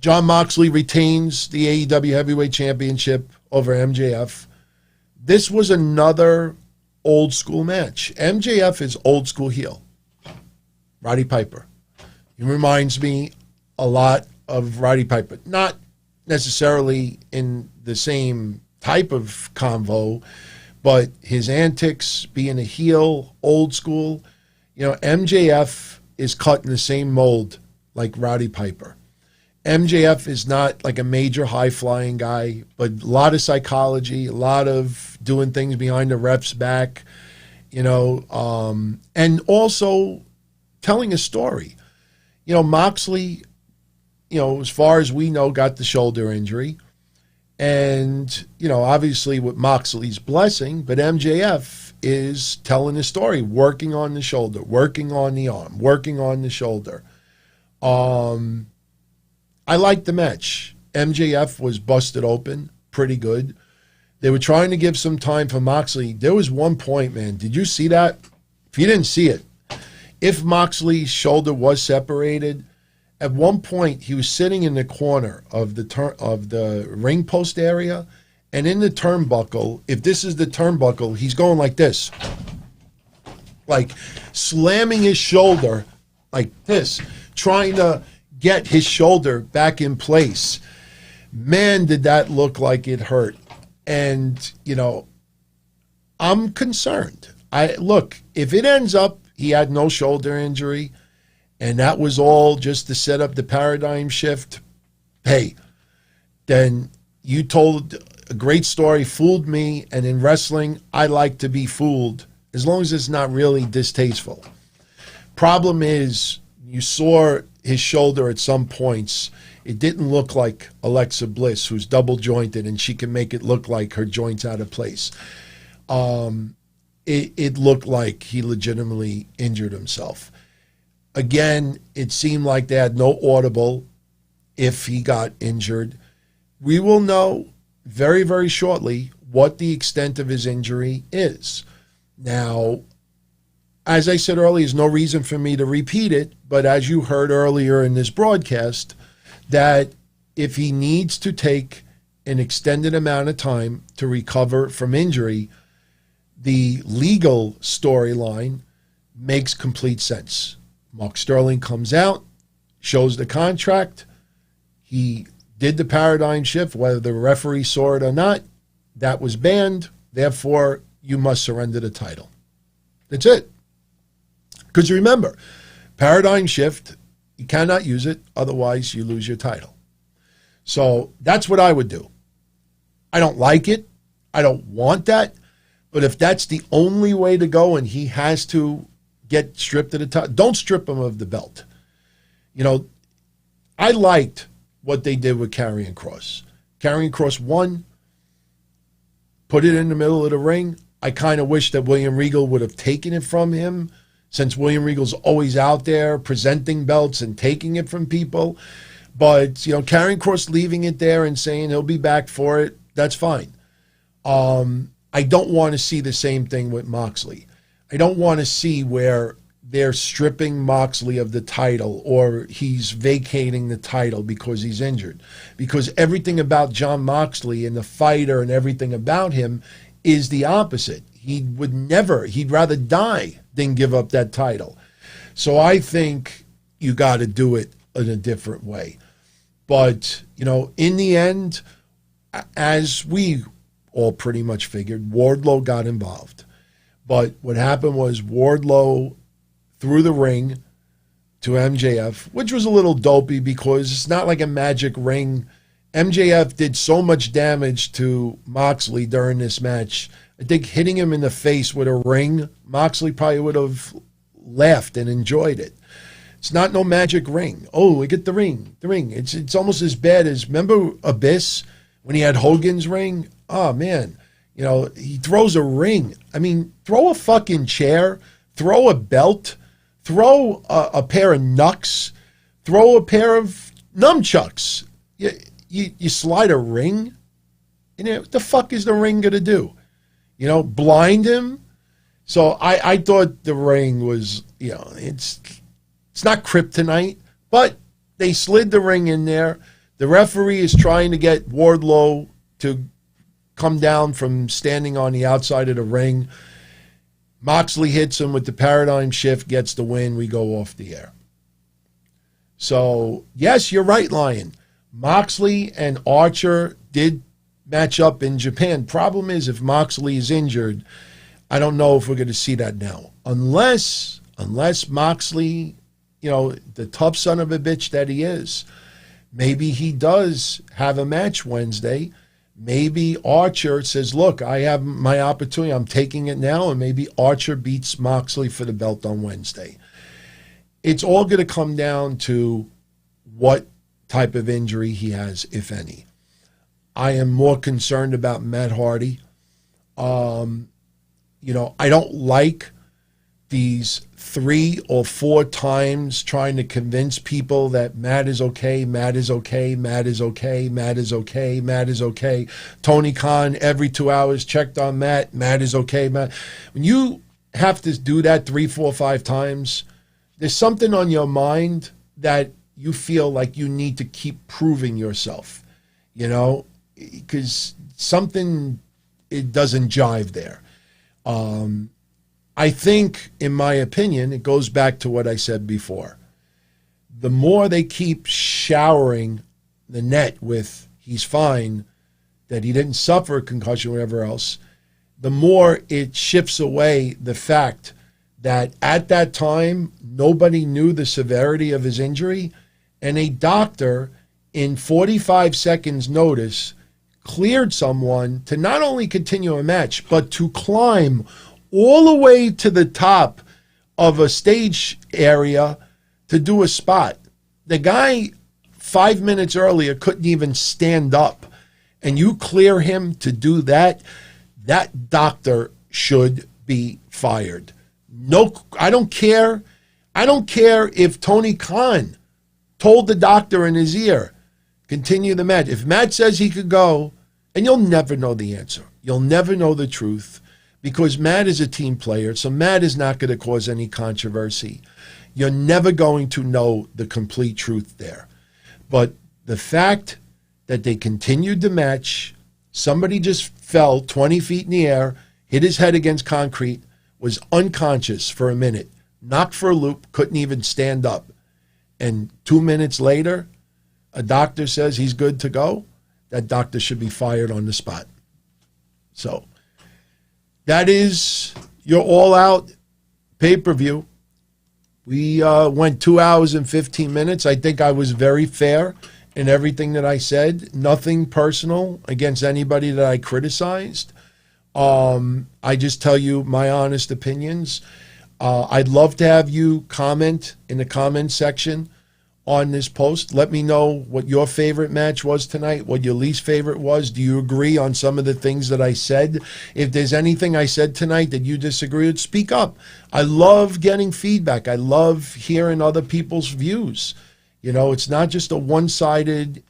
Jon Moxley retains the AEW Heavyweight Championship over MJF. This was another old school match. MJF is old school heel. Roddy Piper. He reminds me a lot of Roddy Piper. Not necessarily in the same type of convo, but his antics, being a heel, old school. MJF is cut in the same mold like Roddy Piper. MJF is not like a major high-flying guy, but a lot of psychology, a lot of doing things behind the ref's back, and also telling a story. Moxley, as far as we know, got the shoulder injury. And, obviously with Moxley's blessing, but MJF is telling a story, working on the shoulder, working on the arm, working on the shoulder. I liked the match. MJF was busted open pretty good. They were trying to give some time for Moxley. There was one point, man. Did you see that? If you didn't see it, if Moxley's shoulder was separated, at one point he was sitting in the corner of the ring post area, and in the turnbuckle, if this is the turnbuckle, he's going like this. Like slamming his shoulder like this, trying to get his shoulder back in place. Man, did that look like it hurt. And, I'm concerned. Look, if it ends up he had no shoulder injury and that was all just to set up the paradigm shift, hey, then you told a great story, fooled me, and in wrestling, I like to be fooled as long as it's not really distasteful. Problem is, you saw his shoulder at some points. It didn't look like Alexa Bliss, who's double jointed, and she can make it look like her joint's out of place. It looked like he legitimately injured himself. Again, it seemed like they had no audible if he got injured. We will know very, very shortly what the extent of his injury is. Now, as I said earlier, there's no reason for me to repeat it, but as you heard earlier in this broadcast, that if he needs to take an extended amount of time to recover from injury, the legal storyline makes complete sense. Mark Sterling comes out, shows the contract. He did the paradigm shift, whether the referee saw it or not. That was banned. Therefore, you must surrender the title. That's it. Because remember, paradigm shift, you cannot use it. Otherwise, you lose your title. So that's what I would do. I don't like it. I don't want that. But if that's the only way to go and he has to get stripped of the title, don't strip him of the belt. You know, I liked what they did with Karrion Kross. Karrion Kross won, put it in the middle of the ring. I kind of wish that William Regal would have taken it from him, since William Regal's always out there presenting belts and taking it from people. But, you know, Karrion Kross leaving it there and saying he'll be back for it, that's fine. I don't want to see the same thing with Moxley. I don't want to see where they're stripping Moxley of the title or he's vacating the title because he's injured. Because everything about Jon Moxley and the fighter and everything about him is the opposite. He'd rather die than give up that title. So I think you got to do it in a different way. But, you know, in the end, as we all pretty much figured, Wardlow got involved. But what happened was Wardlow threw the ring to MJF, which was a little dopey because it's not like a magic ring. MJF did so much damage to Moxley during this match. I think hitting him in the face with a ring, Moxley probably would have laughed and enjoyed it. It's not no magic ring. Oh, we get the ring. The ring. It's almost as bad as, remember Abyss when he had Hogan's ring? Oh, man. You know, he throws a ring. I mean, throw a fucking chair, throw a belt, throw a pair of knucks, throw a pair of nunchucks. You slide a ring? And what the fuck is the ring going to do? You know, blind him? So I thought the ring was, you know, it's not kryptonite, but they slid the ring in there. The referee is trying to get Wardlow to come down from standing on the outside of the ring. Moxley hits him with the paradigm shift, gets the win. We go off the air. So, yes, you're right, Lion. Moxley and Archer did match up in Japan. Problem is, if Moxley is injured, I don't know if we're going to see that now. Unless Moxley, you know, the tough son of a bitch that he is, maybe he does have a match Wednesday. Maybe Archer says, look, I have my opportunity. I'm taking it now. And maybe Archer beats Moxley for the belt on Wednesday. It's all going to come down to what type of injury he has, if any. I am more concerned about Matt Hardy. You know, I don't like these 3 or 4 times trying to convince people that Matt is okay, Matt is okay, Matt is okay, Matt is okay, Matt is okay. Tony Khan every 2 hours checked on Matt, Matt is okay, Matt. When you have to do that 3, 4, 5 times, there's something on your mind that you feel like you need to keep proving yourself, you know, because something, it doesn't jive there. I think, in my opinion, it goes back to what I said before. The more they keep showering the net with he's fine, that he didn't suffer a concussion or whatever else, the more it shifts away the fact that at that time, nobody knew the severity of his injury, and a doctor, in 45 seconds notice, cleared someone to not only continue a match, but to climb all the way to the top of a stage area to do a spot. The guy 5 minutes earlier couldn't even stand up, and you clear him to do that, that doctor should be fired. No, I don't care. I don't care if Tony Khan told the doctor in his ear, continue the match. If Matt says he could go, and you'll never know the answer. You'll never know the truth, because Matt is a team player, so Matt is not going to cause any controversy. You're never going to know the complete truth there. But the fact that they continued the match. Somebody just fell 20 feet in the air, hit his head against concrete, was unconscious for a minute, knocked for a loop, couldn't even stand up. And 2 minutes later, a doctor says he's good to go. That doctor should be fired on the spot. So that is your all-out pay-per-view. We went 2 hours and 15 minutes. I think I was very fair in everything that I said. Nothing personal against anybody that I criticized. I just tell you my honest opinions. I'd love to have you comment in the comment section on this post. Let me know what your favorite match was tonight, what your least favorite was. Do you agree on some of the things that I said? If there's anything I said tonight that you disagree with, speak up. I love getting feedback. I love hearing other people's views. You know, it's not just a one-sided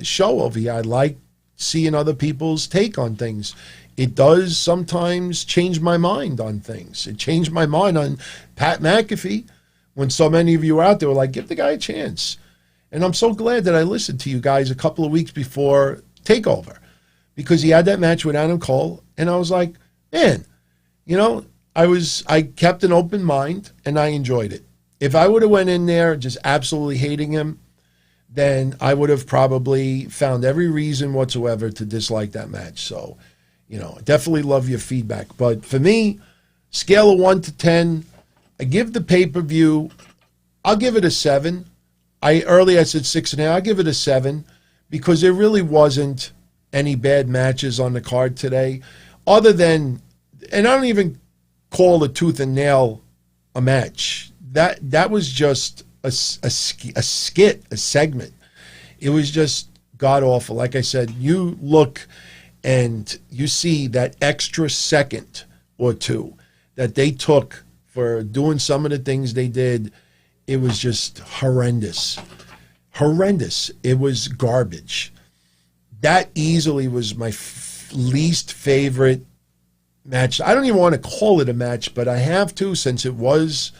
show over here. I like seeing other people's take on things. It does sometimes change my mind on things. It changed my mind on Pat McAfee when so many of you out there were like, give the guy a chance. And I'm so glad that I listened to you guys a couple of weeks before TakeOver, because he had that match with Adam Cole, and I was like, man, you know, I kept an open mind, and I enjoyed it. If I would have went in there just absolutely hating him, then I would have probably found every reason whatsoever to dislike that match. So, you know, definitely love your feedback. But for me, scale of 1 to 10, I give the pay-per-view, I'll give it a 7. Earlier I said 6.5. I'll give it a 7 because there really wasn't any bad matches on the card today, other than, and I don't even call a tooth and nail a match. That was just a skit, a segment. It was just god-awful. Like I said, you look and you see that extra second or two that they took for doing some of the things they did. It was just horrendous. Horrendous. It was garbage. That easily was my least favorite match. I don't even want to call it a match, but I have to, since it was,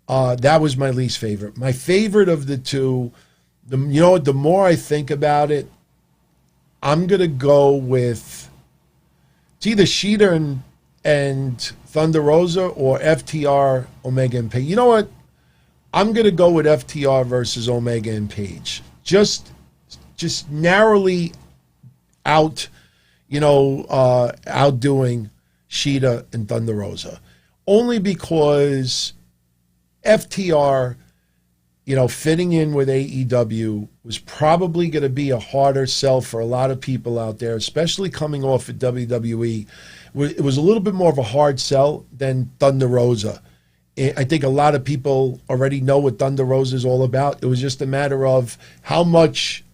that was my least favorite. My favorite of the two, you know what, the more I think about it, I'm going to go with, it's either Shida and Thunder Rosa or FTR, Omega and Page. You know what? I'm going to go with FTR versus Omega and Page. Just narrowly outdoing Shida and Thunder Rosa. Only because FTR, you know, fitting in with AEW was probably going to be a harder sell for a lot of people out there, especially coming off at WWE. It was a little bit more of a hard sell than Thunder Rosa. I think a lot of people already know what Thunder Rosa is all about. It was just a matter of how much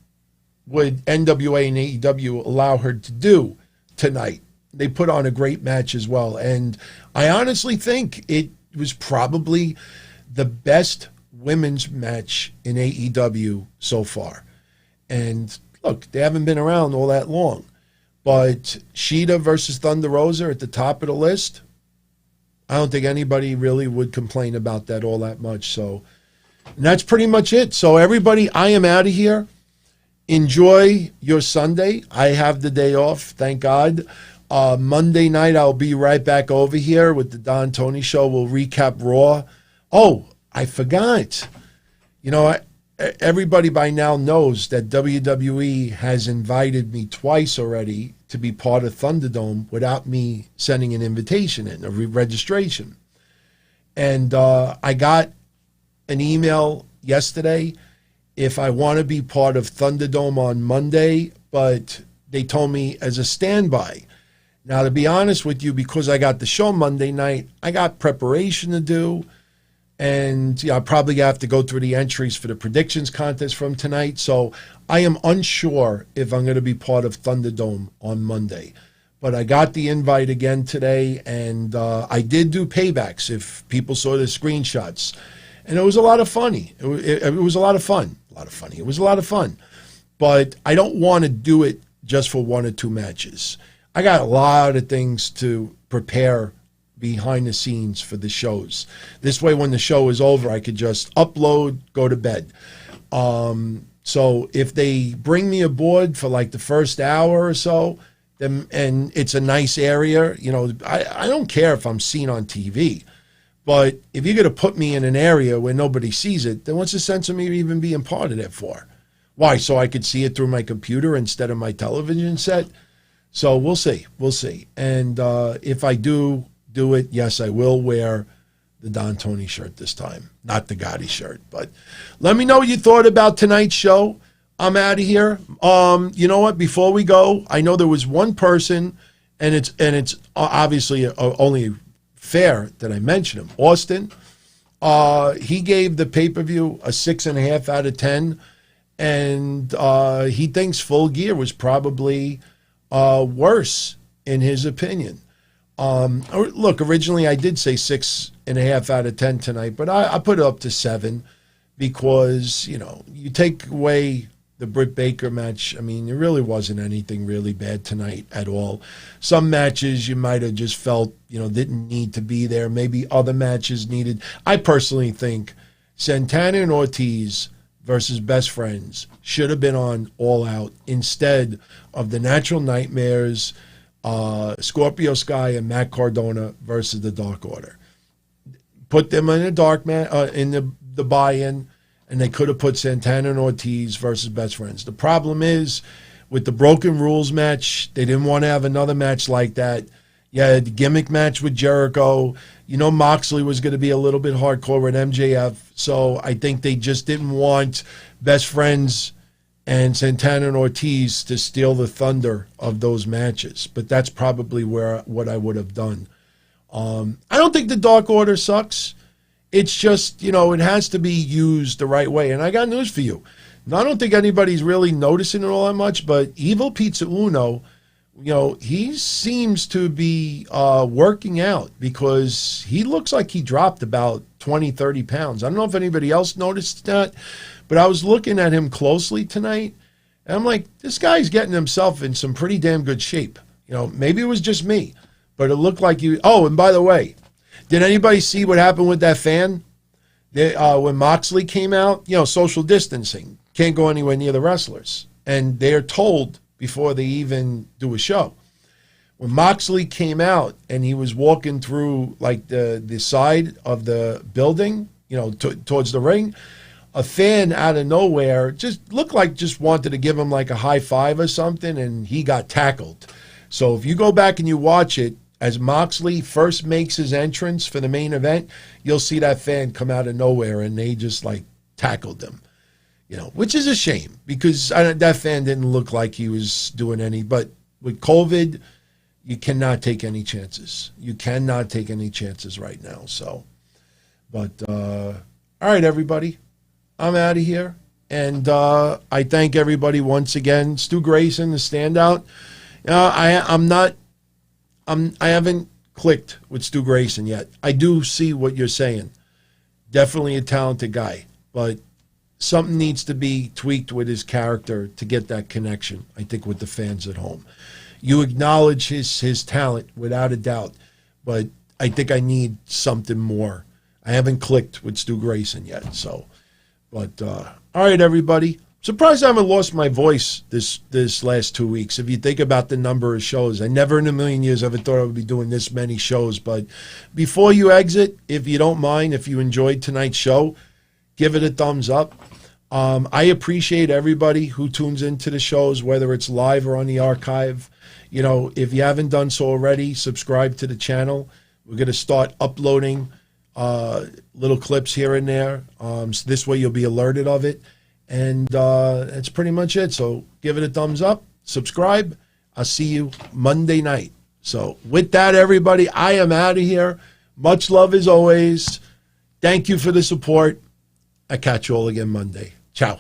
would NWA and AEW allow her to do tonight. They put on a great match as well. And I honestly think it was probably the best women's match in AEW so far. And look, they haven't been around all that long. But Shida versus Thunder Rosa at the top of the list, I don't think anybody really would complain about that all that much. So, and that's pretty much it. So everybody, I am out of here. Enjoy your Sunday. I have the day off, thank God. Monday night, I'll be right back over here with the Don Tony Show. We'll recap Raw. Oh, I forgot. You know, everybody by now knows that WWE has invited me twice already to be part of Thunderdome without me sending an invitation in, a registration. And I got an email yesterday if I want to be part of Thunderdome on Monday, but they told me as a standby. Now, to be honest with you, because I got the show Monday night, I got preparation to do. And yeah, I'll probably have to go through the entries for the predictions contest from tonight. So I am unsure if I'm going to be part of Thunderdome on Monday. But I got the invite again today, and I did do paybacks if people saw the screenshots. And it was a lot of funny. It was a lot of fun. It was a lot of fun. But I don't want to do it just for 1 or 2 matches. I got a lot of things to prepare behind the scenes for the shows. This way, when the show is over, I could just upload, go to bed. So if they bring me aboard for like the first hour or so, then, and it's a nice area, you know, I don't care if I'm seen on TV. But if you're going to put me in an area where nobody sees it, then what's the sense of me even being part of it for? Why? So I could see it through my computer instead of my television set? So we'll see. We'll see. And if I do it, yes, I will wear the Don Tony shirt this time, not the Gotti shirt. But let me know what you thought about tonight's show. I'm out of here. You know what? Before we go, I know there was one person, and it's obviously only fair that I mention him. Austin. He gave the pay-per-view a 6.5 out of 10, and he thinks Full Gear was probably worse in his opinion. Look, originally I did say 6.5 out of 10 tonight, but I put it up to 7 because, you know, you take away the Britt Baker match. I mean, there really wasn't anything really bad tonight at all. Some matches you might have just felt, you know, didn't need to be there. Maybe other matches needed. I personally think Santana and Ortiz versus Best Friends should have been on All Out instead of the Natural Nightmares, Scorpio Sky and Matt Cardona versus the Dark Order. Put them in a in the buy-in, and they could have put Santana and Ortiz versus Best Friends. The problem is, with the Broken Rules match, they didn't want to have another match like that. Yeah, the gimmick match with Jericho. You know, Moxley was going to be a little bit hardcore with MJF, so I think they just didn't want Best Friends and Santana and Ortiz to steal the thunder of those matches. But that's probably what I would have done. I don't think the Dark Order sucks. It's just, you know, it has to be used the right way. And I got news for you. Now, I don't think anybody's really noticing it all that much, but Evil Pizza Uno, you know, he seems to be working out because he looks like he dropped about 20, 30 pounds. I don't know if anybody else noticed that, but I was looking at him closely tonight, and I'm like, this guy's getting himself in some pretty damn good shape. You know, maybe it was just me, but it looked like you. Oh, and by the way, did anybody see what happened with that fan? When Moxley came out, you know, social distancing, can't go anywhere near the wrestlers. And they're told before they even do a show. When Moxley came out and he was walking through like the side of the building, you know, towards the ring, a fan out of nowhere just looked like just wanted to give him like a high five or something, and he got tackled. So if you go back and you watch it, as Moxley first makes his entrance for the main event, you'll see that fan come out of nowhere, and they just like tackled him, you know, which is a shame because that fan didn't look like he was doing any. But with COVID, you cannot take any chances. You cannot take any chances right now. So, but all right, everybody, I'm out of here, and I thank everybody once again. Stu Grayson, the standout. I haven't clicked with Stu Grayson yet. I do see what you're saying. Definitely a talented guy, but something needs to be tweaked with his character to get that connection, I think, with the fans at home. You acknowledge his talent without a doubt, but I think I need something more. I haven't clicked with Stu Grayson yet. So, but all right, everybody. Surprised I haven't lost my voice this last 2 weeks. If you think about the number of shows, I never in a million years ever thought I would be doing this many shows. But before you exit, if you don't mind, if you enjoyed tonight's show, give it a thumbs up. I appreciate everybody who tunes into the shows, whether it's live or on the archive. You know, if you haven't done so already, subscribe to the channel. We're going to start uploading little clips here and there. So this way you'll be alerted of it. And that's pretty much it. So give it a thumbs up, subscribe. I'll see you Monday night. So with that, everybody, I am out of here. Much love as always. Thank you for the support. I catch you all again Monday. Ciao.